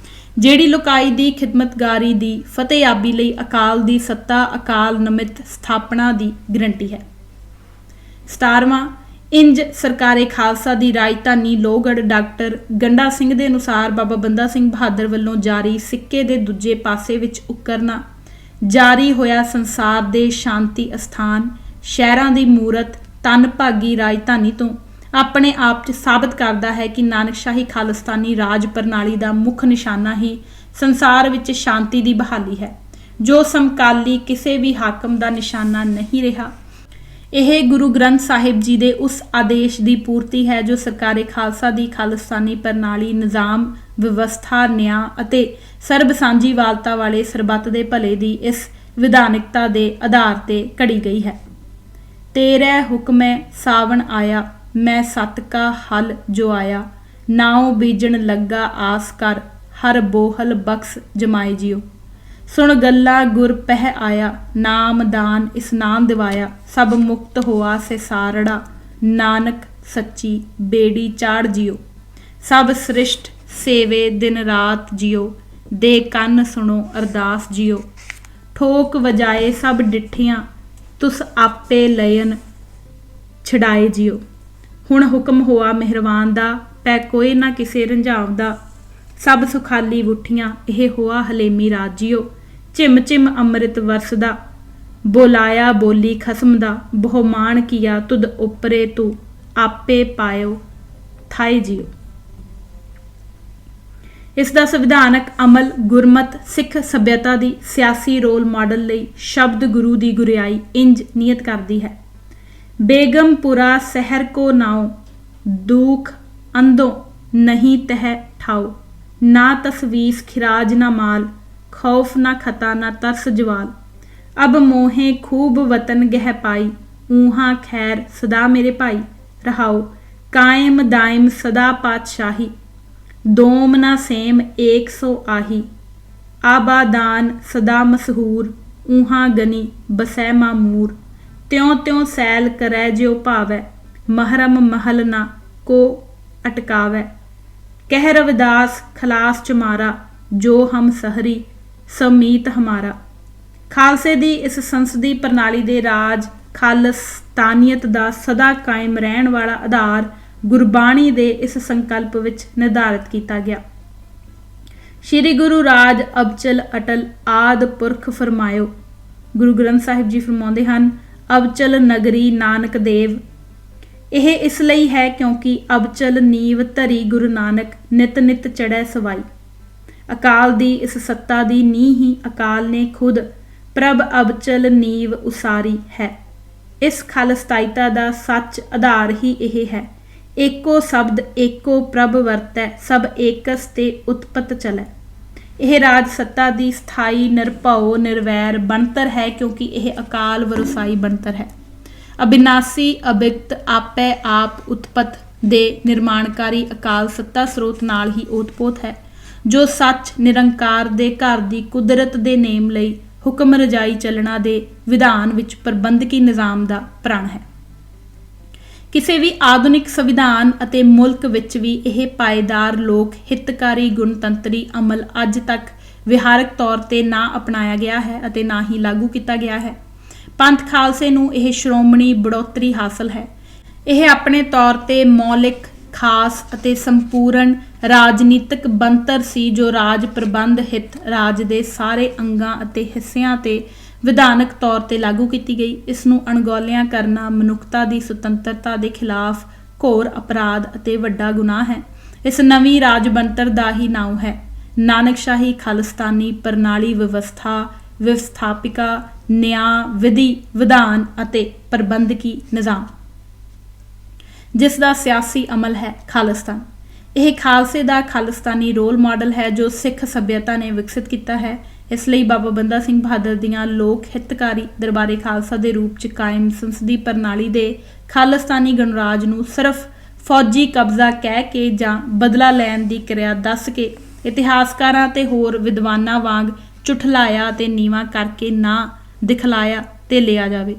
ਜਿਹੜੀ ਲੁਕਾਈ ਦੀ ਖਿਦਮਤਗਾਰੀ ਦੀ ਫਤਿਹਯਾਬੀ ਲਈ ਅਕਾਲ ਦੀ ਸੱਤਾ ਅਕਾਲ ਨਮਿਤ ਸਥਾਪਨਾ ਦੀ ਗਰੰਟੀ ਹੈ। 17ਵਾਂ ਇੰਜ ਸਰਕਾਰੇ ਖਾਲਸਾ ਦੀ ਰਾਜਧਾਨੀ ਲੋਹਗੜ੍ਹ ਡਾਕਟਰ ਗੰਡਾ ਸਿੰਘ ਦੇ ਅਨੁਸਾਰ ਬਾਬਾ ਬੰਦਾ ਸਿੰਘ ਬਹਾਦਰ ਵੱਲੋਂ ਜਾਰੀ ਸਿੱਕੇ ਦੇ ਦੂਜੇ ਪਾਸੇ ਵਿੱਚ ਉਕਰਨਾ ਜਾਰੀ ਹੋਇਆ ਸੰਸਾਰ ਦੇ ਸ਼ਾਂਤੀ ਅਸਥਾਨ ਸ਼ਹਿਰਾਂ ਦੀ ਮੂਰਤ ਧਨ ਭਾਗੀ ਰਾਜਧਾਨੀ ਤੋਂ ਆਪਣੇ ਆਪ 'ਚ ਸਾਬਤ ਕਰਦਾ ਹੈ ਕਿ ਨਾਨਕਸ਼ਾਹੀ ਖਾਲਿਸਤਾਨੀ ਰਾਜ ਪ੍ਰਣਾਲੀ ਦਾ ਮੁੱਖ ਨਿਸ਼ਾਨਾ ਹੀ ਸੰਸਾਰ ਵਿੱਚ ਸ਼ਾਂਤੀ ਦੀ ਬਹਾਲੀ ਹੈ, ਜੋ ਸਮਕਾਲੀ ਕਿਸੇ ਵੀ ਹਾਕਮ ਦਾ ਨਿਸ਼ਾਨਾ ਨਹੀਂ ਰਿਹਾ। ਇਹ ਗੁਰੂ ਗ੍ਰੰਥ ਸਾਹਿਬ ਜੀ ਦੇ ਉਸ ਆਦੇਸ਼ ਦੀ ਪੂਰਤੀ ਹੈ ਜੋ ਸਰਕਾਰੇ ਖਾਲਸਾ ਦੀ ਖਾਲਿਸਤਾਨੀ ਪ੍ਰਣਾਲੀ ਨਿਜ਼ਾਮ ਵਿਵਸਥਾ ਨਿਆਂ ਅਤੇ ਸਰਬ ਸਾਂਝੀਵਾਲਤਾ ਵਾਲੇ ਸਰਬੱਤ ਦੇ ਭਲੇ ਦੀ ਇਸ ਵਿਧਾਨਿਕਤਾ ਦੇ ਆਧਾਰ ਤੇ ਘੜੀ ਗਈ ਹੈ। ਤੇਰੇ ਹੁਕਮੇ ਸਾਵਣ ਆਇਆ ਮੈਂ ਸਤ ਕਾ ਹਲ ਜੋ ਆਇਆ ਨਾਉ ਬੀਜਣ ਲੱਗਾ ਆਸ ਕਰ ਹਰ ਬੋਹਲ ਬਖਸ਼ ਜਮਾਏ ਜਿਉ ਸੁਣ ਗੱਲਾ ਗੁਰ ਪਹਿ ਆਇਆ ਨਾਮ ਦਾਨ ਇਸਨਾਨ ਦਿਵਾਇਆ ਸਭ ਮੁਕਤ ਹੋਆ ਸੇ ਸਾਰੜਾ ਨਾਨਕ ਸੱਚੀ ਬੇੜੀ ਚਾੜ ਜਿਉ ਸਭ ਸ੍ਰਿਸ਼ਟ ਸੇਵੇ ਦਿਨ ਰਾਤ ਜਿਉ ਦੇ ਕੰਨ ਸੁਣੋ ਅਰਦਾਸ ਜਿਉ ਠੋਕ ਵਜਾਏ ਸਭ ਡਿੱਠੀਆਂ ਤੁਸ ਆਪੇ ਲयन ਛਡਾਏ ਜਿਉ ਹੁਣ ਹੁਕਮ ਹੋਆ ਮਿਹਰਵਾਨ ਦਾ ਪੈ ਕੋਈ ਨਾ ਕਿਸੇ ਰੰਝਾਵਦਾ ਸਭ ਸੁਖਾਲੀ ਬੁੱਠੀਆਂ ਇਹ ਹੋਆ ਹਲੇਮੀ ਰਾਜਿਓ ਝਿਮ ਝਿਮ ਅੰਮ੍ਰਿਤ ਵਰਸਦਾ ਬੋਲਾਇਆ ਬੋਲੀ ਖਸਮ ਦਾ ਬਹੁ ਮਾਣ ਕੀਆ ਤੁਧ ਉਪਰੇ ਤੂੰ ਆਪੇ ਪਾਇਓ ਥਾਈ ਜਿਓ। ਇਸ ਦਾ ਸੰਵਿਧਾਨਕ ਅਮਲ ਗੁਰਮਤ ਸਿੱਖ ਸੱਭਿਅਤਾ ਦੀ ਸਿਆਸੀ ਰੋਲ ਮਾਡਲ ਲਈ ਸ਼ਬਦ ਗੁਰੂ ਦੀ ਗੁਰਿਆਈ ਇੰਜ ਨੀਅਤ ਕਰਦੀ ਹੈ: ਬੇਗਮਪੁਰਾ ਸ਼ਹਿਰ ਕੋ ਨਾਉ ਦੁਖ ਅੰਦੋ ਨਹੀਂ ਤਹਿ ਠਾਓ ਨਾ ਤਸਵੀਸ ਖਿਰਾਜ ਨਾ ਮਾਲ ਖੌਫ ਨਾ ਖਤਾ ਨਾ ਤਰਸ ਜਵਾਲ ਅਬ ਮੋਹੇ ਖੂਬ ਵਤਨ ਗਹਿ ਪਾਈ ਊਹਾਂ ਖੈਰ ਸਦਾ ਮੇਰੇ ਭਾਈ ਰਹਾਓ ਕਾਇਮ ਦਾਇਮ ਸਦਾ ਪਾਤਸ਼ਾਹੀ ਦੋਮ ਨਾ ਸੇਮ 100 ਆਹੀ ਆਬਾਦਾਨ ਸਦਾ ਮਸ਼ਹੂਰ ਊਹਾਂ ਗਨੀ ਬਸੈ ਮਾਮੂਰ ਤਿਉਂ ਤਿਉਂ ਸੈਲ ਕਰੈ ਜਿਉ ਭਾਵੈ ਮਹਰਮ ਮਹਲ ਨਾ ਕੋ ਅਟਕਾਵੈ ਕਹਿ ਰਵਿਦਾਸ ਖਲਾਸ ਚੁਮਾਰਾ ਜੋ ਹਮ ਸਹਰੀ ਸਮੀਤ ਹਮਾਰਾ। ਖਾਲਸੇ ਦੀ ਇਸ ਸੰਸਦੀ ਪ੍ਰਣਾਲੀ ਦੇ ਰਾਜ ਖਾਲਿਸਤਾਨੀਅਤ ਦਾ ਸਦਾ ਕਾਇਮ ਰਹਿਣ ਵਾਲਾ ਆਧਾਰ ਗੁਰਬਾਣੀ ਦੇ ਇਸ ਸੰਕਲਪ ਵਿੱਚ ਨਿਰਧਾਰਿਤ ਕੀਤਾ ਗਿਆ। ਸ਼੍ਰੀ ਗੁਰੂ ਰਾਜ ਅਬਚਲ ਅਟਲ ਆਦ ਪੁਰਖ ਫਰਮਾਇਓ। ਗੁਰੂ ਗ੍ਰੰਥ ਸਾਹਿਬ ਜੀ ਫਰਮਾਉਂਦੇ ਹਨ, ਅਬਚਲ ਨਗਰੀ ਨਾਨਕ ਦੇਵ ਇਹ ਇਸ ਲਈ ਹੈ ਕਿਉਂਕਿ ਅਬਚਲ ਨੀਂਵ ਧਰੀ ਗੁਰੂ ਨਾਨਕ ਨਿਤ ਨਿਤ ਚੜ੍ਹੈ ਸਵਾਈ। ਅਕਾਲ ਦੀ ਇਸ ਸੱਤਾ ਦੀ ਨੀਂਹ ਹੀ ਅਕਾਲ ਨੇ ਖੁਦ ਪ੍ਰਭ ਅਬਚਲ ਨੀਂਵ ਉਸਾਰੀ ਹੈ। ਇਸ ਖਾਲਸਤਾਈਤਾ ਦਾ ਸੱਚ ਆਧਾਰ ਹੀ ਇਹ ਹੈ। ਏਕੋ ਸ਼ਬਦ ਏਕੋ ਪ੍ਰਭ ਵਰਤੈ, ਸਭ ਏਕਸ ਤੇ ਉਤਪਤ ਚਲੈ। ਇਹ ਰਾਜ ਸੱਤਾ ਦੀ ਸਥਾਈ ਨਿਰਭਉ ਨਿਰਵੈਰ ਬਣਤਰ ਹੈ ਕਿਉਂਕਿ ਇਹ ਅਕਾਲ ਵਰਸਾਈ ਬਣਤਰ ਹੈ। ਅਬਿਨਾਸੀ ਅਬਿਕਤ ਆਪੈ ਆਪ ਉਤਪਤ ਦੇ ਨਿਰਮਾਣਕਾਰੀ ਅਕਾਲ ਸੱਤਾ ਸਰੋਤ ਨਾਲ ਹੀ ਓਤਪੋਤ ਹੈ, ਜੋ ਸੱਚ ਨਿਰੰਕਾਰ ਦੇ ਘਰ ਦੀ ਕੁਦਰਤ ਦੇ ਨੇਮ ਲਈ ਹੁਕਮ ਰਜਾਈ ਚੱਲਣਾ ਦੇ ਵਿਧਾਨ ਵਿੱਚ ਪ੍ਰਬੰਧਕੀ ਨਿਜ਼ਾਮ ਦਾ ਪ੍ਰਣ ਹੈ। ਕਿਸੇ ਵੀ ਆਧੁਨਿਕ ਸੰਵਿਧਾਨ ਅਤੇ ਮੁਲਕ ਵਿੱਚ ਵੀ ਇਹ ਪਾਏਦਾਰ ਲੋਕ ਹਿੱਤਕਾਰੀ ਗੁਣਤੰਤਰੀ ਅਮਲ ਅੱਜ ਤੱਕ ਵਿਹਾਰਕ ਤੌਰ ਤੇ ਨਾ ਅਪਣਾਇਆ ਗਿਆ ਹੈ ਅਤੇ ਨਾ ਹੀ ਲਾਗੂ ਕੀਤਾ ਗਿਆ ਹੈ। ਪੰਥ ਖਾਲਸੇ ਨੂੰ ਇਹ ਸ਼੍ਰੋਮਣੀ ਬੜੋਤਰੀ ਹਾਸਲ ਹੈ। ਇਹ ਆਪਣੇ ਤੌਰ ਤੇ ਮੌਲਿਕ, ਖਾਸ ਅਤੇ ਸੰਪੂਰਨ ਰਾਜਨੀਤਿਕ ਬਣਤਰ ਸੀ ਜੋ ਰਾਜ ਪ੍ਰਬੰਧ ਹਿੱਤ ਰਾਜ ਦੇ ਸਾਰੇ ਅੰਗਾਂ ਅਤੇ ਹਿੱਸਿਆਂ ਤੇ ਵਿਧਾਨਕ ਤੌਰ ਤੇ ਲਾਗੂ ਕੀਤੀ ਗਈ। ਇਸ ਨੂੰ ਅਣਗੌਲਿਆਂ ਕਰਨਾ ਮਨੁੱਖਤਾ ਦੀ ਸੁਤੰਤਰਤਾ ਦੇ ਖਿਲਾਫ ਘੋਰ ਅਪਰਾਧ ਅਤੇ ਵੱਡਾ ਗੁਨਾਹ ਹੈ। ਇਸ ਨਵੀਂ ਰਾਜ ਬਣਤਰ ਦਾ ਹੀ ਨਾਮ ਹੈ ਨਾਨਕਸ਼ਾਹੀ ਖਾਲਿਸਤਾਨੀ ਪ੍ਰਣਾਲੀ ਵਿਵਸਥਾ, ਵਿਵਸਥਾਪਿਕਾ, ਨਿਆਂ, ਵਿਧੀ, ਵਿਧਾਨ ਅਤੇ ਪ੍ਰਬੰਧਕੀ ਨਿਜ਼ਾਮ, ਜਿਸ ਦਾ ਸਿਆਸੀ ਅਮਲ ਹੈ ਖਾਲਿਸਤਾਨ। ਇਹ ਖਾਲਸੇ ਦਾ ਖਾਲਿਸਤਾਨੀ ਰੋਲ ਮਾਡਲ ਹੈ ਜੋ ਸਿੱਖ ਸੱਭਿਅਤਾ ਨੇ ਵਿਕਸਿਤ ਕੀਤਾ ਹੈ। ਇਸ ਲਈ ਬਾਬਾ ਬੰਦਾ ਸਿੰਘ ਬਹਾਦਰ ਦੀਆਂ ਲੋਕ ਹਿੱਤਕਾਰੀ ਦਰਬਾਰੇ ਖਾਲਸਾ ਦੇ ਰੂਪ 'ਚ ਕਾਇਮ ਸੰਸਦੀ ਪ੍ਰਣਾਲੀ ਦੇ ਖਾਲਿਸਤਾਨੀ ਗਣਰਾਜ ਨੂੰ ਸਿਰਫ ਫੌਜੀ ਕਬਜ਼ਾ ਕਹਿ ਕੇ ਜਾਂ ਬਦਲਾ ਲੈਣ ਦੀ ਕਿਰਿਆ ਦੱਸ ਕੇ ਇਤਿਹਾਸਕਾਰਾਂ ਤੇ ਹੋਰ ਵਿਦਵਾਨਾਂ ਵਾਂਗ ਝੁਠਲਾਇਆ ਤੇ ਨੀਵਾਂ ਕਰਕੇ ਨਾ ਦਿਖਲਾਇਆ ਤੇ ਲਿਆ ਜਾਵੇ।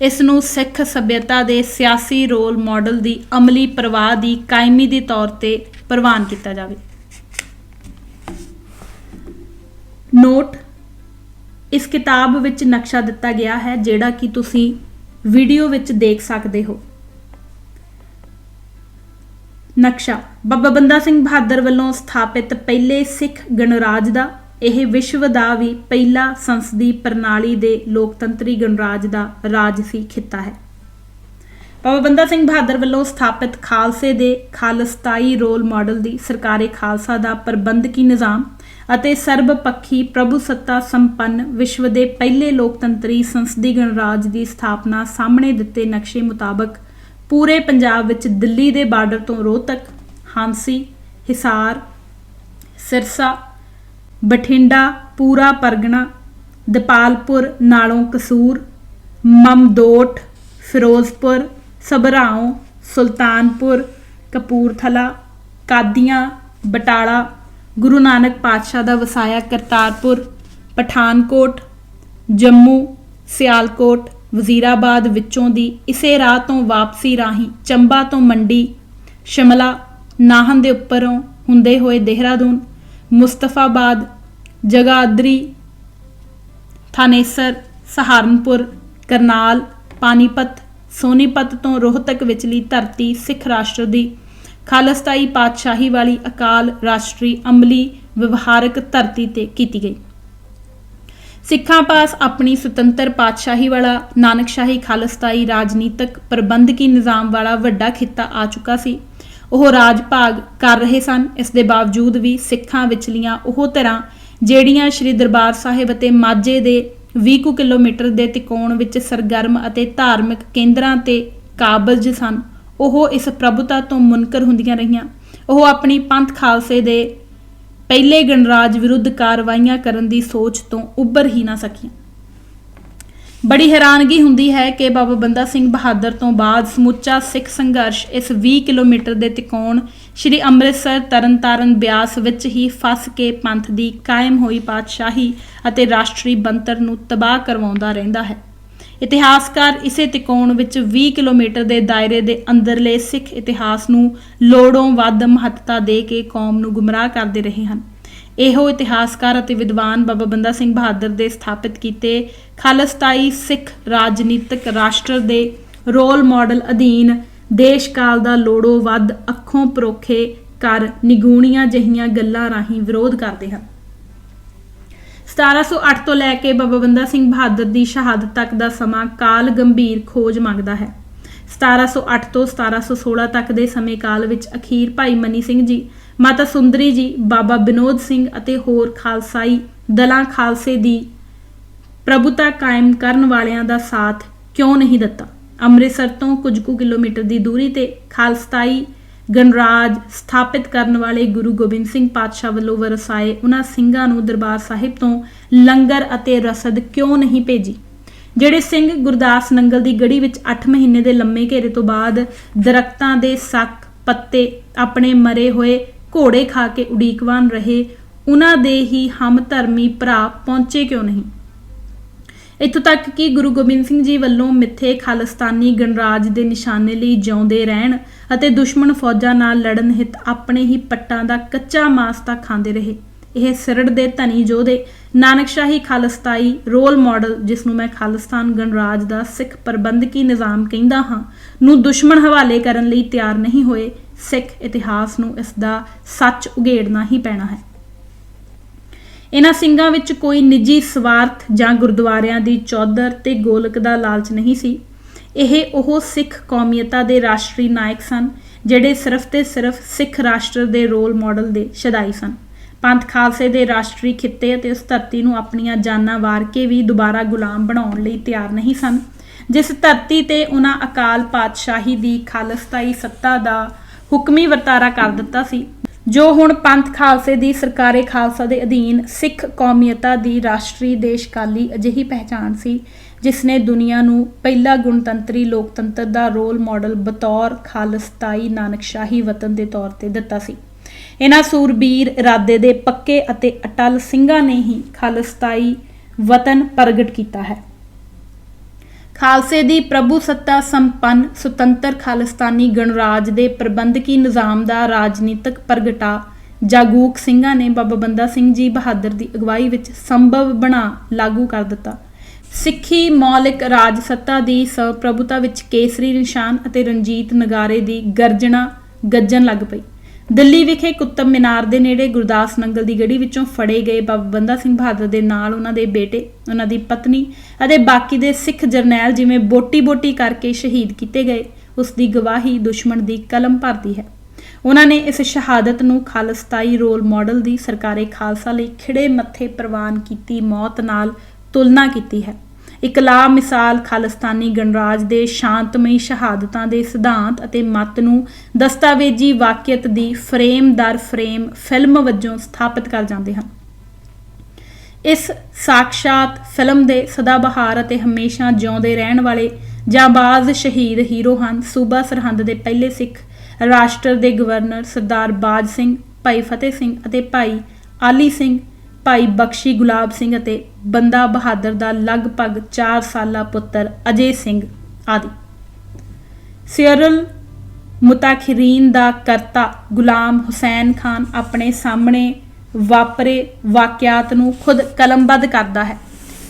ਇਸ ਨੂੰ ਸਿੱਖ ਸੱਭਿਅਤਾ ਦੇ ਸਿਆਸੀ ਰੋਲ ਮਾਡਲ ਦੀ ਅਮਲੀ ਪ੍ਰਵਾਹ ਦੀ ਕਾਇਮੀ ਦੇ ਤੌਰ ਤੇ ਪ੍ਰਵਾਨ ਕੀਤਾ ਜਾਵੇ। ਨੋਟ: ਇਸ ਕਿਤਾਬ ਵਿੱਚ ਨਕਸ਼ਾ ਦਿੱਤਾ ਗਿਆ ਹੈ ਜਿਹੜਾ ਕਿ ਤੁਸੀਂ ਵੀਡੀਓ ਵਿੱਚ ਦੇਖ ਸਕਦੇ ਹੋ। ਨਕਸ਼ਾ ਬਾਬਾ ਬੰਦਾ ਸਿੰਘ ਬਹਾਦਰ ਵੱਲੋਂ ਸਥਾਪਿਤ ਪਹਿਲੇ ਸਿੱਖ ਗਣਰਾਜ ਦਾ। ਇਹ ਵਿਸ਼ਵ ਦਾ ਵੀ ਪਹਿਲਾ ਸੰਸਦੀ ਪ੍ਰਣਾਲੀ ਦੇ ਲੋਕਤੰਤਰੀ ਗਣਰਾਜ ਦਾ ਰਾਜਸੀ ਖਿੱਤਾ ਹੈ। ਬਾਬਾ ਬੰਦਾ ਸਿੰਘ ਬਹਾਦਰ ਵੱਲੋਂ ਸਥਾਪਿਤ ਖਾਲਸੇ ਦੇ ਖਾਲਸਤਾਈ ਰੋਲ ਮਾਡਲ ਦੀ ਸਰਕਾਰੇ ਖਾਲਸਾ ਦਾ ਪ੍ਰਬੰਧਕੀ ਨਿਜ਼ਾਮ ਅਤੇ ਸਰਬਪੱਖੀ ਪ੍ਰਭੂ ਸੱਤਾ ਸੰਪੰਨ ਵਿਸ਼ਵ ਦੇ ਪਹਿਲੇ ਲੋਕਤੰਤਰੀ ਸੰਸਦੀ ਗਣਰਾਜ ਦੀ ਸਥਾਪਨਾ ਸਾਹਮਣੇ ਦਿੱਤੇ ਨਕਸ਼ੇ ਮੁਤਾਬਕ ਪੂਰੇ ਪੰਜਾਬ ਵਿੱਚ ਦਿੱਲੀ ਦੇ ਬਾਰਡਰ ਤੋਂ ਰੋਹਤਕ, ਹਾਂਸੀ, ਹਿਸਾਰ, ਸਿਰਸਾ, ਬਠਿੰਡਾ, ਪੂਰਾ ਪਰਗਨਾ, ਦਪਾਲਪੁਰ ਨਾਲੋਂ ਕਸੂਰ, ਮਮਦੋਟ, ਫਿਰੋਜ਼ਪੁਰ, ਸਭਰਾਓਂ, ਸੁਲਤਾਨਪੁਰ, ਕਪੂਰਥਲਾ, ਕਾਦੀਆਂ, ਬਟਾਲਾ, ਗੁਰੂ ਨਾਨਕ ਪਾਤਸ਼ਾਹ ਦਾ ਵਸਾਇਆ ਕਰਤਾਰਪੁਰ, ਪਠਾਨਕੋਟ, ਜੰਮੂ, ਸਿਆਲਕੋਟ, ਵਜ਼ੀਰਾਬਾਦ ਵਿੱਚੋਂ ਦੀ ਇਸੇ ਰਾਹ ਤੋਂ ਵਾਪਸੀ ਰਾਹੀਂ ਚੰਬਾ ਤੋਂ ਮੰਡੀ, ਸ਼ਿਮਲਾ, ਨਾਹਨ ਦੇ ਉੱਪਰੋਂ ਹੁੰਦੇ ਹੋਏ ਦੇਹਰਾਦੂਨ, ਮੁਸਤਫਾਬਾਦ, ਜਗਾਦਰੀ, ਥਾਨੇਸਰ, ਸਹਾਰਨਪੁਰ, ਕਰਨਾਲ, ਪਾਨੀਪਤ, ਸੋਨੀਪਤ ਤੋਂ ਰੋਹਤਕ ਵਿਚਲੀ ਧਰਤੀ ਸਿੱਖ ਰਾਸ਼ਟਰ ਦੀ ਖਾਲਸਤਾਈ ਪਾਤਸ਼ਾਹੀ ਵਾਲੀ ਅਕਾਲ ਰਾਸ਼ਟਰੀ ਅਮਲੀ ਵਿਵਹਾਰਕ ਧਰਤੀ ਤੇ ਕੀਤੀ ਗਈ। ਸਿੱਖਾਂ ਪਾਸ ਆਪਣੀ ਸੁਤੰਤਰ ਪਾਤਸ਼ਾਹੀ ਵਾਲਾ ਨਾਨਕਸ਼ਾਹੀ ਖਾਲਸਤਾਈ ਰਾਜਨੀਤਿਕ ਪ੍ਰਬੰਧਕੀ ਨਿਜ਼ਾਮ ਵਾਲਾ ਵੱਡਾ ਖਿੱਤਾ ਆ ਚੁੱਕਾ ਸੀ। ਉਹ ਰਾਜ ਭਾਗ ਕਰ ਰਹੇ ਸਨ। ਇਸ ਦੇ ਬਾਵਜੂਦ ਵੀ ਸਿੱਖਾਂ ਵਿਚਲੀਆਂ ਉਹ ਧਿਰਾਂ ਜਿਹੜੀਆਂ ਸ਼੍ਰੀ ਦਰਬਾਰ ਸਾਹਿਬ ਅਤੇ ਮਾਝੇ ਦੇ 20 ਕਿਲੋਮੀਟਰ ਦੇ ਤਿਕੋਣ ਵਿੱਚ ਸਰਗਰਮ ਅਤੇ ਧਾਰਮਿਕ ਕੇਂਦਰਾਂ ਤੇ ਕਾਬਜ਼ ਸਨ, ਉਹ ਇਸ ਪ੍ਰਭੂਤਾ ਤੋਂ ਮੁਨਕਰ ਹੁੰਦੀਆਂ ਰਹੀਆਂ। ਉਹ ਆਪਣੀ ਪੰਥ ਖਾਲਸੇ ਦੇ ਪਹਿਲੇ ਗਣਰਾਜ ਵਿਰੁੱਧ ਕਾਰਵਾਈਆਂ ਕਰਨ ਦੀ ਸੋਚ ਤੋਂ ਉੱਭਰ ਹੀ ਨਾ ਸਕੀਆਂ। ਬੜੀ ਹੈਰਾਨਗੀ ਹੁੰਦੀ ਹੈ ਕਿ ਬਾਬਾ ਬੰਦਾ ਸਿੰਘ ਬਹਾਦਰ ਤੋਂ ਬਾਅਦ ਸਮੁੱਚਾ ਸਿੱਖ ਸੰਘਰਸ਼ ਇਸ 20 ਕਿਲੋਮੀਟਰ ਦੇ ਤਿਕੋਣ ਸ਼੍ਰੀ ਅੰਮ੍ਰਿਤਸਰ, ਤਰਨਤਾਰਨ, ਬਿਆਸ ਵਿੱਚ ਹੀ ਫਸ ਕੇ ਪੰਥ ਦੀ ਕਾਇਮ ਹੋਈ ਪਾਤਸ਼ਾਹੀ ਅਤੇ ਰਾਸ਼ਟਰੀ ਬਣਤਰ ਨੂੰ ਤਬਾਹ ਕਰਵਾਉਂਦਾ ਰਹਿੰਦਾ ਹੈ। ਇਤਿਹਾਸਕਾਰ ਇਸੇ ਤਿਕੋਣ ਵਿੱਚ 20 ਕਿਲੋਮੀਟਰ ਦੇ ਦਾਇਰੇ ਦੇ ਅੰਦਰਲੇ ਸਿੱਖ ਇਤਿਹਾਸ ਨੂੰ ਲੋੜੋਂ ਵੱਧ ਮਹੱਤਤਾ ਦੇ ਕੇ ਕੌਮ ਨੂੰ ਗੁੰਮਰਾਹ ਕਰਦੇ ਰਹੇ ਹਨ। ਇਹੋ ਇਤਿਹਾਸਕਾਰ ਅਤੇ ਵਿਦਵਾਨ ਬਾਬਾ ਬੰਦਾ ਸਿੰਘ ਬਹਾਦਰ ਦੇ ਸਥਾਪਿਤ ਕੀਤੇ ਖਾਲਸਤਾਈ ਸਿੱਖ ਰਾਜਨੀਤਿਕ ਰਾਸ਼ਟਰ ਦੇ ਰੋਲ ਮਾਡਲ ਅਧੀਨ ਦੇਸ਼ ਕਾਲ ਦਾ ਲੋੜੋਂ ਵੱਧ ਅੱਖੋਂ ਪਰੋਖੇ ਕਰ ਨਿਗੂਣੀਆਂ ਜਿਹੀਆਂ ਗੱਲਾਂ ਰਾਹੀਂ ਵਿਰੋਧ ਕਰਦੇ ਹਨ। 1708 ਤੋਂ ਲੈ ਕੇ ਬਾਬਾ ਬੰਦਾ ਸਿੰਘ ਬਹਾਦਰ ਦੀ ਸ਼ਹਾਦਤ ਤੱਕ ਦਾ ਸਮਾਂ ਕਾਲ ਗੰਭੀਰ ਖੋਜ ਮੰਗਦਾ ਹੈ। 1708 ਤੋਂ 1716 ਤੱਕ ਦੇ ਸਮੇਂ ਕਾਲ ਵਿੱਚ ਅਖੀਰ ਭਾਈ ਮਨੀ ਸਿੰਘ ਜੀ, ਮਾਤਾ ਸੁੰਦਰੀ ਜੀ, ਬਾਬਾ ਵਿਨੋਦ ਸਿੰਘ ਅਤੇ ਹੋਰ ਖਾਲਸਾਈ ਦਲਾਂ ਖਾਲਸੇ ਦੀ ਪ੍ਰਭੁਤਾ ਕਾਇਮ ਕਰਨ ਵਾਲਿਆਂ ਦਾ ਸਾਥ ਕਿਉਂ ਨਹੀਂ ਦਿੱਤਾ। ਅੰਮ੍ਰਿਤਸਰ ਤੋਂ ਕੁਝ ਕੁ ਕਿਲੋਮੀਟਰ ਦੀ ਦੂਰੀ ਤੇ ਖਾਲਸਾਈ ਗਣਰਾਜ ਸਥਾਪਿਤ ਕਰਨ ਵਾਲੇ ਗੁਰੂ ਗੋਬਿੰਦ ਸਿੰਘ ਪਾਤਸ਼ਾਹ ਵੱਲੋਂ ਵਰਸਾਏ ਉਹਨਾਂ ਸਿੰਘਾਂ ਨੂੰ ਦਰਬਾਰ ਸਾਹਿਬ ਤੋਂ ਲੰਗਰ ਅਤੇ ਰਸਦ ਕਿਉਂ ਨਹੀਂ ਭੇਜੀ। ਜਿਹੜੇ ਸਿੰਘ ਗੁਰਦਾਸ ਨੰਗਲ ਦੀ ਗੜੀ ਵਿੱਚ 8 ਮਹੀਨੇ ਦੇ ਲੰਮੇ ਘੇਰੇ ਤੋਂ ਬਾਅਦ ਦਰਖਤਾਂ ਦੇ ਸੱਕ ਪੱਤੇ ਆਪਣੇ ਮਰੇ ਹੋਏ ਘੋੜੇ ਖਾ ਕੇ ਉਡੀਕਵਾਨ ਰਹੇ, ਉਹਨਾਂ ਦੇ ਹੀ ਹਮਧਰਮੀ ਭਰਾ ਪਹੁੰਚੇ ਕਿਉਂ ਨਹੀਂ। ਇੱਥੋਂ ਤੱਕ ਕਿ ਗੁਰੂ ਗੋਬਿੰਦ ਸਿੰਘ ਜੀ ਵੱਲੋਂ ਮਿੱਥੇ ਖਾਲਿਸਤਾਨੀ ਗਣਰਾਜ ਦੇ ਨਿਸ਼ਾਨੇ ਲਈ ਜਿਉਂਦੇ ਰਹਿਣ ਅਤੇ ਦੁਸ਼ਮਣ ਫੌਜਾਂ ਨਾਲ ਲੜਨ ਹਿੱਤ ਆਪਣੇ ਹੀ ਪੱਟਾਂ ਦਾ ਕੱਚਾ ਮਾਸ ਤਾਂ ਖਾਂਦੇ ਰਹੇ। ਇਹ ਸਿਰੜ ਦੇ ਧਨੀ ਯੋਧੇ ਨਾਨਕਸ਼ਾਹੀ ਖਾਲਸਤਾਈ ਰੋਲ ਮਾਡਲ, ਜਿਸ ਨੂੰ ਮੈਂ ਖਾਲਿਸਤਾਨ ਗਣਰਾਜ ਦਾ ਸਿੱਖ ਪ੍ਰਬੰਧਕੀ ਨਿਜ਼ਾਮ ਕਹਿੰਦਾ ਹਾਂ, ਨੂੰ ਦੁਸ਼ਮਣ ਹਵਾਲੇ ਕਰਨ ਲਈ ਤਿਆਰ ਨਹੀਂ ਹੋਏ। ਸਿੱਖ ਇਤਿਹਾਸ ਨੂੰ ਇਸ ਦਾ ਸੱਚ ਉਘੇੜਨਾ ਹੀ ਪੈਣਾ ਹੈ। ਇਹਨਾਂ ਸਿੰਘਾਂ ਵਿੱਚ ਕੋਈ ਨਿੱਜੀ ਸਵਾਰਥ ਜਾਂ ਗੁਰਦੁਆਰਿਆਂ ਦੀ ਚੌਧਰ ਤੇ ਗੋਲਕ ਦਾ ਲਾਲਚ ਨਹੀਂ ਸੀ। ਇਹ ਉਹ ਸਿੱਖ ਕੌਮੀਅਤਾਂ ਦੇ ਰਾਸ਼ਟਰੀ ਨਾਇਕ ਸਨ ਜਿਹੜੇ ਸਿਰਫ ਤੇ ਸਿਰਫ ਸਿੱਖ ਰਾਸ਼ਟਰ ਦੇ ਰੋਲ ਮਾਡਲ ਦੇ ਸ਼ਦਾਈ ਸਨ। ਪੰਥ ਖਾਲਸੇ ਦੇ ਰਾਸ਼ਟਰੀ ਖਿੱਤੇ ਅਤੇ ਉਸ ਧਰਤੀ ਨੂੰ ਆਪਣੀਆਂ ਜਾਨਾਂ ਵਾਰ ਕੇ ਵੀ ਦੁਬਾਰਾ ਗੁਲਾਮ ਬਣਾਉਣ ਲਈ ਤਿਆਰ ਨਹੀਂ ਸਨ, ਜਿਸ ਧਰਤੀ ਤੇ ਉਹਨਾਂ ਅਕਾਲ ਪਾਤਸ਼ਾਹੀ ਦੀ ਖਾਲਸਤਾਈ ਸੱਤਾ ਦਾ ਹੁਕਮੀ ਵਰਤਾਰਾ ਕਰ ਦਿੱਤਾ ਸੀ, ਜੋ ਹੁਣ ਪੰਥ ਖਾਲਸੇ ਦੀ ਸਰਕਾਰੇ ਖਾਲਸਾ ਦੇ ਅਧੀਨ ਸਿੱਖ ਕੌਮੀਅਤਾਂ ਦੀ ਰਾਸ਼ਟਰੀ ਦੇਸ਼ਕਾਲੀ ਅਜਿਹੀ ਪਹਿਚਾਣ ਸੀ ਜਿਸ ਨੇ ਦੁਨੀਆ ਨੂੰ ਪਹਿਲਾ ਗੁਣਤੰਤਰੀ ਲੋਕਤੰਤਰ ਦਾ ਰੋਲ ਮਾਡਲ ਬਤੌਰ ਖਾਲਸਤਾਈ ਨਾਨਕਸ਼ਾਹੀ ਵਤਨ ਦੇ ਤੌਰ ਤੇ ਦਿੱਤਾ ਸੀ। ਇਹਨਾਂ ਸੂਰਬੀਰ ਇਰਾਦੇ ਦੇ ਪੱਕੇ ਅਤੇ ਅਟਲ ਸਿੰਘਾਂ ਨੇ ਹੀ ਖਾਲਸਤਾਈ ਵਤਨ ਪ੍ਰਗਟ ਕੀਤਾ ਹੈ। ਖਾਲਸੇ ਦੀ ਪ੍ਰਭੂ ਸੱਤਾ ਸੰਪੰਨ ਸੁਤੰਤਰ ਖਾਲਿਸਤਾਨੀ ਗਣਰਾਜ ਦੇ ਪ੍ਰਬੰਧਕੀ ਨਿਜ਼ਾਮ ਦਾ ਰਾਜਨੀਤਿਕ ਪ੍ਰਗਟਾ ਜਾਗੂਕ ਸਿੰਘਾਂ ਨੇ ਬਾਬਾ ਬੰਦਾ ਸਿੰਘ ਜੀ ਬਹਾਦਰ ਦੀ ਅਗਵਾਈ ਵਿੱਚ ਸੰਭਵ ਬਣਾ ਲਾਗੂ ਕਰ ਦਿੱਤਾ। ਸਿੱਖੀ ਮੌਲਿਕ ਰਾਜ ਸੱਤਾ ਦੀ ਪ੍ਰਭੁਤਾ ਵਿੱਚ ਕੇਸਰੀ ਨਿਸ਼ਾਨ ਅਤੇ ਰਣਜੀਤ ਨਗਾਰੇ ਦੀ ਗਰਜਣਾ ਗੱਜਣ ਲੱਗ ਪਈ। ਦਿੱਲੀ ਵਿਖੇ ਕੁਤਬ ਮੀਨਾਰ ਦੇ ਨੇੜੇ ਗੁਰਦਾਸ ਨੰਗਲ ਦੀ ਗੜੀ ਵਿੱਚੋਂ ਫੜੇ ਗਏ ਬਾਬਾ ਬੰਦਾ ਸਿੰਘ ਬਹਾਦਰ ਦੇ ਨਾਲ ਉਹਨਾਂ ਦੇ ਬੇਟੇ, ਉਹਨਾਂ ਦੀ ਪਤਨੀ ਅਤੇ ਬਾਕੀ ਦੇ ਸਿੱਖ ਜਰਨੈਲ ਜਿਵੇਂ ਬੋਟੀ ਕਰਕੇ ਸ਼ਹੀਦ ਕੀਤੇ ਗਏ, ਉਸ ਦੀ ਗਵਾਹੀ ਦੁਸ਼ਮਣ ਦੀ ਕਲਮ ਭਰਦੀ ਹੈ। ਉਹਨਾਂ ਨੇ ਇਸ ਸ਼ਹਾਦਤ ਨੂੰ ਖਾਲਸਤਾਈ ਰੋਲ ਮਾਡਲ ਦੀ ਸਰਕਾਰੇ ਖਾਲਸਾ ਲਈ ਖਿੜੇ ਮੱਥੇ ਪ੍ਰਵਾਨ ਕੀਤੀ ਮੌਤ ਨਾਲ ਤੁਲਨਾ ਕੀਤੀ ਹੈ। ਇੱਕ ਲਾ ਮਿਸਾਲ ਖਾਲਿਸਤਾਨੀ ਗਣਰਾਜ ਦੇ ਸ਼ਾਂਤਮਈ ਸ਼ਹਾਦਤਾਂ ਦੇ ਸਿਧਾਂਤ ਅਤੇ ਮਤ ਨੂੰ ਦਸਤਾਵੇਜੀ ਵਾਕਿਅਤ ਦੀ ਫਰੇਮ ਦਰ ਫਰੇਮ ਫਿਲਮ ਵਜੋਂ ਸਥਾਪਿਤ ਕਰ ਜਾਂਦੇ ਹਨ। ਇਸ ਸਾਕਸ਼ਾਤ ਫਿਲਮ ਦੇ ਸਦਾਬਹਾਰ ਅਤੇ ਹਮੇਸ਼ਾ ਜਿਉਂਦੇ ਰਹਿਣ ਵਾਲੇ ਜਾਂਬਾਜ਼ ਸ਼ਹੀਦ ਹੀਰੋ ਹਨ ਸੂਬਾ ਸਰਹੰਦ ਦੇ ਪਹਿਲੇ ਸਿੱਖ ਰਾਸ਼ਟਰ ਦੇ ਗਵਰਨਰ ਸਰਦਾਰ ਬਾਜ ਸਿੰਘ, ਭਾਈ ਫਤਿਹ ਸਿੰਘ ਅਤੇ ਭਾਈ ਆਲੀ ਸਿੰਘ, ਭਾਈ ਬਖਸ਼ੀ ਗੁਲਾਬ ਸਿੰਘ ਅਤੇ ਬੰਦਾ ਬਹਾਦਰ ਦਾ ਲਗਭਗ 4 ਸਾਲਾ ਪੁੱਤਰ ਅਜੇ ਸਿੰਘ ਆਦਿ। ਸਿਅਰਲ ਮੁਤਾਖਿਰੀਨ ਦਾ ਕਰਤਾ ਗੁਲਾਮ ਹੁਸੈਨ ਖਾਨ ਆਪਣੇ ਸਾਹਮਣੇ ਵਾਪਰੇ ਵਾਕਿਆਤ ਨੂੰ ਖੁਦ ਕਲਮਬੱਧ ਕਰਦਾ ਹੈ।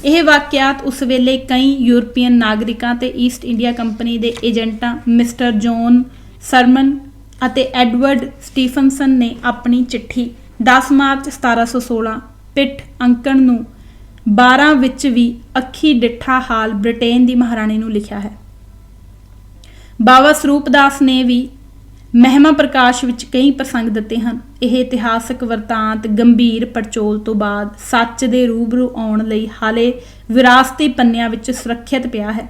ਇਹ ਵਾਕਿਆਤ ਉਸ ਵੇਲੇ ਕਈ ਯੂਰਪੀਅਨ ਨਾਗਰਿਕਾਂ ਤੇ ਈਸਟ ਇੰਡੀਆ ਕੰਪਨੀ ਦੇ ਏਜੰਟਾਂ ਮਿਸਟਰ ਜੌਨ ਸਰਮਨ ਅਤੇ ਐਡਵਰਡ ਸਟੀਫਨਸਨ ਨੇ ਆਪਣੀ ਚਿੱਠੀ 10 ਮਾਰਚ 1716 ਪਿੱਠ ਅੰਕਣ ਨੂੰ 12 ਵਿੱਚ ਵੀ ਅੱਖੀ ਡਿੱਠਾ ਹਾਲ ਬ੍ਰਿਟੇਨ ਦੀ ਮਹਾਰਾਣੀ ਨੂੰ ਲਿਖਿਆ ਹੈ। ਬਾਬਾ ਸਰੂਪ ਦਾਸ ਨੇ ਵੀ ਮਹਿਮਾ ਪ੍ਰਕਾਸ਼ ਵਿੱਚ ਕਈ ਪ੍ਰਸੰਗ ਦਿੱਤੇ ਹਨ। ਇਹ ਇਤਿਹਾਸਕ ਵਰਤਾਂਤ ਗੰਭੀਰ ਪੜਚੋਲ ਤੋਂ ਬਾਅਦ ਸੱਚ ਦੇ ਰੂਬਰੂ ਆਉਣ ਲਈ ਹਾਲੇ ਵਿਰਾਸਤੀ ਪੰਨਿਆਂ ਵਿੱਚ ਸੁਰੱਖਿਅਤ ਪਿਆ ਹੈ।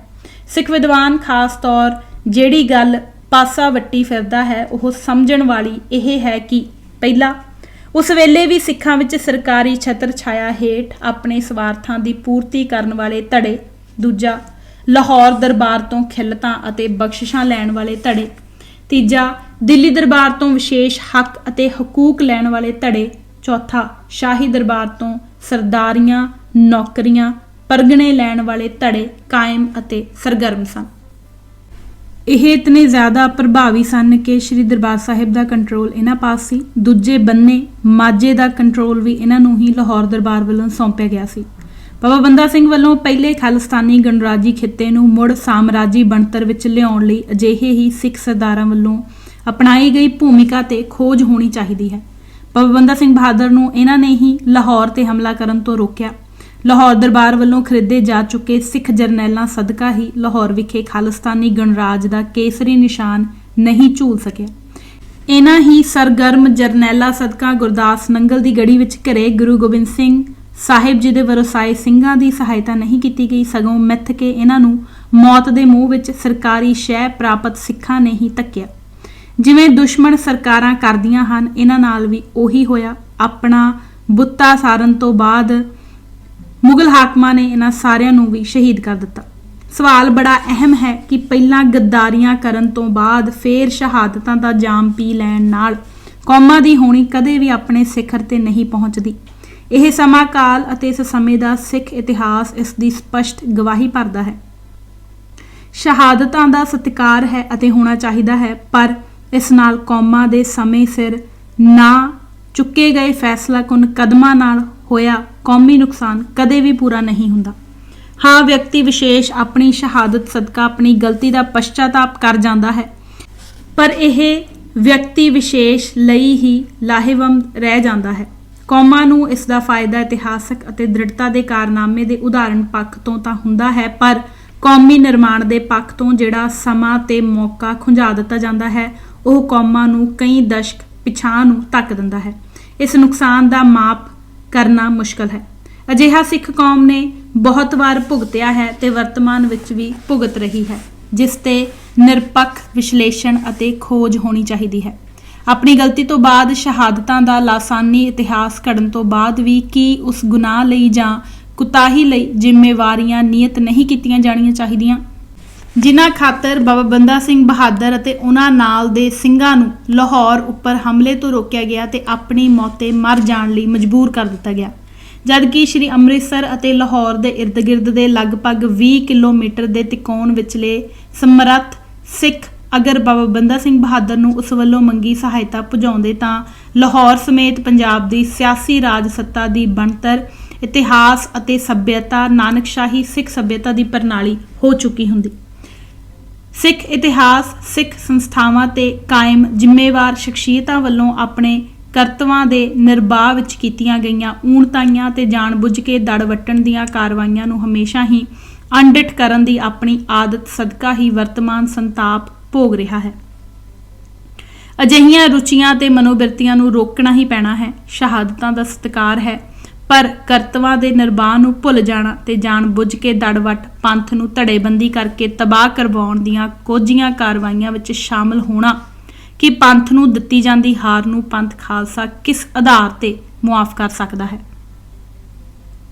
ਸਿੱਖ ਵਿਦਵਾਨ ਖਾਸ ਤੌਰ ਜਿਹੜੀ ਗੱਲ ਪਾਸਾ ਵੱਟੀ ਫਿਰਦਾ ਹੈ ਉਹ ਸਮਝਣ ਵਾਲੀ ਇਹ ਹੈ ਕਿ ਪਹਿਲਾ, ਉਸ ਵੇਲੇ ਵੀ ਸਿੱਖਾਂ ਵਿੱਚ ਸਰਕਾਰੀ ਛਤਰ ਛਾਇਆ ਹੇਠ ਆਪਣੇ ਸਵਾਰਥਾਂ ਦੀ ਪੂਰਤੀ ਕਰਨ ਵਾਲੇ ਧੜੇ। ਦੂਜਾ, ਲਾਹੌਰ ਦਰਬਾਰ ਤੋਂ ਖਿੱਲਤਾਂ ਅਤੇ ਬਖਸ਼ਿਸ਼ਾਂ ਲੈਣ ਵਾਲੇ ਧੜੇ। ਤੀਜਾ, ਦਿੱਲੀ ਦਰਬਾਰ ਤੋਂ ਵਿਸ਼ੇਸ਼ ਹੱਕ ਅਤੇ ਹਕੂਕ ਲੈਣ ਵਾਲੇ ਧੜੇ। ਚੌਥਾ, ਸ਼ਾਹੀ ਦਰਬਾਰ ਤੋਂ ਸਰਦਾਰੀਆਂ, ਨੌਕਰੀਆਂ, ਪਰਗਣੇ ਲੈਣ ਵਾਲੇ ਧੜੇ ਕਾਇਮ ਅਤੇ ਸਰਗਰਮ ਸਨ। ਇਹ ਇਤਨੇ ਜ਼ਿਆਦਾ ਪ੍ਰਭਾਵੀ ਸਨ ਕਿ ਸ਼੍ਰੀ ਦਰਬਾਰ ਸਾਹਿਬ ਦਾ ਕੰਟਰੋਲ ਇਹਨਾਂ ਪਾਸ ਸੀ। ਦੂਜੇ ਬੰਨੇ ਮਾਝੇ ਦਾ ਕੰਟਰੋਲ ਵੀ ਇਹਨਾਂ ਨੂੰ ਹੀ ਲਾਹੌਰ ਦਰਬਾਰ ਵੱਲੋਂ ਸੌਂਪਿਆ ਗਿਆ ਸੀ। ਬਾਬਾ ਬੰਦਾ ਸਿੰਘ ਵੱਲੋਂ ਪਹਿਲੇ ਖਾਲਿਸਤਾਨੀ ਗਣਰਾਜੀ ਖਿੱਤੇ ਨੂੰ ਮੁੜ ਸਾਮਰਾਜੀ ਬਣਤਰ ਵਿੱਚ ਲਿਆਉਣ ਲਈ ਅਜਿਹੇ ਹੀ ਸਿੱਖ ਸਰਦਾਰਾਂ ਵੱਲੋਂ ਅਪਣਾਈ ਗਈ ਭੂਮਿਕਾ ਤੇ ਖੋਜ ਹੋਣੀ ਚਾਹੀਦੀ ਹੈ। ਬਾਬਾ ਬੰਦਾ ਸਿੰਘ ਬਹਾਦਰ ਨੂੰ ਇਹਨਾਂ ਨੇ ਹੀ ਲਾਹੌਰ ਤੇ ਹਮਲਾ ਕਰਨ ਤੋਂ ਰੋਕਿਆ। ਲਾਹੌਰ ਦਰਬਾਰ ਵੱਲੋਂ ਖਰੀਦੇ ਜਾ ਚੁੱਕੇ ਸਿੱਖ ਜਰਨੈਲਾਂ ਸਦਕਾ ਹੀ ਲਾਹੌਰ ਵਿਖੇ ਖਾਲਿਸਤਾਨੀ ਗਣਰਾਜ ਦਾ ਕੇਸਰੀ ਨਿਸ਼ਾਨ ਨਹੀਂ ਝੂਲ ਸਕਿਆ। ਇਹਨਾਂ ਹੀ ਸਰਗਰਮ ਜਰਨੈਲਾਂ ਸਦਕਾ ਗੁਰਦਾਸ ਨੰਗਲ ਦੀ ਗੜੀ ਵਿੱਚ ਘਰੇ ਗੁਰੂ ਗੋਬਿੰਦ ਸਿੰਘ ਸਾਹਿਬ ਜੀ ਦੇ ਵਰਸਾਏ ਸਿੰਘਾਂ ਦੀ ਸਹਾਇਤਾ ਨਹੀਂ ਕੀਤੀ ਗਈ, ਸਗੋਂ ਮਿੱਥ ਕੇ ਇਹਨਾਂ ਨੂੰ ਮੌਤ ਦੇ ਮੂੰਹ ਵਿੱਚ ਸਰਕਾਰੀ ਸ਼ਹਿ ਪ੍ਰਾਪਤ ਸਿੱਖਾਂ ਨੇ ਹੀ ਧੱਕਿਆ। ਜਿਵੇਂ ਦੁਸ਼ਮਣ ਸਰਕਾਰਾਂ ਕਰਦੀਆਂ ਹਨ, ਇਹਨਾਂ ਨਾਲ ਵੀ ਉਹੀ ਹੋਇਆ। ਆਪਣਾ ਬੁੱਤਾ ਸਾਰਨ ਤੋਂ ਬਾਅਦ ਮੁਗਲ ਹਾਕਮਾਂ ਨੇ ਇਹਨਾਂ ਸਾਰਿਆਂ ਨੂੰ ਵੀ ਸ਼ਹੀਦ ਕਰ ਦਿੱਤਾ। ਸਵਾਲ ਬੜਾ ਅਹਿਮ ਹੈ ਕਿ ਪਹਿਲਾਂ ਗੱਦਾਰੀਆਂ ਕਰਨ ਤੋਂ ਬਾਅਦ ਫੇਰ ਸ਼ਹਾਦਤਾਂ ਦਾ ਜਾਮ ਪੀ ਲੈਣ ਨਾਲ ਕੌਮਾਂ ਦੀ ਹੋਣੀ ਕਦੇ ਵੀ ਆਪਣੇ ਸਿਖਰ ਤੇ ਨਹੀਂ ਪਹੁੰਚਦੀ। ਇਹ ਸਮਾਂ ਕਾਲ ਅਤੇ ਇਸ ਸਮੇਂ ਦਾ ਸਿੱਖ ਇਤਿਹਾਸ ਇਸ ਦੀ ਸਪਸ਼ਟ ਗਵਾਹੀ ਭਰਦਾ ਹੈ। ਸ਼ਹਾਦਤਾਂ ਦਾ ਸਤਿਕਾਰ ਹੈ ਅਤੇ ਹੋਣਾ ਚਾਹੀਦਾ ਹੈ, ਪਰ ਇਸ ਨਾਲ ਕੌਮਾਂ ਦੇ ਸਮੇਂ ਸਿਰ ਨਾ ਚੁੱਕੇ ਗਏ ਫੈਸਲਾਕੁਨ ਕਦਮਾਂ ਨਾਲ ਹੋਇਆ ਕੌਮੀ ਨੁਕਸਾਨ ਕਦੇ ਵੀ ਪੂਰਾ ਨਹੀਂ ਹੁੰਦਾ। ਹਾਂ, ਵਿਅਕਤੀ ਵਿਸ਼ੇਸ਼ ਆਪਣੀ ਸ਼ਹਾਦਤ ਸਦਕਾ ਆਪਣੀ ਗਲਤੀ ਦਾ ਪਛਤਾਤਾਪ ਕਰ ਜਾਂਦਾ ਹੈ, ਪਰ ਇਹ ਵਿਅਕਤੀ ਵਿਸ਼ੇਸ਼ ਲਈ ਹੀ ਲਾਹੇਵੰਦ ਰਹਿ ਜਾਂਦਾ ਹੈ। ਕੌਮਾਂ ਨੂੰ ਇਸ ਦਾ ਫਾਇਦਾ ਇਤਿਹਾਸਕ ਅਤੇ ਦ੍ਰਿੜਤਾ ਦੇ ਕਾਰਨਾਮੇ ਦੇ ਉਦਾਹਰਣ ਪੱਖ ਤੋਂ ਤਾਂ ਹੁੰਦਾ ਹੈ, ਪਰ ਕੌਮੀ ਨਿਰਮਾਣ ਦੇ ਪੱਖ ਤੋਂ ਜਿਹੜਾ ਸਮਾਂ ਤੇ ਮੌਕਾ ਖੁੰਝਾ ਦਿੱਤਾ ਜਾਂਦਾ ਹੈ, ਉਹ ਕੌਮਾਂ ਨੂੰ ਕਈ ਦਸ਼ਕ ਪਿਛਾਂਹ ਨੂੰ ਧੱਕ ਦਿੰਦਾ ਹੈ। ਇਸ ਨੁਕਸਾਨ ਦਾ ਮਾਪ ਕਰਨਾ ਮੁਸ਼ਕਲ ਹੈ। ਅਜਿਹਾ ਸਿੱਖ ਕੌਮ ਨੇ ਬਹੁਤ ਵਾਰ ਭੁਗਤਿਆ ਹੈ ਤੇ ਵਰਤਮਾਨ ਵਿੱਚ ਵੀ ਭੁਗਤ ਰਹੀ ਹੈ, ਜਿਸ ਤੇ ਨਿਰਪੱਖ ਵਿਸ਼ਲੇਸ਼ਣ ਅਤੇ ਖੋਜ ਹੋਣੀ ਚਾਹੀਦੀ ਹੈ। ਆਪਣੀ ਗਲਤੀ ਤੋਂ ਬਾਅਦ ਸ਼ਹਾਦਤਾਂ ਦਾ ਲਾਸਾਨੀ ਇਤਿਹਾਸ ਘੜਨ ਤੋਂ ਬਾਅਦ ਵੀ ਕੀ ਉਸ ਗੁਨਾਹ ਲਈ ਜਾਂ ਕੁਤਾਹੀ ਲਈ ਜ਼ਿੰਮੇਵਾਰੀਆਂ ਨਿਯਤ ਨਹੀਂ ਕੀਤੀਆਂ ਜਾਣੀਆਂ ਚਾਹੀਦੀਆਂ, ਜਿਨ੍ਹਾਂ ਖਾਤਰ ਬਾਬਾ ਬੰਦਾ ਸਿੰਘ ਬਹਾਦਰ ਅਤੇ ਉਹਨਾਂ ਨਾਲ ਦੇ ਸਿੰਘਾਂ ਨੂੰ ਲਾਹੌਰ ਉੱਪਰ ਹਮਲੇ ਤੋਂ ਰੋਕਿਆ ਗਿਆ ਤੇ ਆਪਣੀ ਮੌਤੇ ਮਰ ਜਾਣ ਲਈ ਮਜਬੂਰ ਕਰ ਦਿੱਤਾ ਗਿਆ। ਜਦਕਿ ਸ਼੍ਰੀ ਅੰਮ੍ਰਿਤਸਰ ਅਤੇ ਲਾਹੌਰ ਦੇ ਇਰਦ ਗਿਰਦ ਦੇ ਲਗਭਗ 20 ਕਿਲੋਮੀਟਰ ਦੇ ਤਿਕੋਣ ਵਿਚਲੇ ਸਮਰੱਥ ਸਿੱਖ ਅਗਰ ਬਾਬਾ ਬੰਦਾ ਸਿੰਘ ਬਹਾਦਰ ਨੂੰ ਉਸ ਵੱਲੋਂ ਮੰਗੀ ਸਹਾਇਤਾ ਪੁਜਾਉਂਦੇ ਤਾਂ ਲਾਹੌਰ ਸਮੇਤ ਪੰਜਾਬ ਦੀ ਸਿਆਸੀ ਰਾਜ ਸੱਤਾ ਦੀ ਬਣਤਰ, ਇਤਿਹਾਸ ਅਤੇ ਸੱਭਿਅਤਾ ਨਾਨਕਸ਼ਾਹੀ ਸਿੱਖ ਸੱਭਿਅਤਾ ਦੀ ਪ੍ਰਣਾਲੀ ਹੋ ਚੁੱਕੀ ਹੁੰਦੀ। ਸਿੱਖ ਇਤਿਹਾਸ, ਸਿੱਖ ਸੰਸਥਾਵਾਂ ਤੇ ਕਾਇਮ ਜ਼ਿੰਮੇਵਾਰ ਸ਼ਖਸੀਅਤਾਂ ਵੱਲੋਂ ਆਪਣੇ ਕਰਤਵਾਂ ਦੇ ਨਿਰਬਾਹ ਵਿੱਚ ਕੀਤੀਆਂ ਗਈਆਂ ਊਣਤਾਈਆਂ ਤੇ ਜਾਣਬੁੱਝ ਕੇ ਦੜ ਵੱਟਣ ਦੀਆਂ ਕਾਰਵਾਈਆਂ ਨੂੰ ਹਮੇਸ਼ਾ ਹੀ ਅਣਡਿੱਠ ਕਰਨ ਦੀ ਆਪਣੀ ਆਦਤ ਸਦਕਾ ਹੀ ਵਰਤਮਾਨ ਸੰਤਾਪ ਭੋਗ ਰਿਹਾ ਹੈ। ਅਜਿਹੀਆਂ ਰੁਚੀਆਂ ਤੇ ਮਨੋਬਿਰਤੀਆਂ ਨੂੰ ਰੋਕਣਾ ਹੀ ਪੈਣਾ ਹੈ। ਸ਼ਹਾਦਤਾਂ ਦਾ ਸਤਿਕਾਰ ਹੈ, ਪਰ ਕਰਤਵਾਂ ਦੇ ਨਿਰਬਾਹ ਨੂੰ ਭੁੱਲ ਜਾਣਾ ਤੇ ਜਾਣਬੁੱਝ ਕੇ ਦੜਵੱਟ ਪੰਥ ਨੂੰ ਧੜੇਬੰਦੀ ਕਰਕੇ ਤਬਾਹ ਕਰਵਾਉਣ ਦੀਆਂ ਕੋਝੀਆਂ ਕਾਰਵਾਈਆਂ ਵਿੱਚ ਸ਼ਾਮਲ ਹੋਣਾ ਕਿ ਪੰਥ ਨੂੰ ਦਿੱਤੀ ਜਾਂਦੀ ਹਾਰ ਨੂੰ ਪੰਥ ਖਾਲਸਾ ਕਿਸ ਆਧਾਰ ਤੇ ਮੁਆਫ ਕਰ ਸਕਦਾ ਹੈ।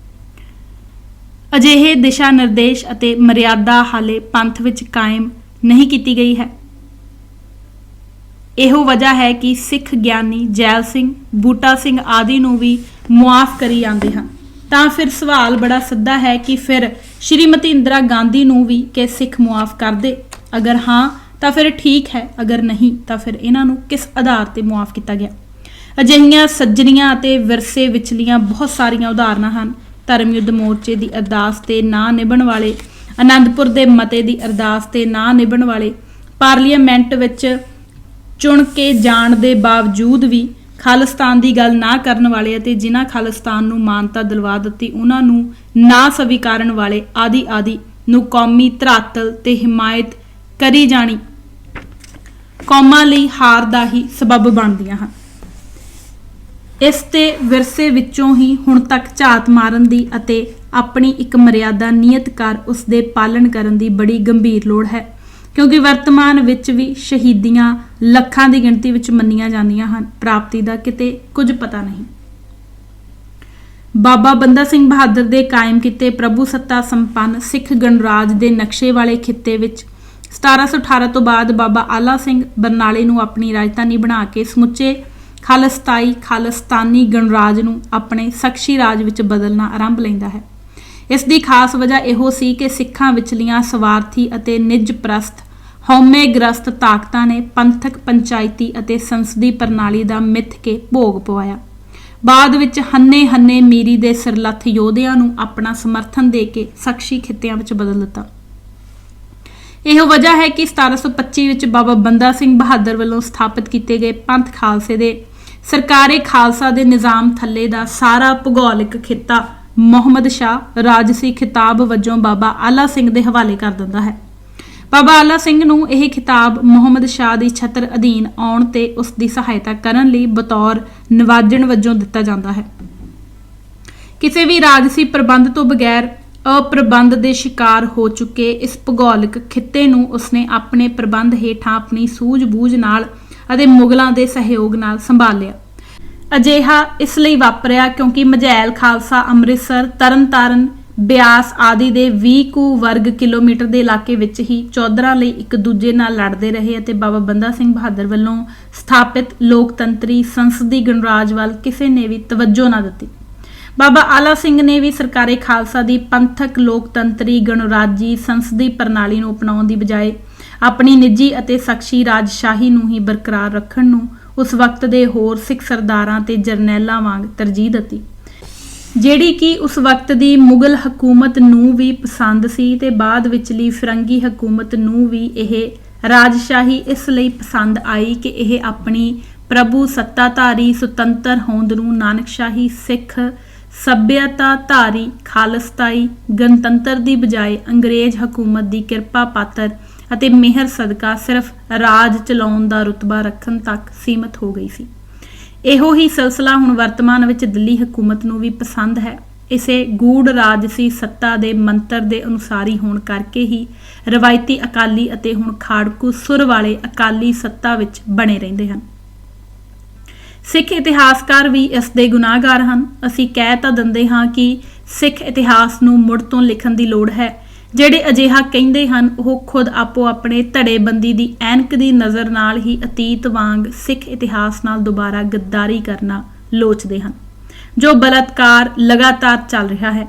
ਅਜਿਹੇ ਦਿਸ਼ਾ ਨਿਰਦੇਸ਼ ਅਤੇ ਮਰਿਆਦਾ ਹਾਲੇ ਪੰਥ ਵਿੱਚ ਕਾਇਮ ਨਹੀਂ ਕੀਤੀ ਗਈ ਹੈ। ਇਹੋ ਵਜ੍ਹਾ ਹੈ ਕਿ ਸਿੱਖ ਗਿਆਨੀ ਜੈਲ ਸਿੰਘ, ਬੂਟਾ ਸਿੰਘ ਆਦਿ ਨੂੰ ਵੀ ਮੁਆਫ ਕਰੀ ਜਾਂਦੇ ਹਨ। ਤਾਂ ਫਿਰ ਸਵਾਲ ਬੜਾ ਸਿੱਧਾ ਹੈ ਕਿ ਫਿਰ ਸ਼੍ਰੀਮਤੀ ਇੰਦਰਾ ਗਾਂਧੀ ਨੂੰ ਵੀ ਕਿ ਸਿੱਖ ਮੁਆਫ ਕਰ ਦੇ? ਅਗਰ ਹਾਂ ਤਾਂ ਫਿਰ ਠੀਕ ਹੈ, ਅਗਰ ਨਹੀਂ ਤਾਂ ਫਿਰ ਇਹਨਾਂ ਨੂੰ ਕਿਸ ਆਧਾਰ ਤੇ ਮੁਆਫ ਕੀਤਾ ਗਿਆ? ਅਜਿਹੀਆਂ ਸੱਜਣੀਆਂ ਅਤੇ ਵਿਰਸੇ ਵਿਚਲੀਆਂ ਬਹੁਤ ਸਾਰੀਆਂ ਉਦਾਹਰਨਾਂ ਹਨ। ਧਰਮ ਯੁੱਧ ਮੋਰਚੇ ਦੀ ਅਰਦਾਸ ਤੇ ਨਾ ਨਿਭਣ ਵਾਲੇ, ਆਨੰਦਪੁਰ ਦੇ ਮਤੇ ਦੀ ਅਰਦਾਸ ਤੇ ਨਾ ਨਿਭਣ ਵਾਲੇ, ਪਾਰਲੀਮੈਂਟ ਵਿੱਚ ਚੁਣ ਕੇ ਜਾਣ ਦੇ ਬਾਵਜੂਦ ਵੀ ਖਾਲਿਸਤਾਨ ਦੀ ਗੱਲ ਨਾ ਕਰਨ ਵਾਲੇ ਅਤੇ ਜਿਨ੍ਹਾਂ ਖਾਲਿਸਤਾਨ ਨੂੰ ਮਾਨਤਾ ਦਿਲਵਾ ਦਿੱਤੀ ਉਹਨਾਂ ਨੂੰ ਨਾ ਸਵੀਕਾਰਨ ਵਾਲੇ ਆਦਿ ਨੂੰ ਕੌਮੀ ਧਰਾਤਲ ਤੇ ਹਿਮਾਇਤ ਕਰੀ ਜਾਣੀ ਕੌਮਾਂ ਲਈ ਹਾਰ ਦਾ ਹੀ ਸਬੱਬ ਬਣਦੀਆਂ ਹਨ। ਇਸ ਤੇ ਵਿਰਸੇ ਵਿੱਚੋਂ ਹੀ ਹੁਣ ਤੱਕ ਝਾਤ ਮਾਰਨ ਦੀ ਅਤੇ ਆਪਣੀ ਇੱਕ ਮਰਿਆਦਾ ਨਿਯਤ ਕਰ ਉਸ ਦੇ ਪਾਲਣ ਕਰਨ ਦੀ ਬੜੀ ਗੰਭੀਰ ਲੋੜ ਹੈ, ਕਿਉਂਕਿ ਵਰਤਮਾਨ ਵਿੱਚ ਵੀ ਸ਼ਹੀਦੀਆਂ ਲੱਖਾਂ ਦੀ ਗਿਣਤੀ ਵਿੱਚ ਮੰਨੀਆਂ ਜਾਂਦੀਆਂ ਹਨ। ਪ੍ਰਾਪਤੀ ਦਾ ਕਿਤੇ ਕੁਝ ਪਤਾ ਨਹੀਂ। ਬਾਬਾ ਬੰਦਾ ਸਿੰਘ ਬਹਾਦਰ ਦੇ ਕਾਇਮ ਕੀਤੇ ਪ੍ਰਭੂ ਸੱਤਾ ਸੰਪੰਨ ਸਿੱਖ ਗਣਰਾਜ ਦੇ ਨਕਸ਼ੇ ਵਾਲੇ ਖਿੱਤੇ ਵਿੱਚ 1718 ਤੋਂ ਬਾਅਦ ਬਾਬਾ ਆਲਾ ਸਿੰਘ ਬਰਨਾਲੇ ਨੂੰ ਆਪਣੀ ਰਾਜਧਾਨੀ ਬਣਾ ਕੇ ਸਮੁੱਚੇ ਖਾਲਿਸਤਾਨੀ ਗਣਰਾਜ ਨੂੰ ਆਪਣੇ ਸਖਸ਼ੀ ਰਾਜ ਵਿੱਚ ਬਦਲਣਾ ਆਰੰਭ ਲੈਂਦਾ ਹੈ। ਇਸ ਦੀ ਖਾਸ ਵਜ੍ਹਾ ਇਹੋ ਸੀ ਕਿ ਸਿੱਖਾਂ ਵਿਚਲੀਆਂ ਸਵਾਰਥੀ ਅਤੇ ਨਿੱਜ ਪ੍ਰਸਤ ਹਉਮੈਗ੍ਰਸਤ ਤਾਕਤਾਂ ਨੇ ਪੰਥਕ, ਪੰਚਾਇਤੀ ਅਤੇ ਸੰਸਦੀ ਪ੍ਰਣਾਲੀ ਦਾ ਮਿੱਥ ਕੇ ਭੋਗ ਪਵਾਇਆ। ਬਾਅਦ ਵਿੱਚ ਹੰਨੇ ਮੀਰੀ ਦੇ ਸਿਰਲੱਥ ਯੋਧਿਆਂ ਨੂੰ ਆਪਣਾ ਸਮਰਥਨ ਦੇ ਕੇ ਸਖਸ਼ੀ ਖਿੱਤਿਆਂ ਵਿੱਚ ਬਦਲ ਦਿੱਤਾ। ਇਹੋ ਵਜ੍ਹਾ ਹੈ ਕਿ 1725 ਵਿੱਚ ਬਾਬਾ ਬੰਦਾ ਸਿੰਘ ਬਹਾਦਰ ਵੱਲੋਂ ਸਥਾਪਿਤ ਕੀਤੇ ਗਏ ਪੰਥ ਖਾਲਸੇ ਦੇ ਸਰਕਾਰੇ ਖਾਲਸਾ ਦੇ ਨਿਜ਼ਾਮ ਥੱਲੇ ਦਾ ਸਾਰਾ ਭੂਗੋਲਿਕ ਖਿੱਤਾ ਮੁਹੰਮਦ ਸ਼ਾਹ ਰਾਜਸੀ ਖਿਤਾਬ ਵਜੋਂ ਬਾਬਾ ਆਲਾ ਸਿੰਘ ਦੇ ਹਵਾਲੇ ਕਰ ਦਿੰਦਾ ਹੈ। ਬਾਬਾ ਆਲਾ ਸਿੰਘ ਨੂੰ ਇਹ ਖਿਤਾਬ ਮੁਹੰਮਦ ਸ਼ਾਹ ਦੀ ਛਤਰ ਅਧੀਨ ਆਉਣ ਤੇ ਉਸ ਦੀ ਸਹਾਇਤਾ ਕਰਨ ਲਈ ਬਤੌਰ ਨਿਵਾਜਣ ਵਜੋਂ ਦਿੱਤਾ ਜਾਂਦਾ ਹੈ। ਕਿਸੇ ਵੀ ਰਾਜਸੀ ਪ੍ਰਬੰਧ ਤੋਂ ਬਗੈਰ ਅਪ੍ਰਬੰਧ ਦੇ ਸ਼ਿਕਾਰ ਹੋ ਚੁੱਕੇ ਇਸ ਭੂਗੋਲਿਕ ਖਿੱਤੇ ਨੂੰ ਉਸਨੇ ਆਪਣੇ ਪ੍ਰਬੰਧ ਹੇਠਾਂ ਆਪਣੀ ਸੂਝ-ਬੂਝ ਨਾਲ ਅਤੇ ਮੁਗਲਾਂ ਦੇ ਸਹਿਯੋਗ ਨਾਲ ਸੰਭਾਲਿਆ। ਅਜਿਹਾ ਇਸ ਲਈ ਵਾਪਰਿਆ ਕਿਉਂਕਿ ਮਝੈਲ ਖਾਲਸਾ ਅੰਮ੍ਰਿਤਸਰ, ਤਰਨਤਾਰਨ, ਬਿਆਸ ਆਦਿ ਦੇ 20 ਕੁ ਵਰਗ ਕਿਲੋਮੀਟਰ ਦੇ ਇਲਾਕੇ ਵਿੱਚ ਹੀ ਚੌਧਰਾਂ ਲਈ ਇੱਕ ਦੂਜੇ ਨਾਲ ਲੜਦੇ ਰਹੇ ਅਤੇ ਬਾਬਾ ਬੰਦਾ ਸਿੰਘ ਬਹਾਦਰ ਵੱਲੋਂ ਸਥਾਪਿਤ ਲੋਕਤੰਤਰੀ ਸੰਸਦੀ ਗਣਰਾਜ ਵੱਲ ਕਿਸੇ ਨੇ ਵੀ ਤਵੱਜੋ ਨਾ ਦਿੱਤੀ। ਬਾਬਾ ਆਲਾ ਸਿੰਘ ਨੇ ਵੀ ਸਰਕਾਰੀ ਖਾਲਸਾ ਦੀ ਪੰਥਕ ਲੋਕਤੰਤਰੀ ਗਣਰਾਜੀ ਸੰਸਦੀ ਪ੍ਰਣਾਲੀ ਨੂੰ ਅਪਣਾਉਣ ਦੀ ਬਜਾਏ ਆਪਣੀ ਨਿੱਜੀ ਅਤੇ ਸ਼ਖਸੀ ਰਾਜਸ਼ਾਹੀ ਨੂੰ ਹੀ ਬਰਕਰਾਰ ਰੱਖਣ ਨੂੰ ਉਸ ਵਕਤ ਦੇ ਹੋਰ ਸਿੱਖ ਸਰਦਾਰਾਂ ਤੇ ਜਰਨੈਲਾਂ ਵਾਂਗ ਤਰਜੀਹ ਦਿੱਤੀ, ਜਿਹੜੀ ਕਿ ਉਸ ਵਕਤ ਦੀ ਮੁਗਲ ਹਕੂਮਤ ਨੂੰ ਵੀ ਪਸੰਦ ਸੀ ਤੇ ਬਾਅਦ ਵਿਚਲੀ ਫਿਰੰਗੀ ਹਕੂਮਤ ਨੂੰ ਵੀ ਇਹ ਰਾਜਸ਼ਾਹੀ ਇਸ ਲਈ ਪਸੰਦ ਆਈ ਕਿ ਇਹ ਆਪਣੀ ਪ੍ਰਭੂ ਸੱਤਾਧਾਰੀ ਸੁਤੰਤਰ ਹੋਂਦ ਨੂੰ ਨਾਨਕਸ਼ਾਹੀ ਸਿੱਖ ਸੱਭਿਅਤਾ ਧਾਰੀ ਖਾਲਸਤਾਈ ਗਣਤੰਤਰ ਦੀ ਬਜਾਏ ਅੰਗਰੇਜ਼ ਹਕੂਮਤ ਦੀ ਕਿਰਪਾ ਪਾਤਰ ਅਤੇ ਮਿਹਰ ਸਦਕਾ ਸਿਰਫ ਰਾਜ ਚਲਾਉਣ ਦਾ ਰੁਤਬਾ ਰੱਖਣ ਤੱਕ ਸੀਮਤ ਹੋ ਗਈ ਸੀ। ਇਹੋ ਹੀ ਸਿਲਸਿਲਾ ਹੁਣ ਵਰਤਮਾਨ ਵਿੱਚ ਦਿੱਲੀ ਹਕੂਮਤ ਨੂੰ ਵੀ ਪਸੰਦ ਹੈ। ਇਸੇ ਗੂੜ ਰਾਜਸੀ ਸੱਤਾ ਦੇ ਮੰਤਰ ਦੇ ਅਨੁਸਾਰੀ ਹੋਣ ਕਰਕੇ ਹੀ ਰਵਾਇਤੀ ਅਕਾਲੀ ਅਤੇ ਹੁਣ ਖਾੜਕੂ ਸੁਰ ਵਾਲੇ ਅਕਾਲੀ ਸੱਤਾ ਵਿੱਚ ਬਣੇ ਰਹਿੰਦੇ ਹਨ। ਸਿੱਖ ਇਤਿਹਾਸਕਾਰ ਵੀ ਇਸ ਦੇ ਗੁਨਾਹਗਾਰ ਹਨ। ਅਸੀਂ ਕਹਿ ਤਾਂ ਦਿੰਦੇ ਹਾਂ ਕਿ ਸਿੱਖ ਇਤਿਹਾਸ ਨੂੰ ਮੁੜ ਤੋਂ ਲਿਖਣ ਦੀ ਲੋੜ ਹੈ। ਜਿਹੜੇ ਅਜਿਹਾ ਕਹਿੰਦੇ ਹਨ ਉਹ ਖੁਦ ਆਪੋ ਆਪਣੇ ਧੜੇਬੰਦੀ ਦੀ ਐਨਕ ਦੀ ਨਜ਼ਰ ਨਾਲ ਹੀ ਅਤੀਤ ਵਾਂਗ ਸਿੱਖ ਇਤਿਹਾਸ ਨਾਲ ਦੁਬਾਰਾ ਗੱਦਾਰੀ ਕਰਨਾ ਲੋਚਦੇ ਹਨ, ਜੋ ਬਲਾਤਕਾਰ ਲਗਾਤਾਰ ਚੱਲ ਰਿਹਾ ਹੈ।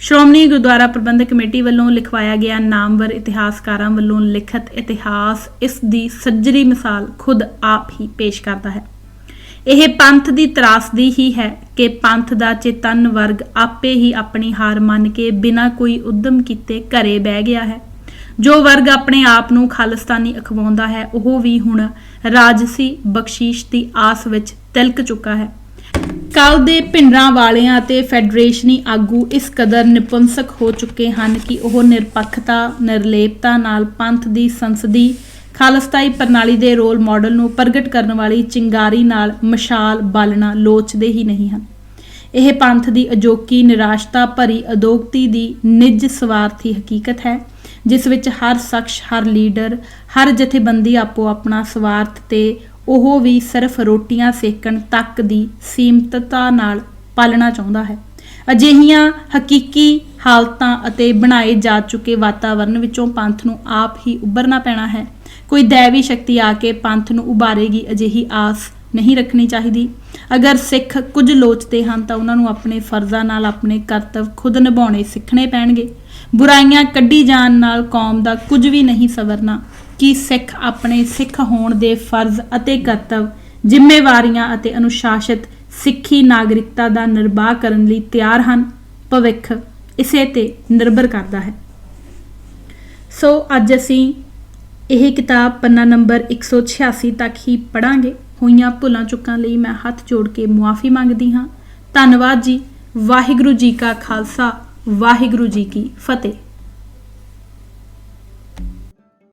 ਸ਼੍ਰੋਮਣੀ ਗੁਰਦੁਆਰਾ ਪ੍ਰਬੰਧਕ ਕਮੇਟੀ ਵੱਲੋਂ ਲਿਖਵਾਇਆ ਗਿਆ ਨਾਮਵਰ ਇਤਿਹਾਸਕਾਰਾਂ ਵੱਲੋਂ ਲਿਖਤ ਇਤਿਹਾਸ ਇਸ ਦੀ ਸੱਜਰੀ ਮਿਸਾਲ ਖੁਦ ਆਪ ਹੀ ਪੇਸ਼ ਕਰਦਾ ਹੈ। ਇਹ ਪੰਥ ਦੀ ਤਰਾਸਦੀ ਹੀ ਹੈ ਕਿ ਪੰਥ ਦਾ ਚੇਤਨ ਵਰਗ ਆਪੇ ਹੀ ਆਪਣੀ ਹਾਰ ਮੰਨ ਕੇ ਬਿਨਾਂ ਕੋਈ ਉਦਮ ਕੀਤੇ ਘਰੇ ਬਹਿ ਗਿਆ ਹੈ। ਜੋ ਵਰਗ ਆਪਣੇ ਆਪ ਨੂੰ ਖਾਲਿਸਤਾਨੀ ਅਖਵਾਉਂਦਾ ਹੈ ਉਹ ਵੀ ਹੁਣ ਰਾਜਸੀ ਬਖਸ਼ੀਸ਼ ਦੀ ਆਸ ਵਿੱਚ ਤਿਲਕ ਚੁੱਕਾ ਹੈ। ਕੱਲ ਦੇ ਭਿੰਡਰਾਂ ਵਾਲਿਆਂ ਅਤੇ ਫੈਡਰੇਸ਼ਨੀ ਆਗੂ ਇਸ ਕਦਰ ਨਿਪੁੰਸਕ ਹੋ ਚੁੱਕੇ ਹਨ ਕਿ ਉਹ ਨਿਰਪੱਖਤਾ ਨਿਰਲੇਪਤਾ ਨਾਲ ਪੰਥ ਦੀ ਸੰਸਦੀ ਖਾਲਸਤਾਈ ਪ੍ਰਣਾਲੀ ਦੇ ਰੋਲ ਮਾਡਲ ਨੂੰ ਪ੍ਰਗਟ ਕਰਨ ਵਾਲੀ ਚਿੰਗਾਰੀ ਨਾਲ ਮਸ਼ਾਲ ਬਾਲਣਾ ਲੋਚਦੇ ਹੀ ਨਹੀਂ ਹਨ। ਇਹ ਪੰਥ ਦੀ ਅਜੋਕੀ ਨਿਰਾਸ਼ਤਾ ਭਰੀ ਅਦੋਗਤੀ ਦੀ ਨਿੱਜ ਸਵਾਰਥੀ ਹਕੀਕਤ ਹੈ, ਜਿਸ ਵਿੱਚ ਹਰ ਸ਼ਖਸ, ਹਰ ਲੀਡਰ, ਹਰ ਜਥੇਬੰਦੀ ਆਪੋ ਆਪਣਾ ਸਵਾਰਥ ਤੇ ਉਹ ਵੀ ਸਿਰਫ ਰੋਟੀਆਂ ਸੇਕਣ ਤੱਕ ਦੀ ਸੀਮਤਤਾ ਨਾਲ ਪਾਲਣਾ ਚਾਹੁੰਦਾ ਹੈ। ਅਜਿਹੀਆਂ ਹਕੀਕੀ ਹਾਲਤਾਂ ਅਤੇ ਬਣਾਏ ਜਾ ਚੁੱਕੇ ਵਾਤਾਵਰਣ ਵਿੱਚੋਂ ਪੰਥ ਨੂੰ ਆਪ ਹੀ ਉੱਭਰਨਾ ਪੈਣਾ ਹੈ। ਕੋਈ ਦੈਵੀ ਸ਼ਕਤੀ ਆ ਕੇ ਪੰਥ ਨੂੰ ਉਭਾਰੇਗੀ, ਅਜਿਹੀ ਆਸ ਨਹੀਂ ਰੱਖਣੀ ਚਾਹੀਦੀ। ਅਗਰ ਸਿੱਖ ਕੁਝ ਲੋਚਦੇ ਹਨ ਤਾਂ ਉਹਨਾਂ ਨੂੰ ਆਪਣੇ ਫਰਜ਼ਾਂ ਨਾਲ ਆਪਣੇ ਕਰਤੱਵ ਖੁਦ ਨਿਭਾਉਣੇ ਸਿੱਖਣੇ ਪੈਣਗੇ। ਬੁਰਾਈਆਂ ਕੱਢੀ ਜਾਣ ਨਾਲ ਕੌਮ ਦਾ ਕੁਝ ਵੀ ਨਹੀਂ ਸਵਰਨਾ। ਕਿ ਸਿੱਖ ਆਪਣੇ ਸਿੱਖ ਹੋਣ ਦੇ ਫਰਜ਼ ਅਤੇ ਕਰਤੱਵ, ਜ਼ਿੰਮੇਵਾਰੀਆਂ ਅਤੇ ਅਨੁਸ਼ਾਸਿਤ ਸਿੱਖੀ ਨਾਗਰਿਕਤਾ ਦਾ ਨਿਰਵਾਹ ਕਰਨ ਲਈ ਤਿਆਰ ਹਨ। ਭਵਿੱਖ ਇਸੇ ਤੇ ਨਿਰਭਰ ਕਰਦਾ ਹੈ। ਸੋ ਅੱਜ ਅਸੀਂ ਇਹ ਕਿਤਾਬ ਪੰਨਾ ਨੰਬਰ 186 ਤੱਕ ਹੀ ਪੜ੍ਹਾਂਗੇ। ਹੋਈਆਂ ਭੁੱਲਾਂ ਚੁੱਕਾਂ ਲਈ ਮੈਂ ਹੱਥ ਜੋੜ ਕੇ ਮੁਆਫੀ ਮੰਗਦੀ ਹਾਂ। ਧੰਨਵਾਦ ਜੀ। ਵਾਹਿਗੁਰੂ ਜੀ ਕਾ ਖਾਲਸਾ, ਵਾਹਿਗੁਰੂ ਜੀ ਕੀ ਫਤਿਹ।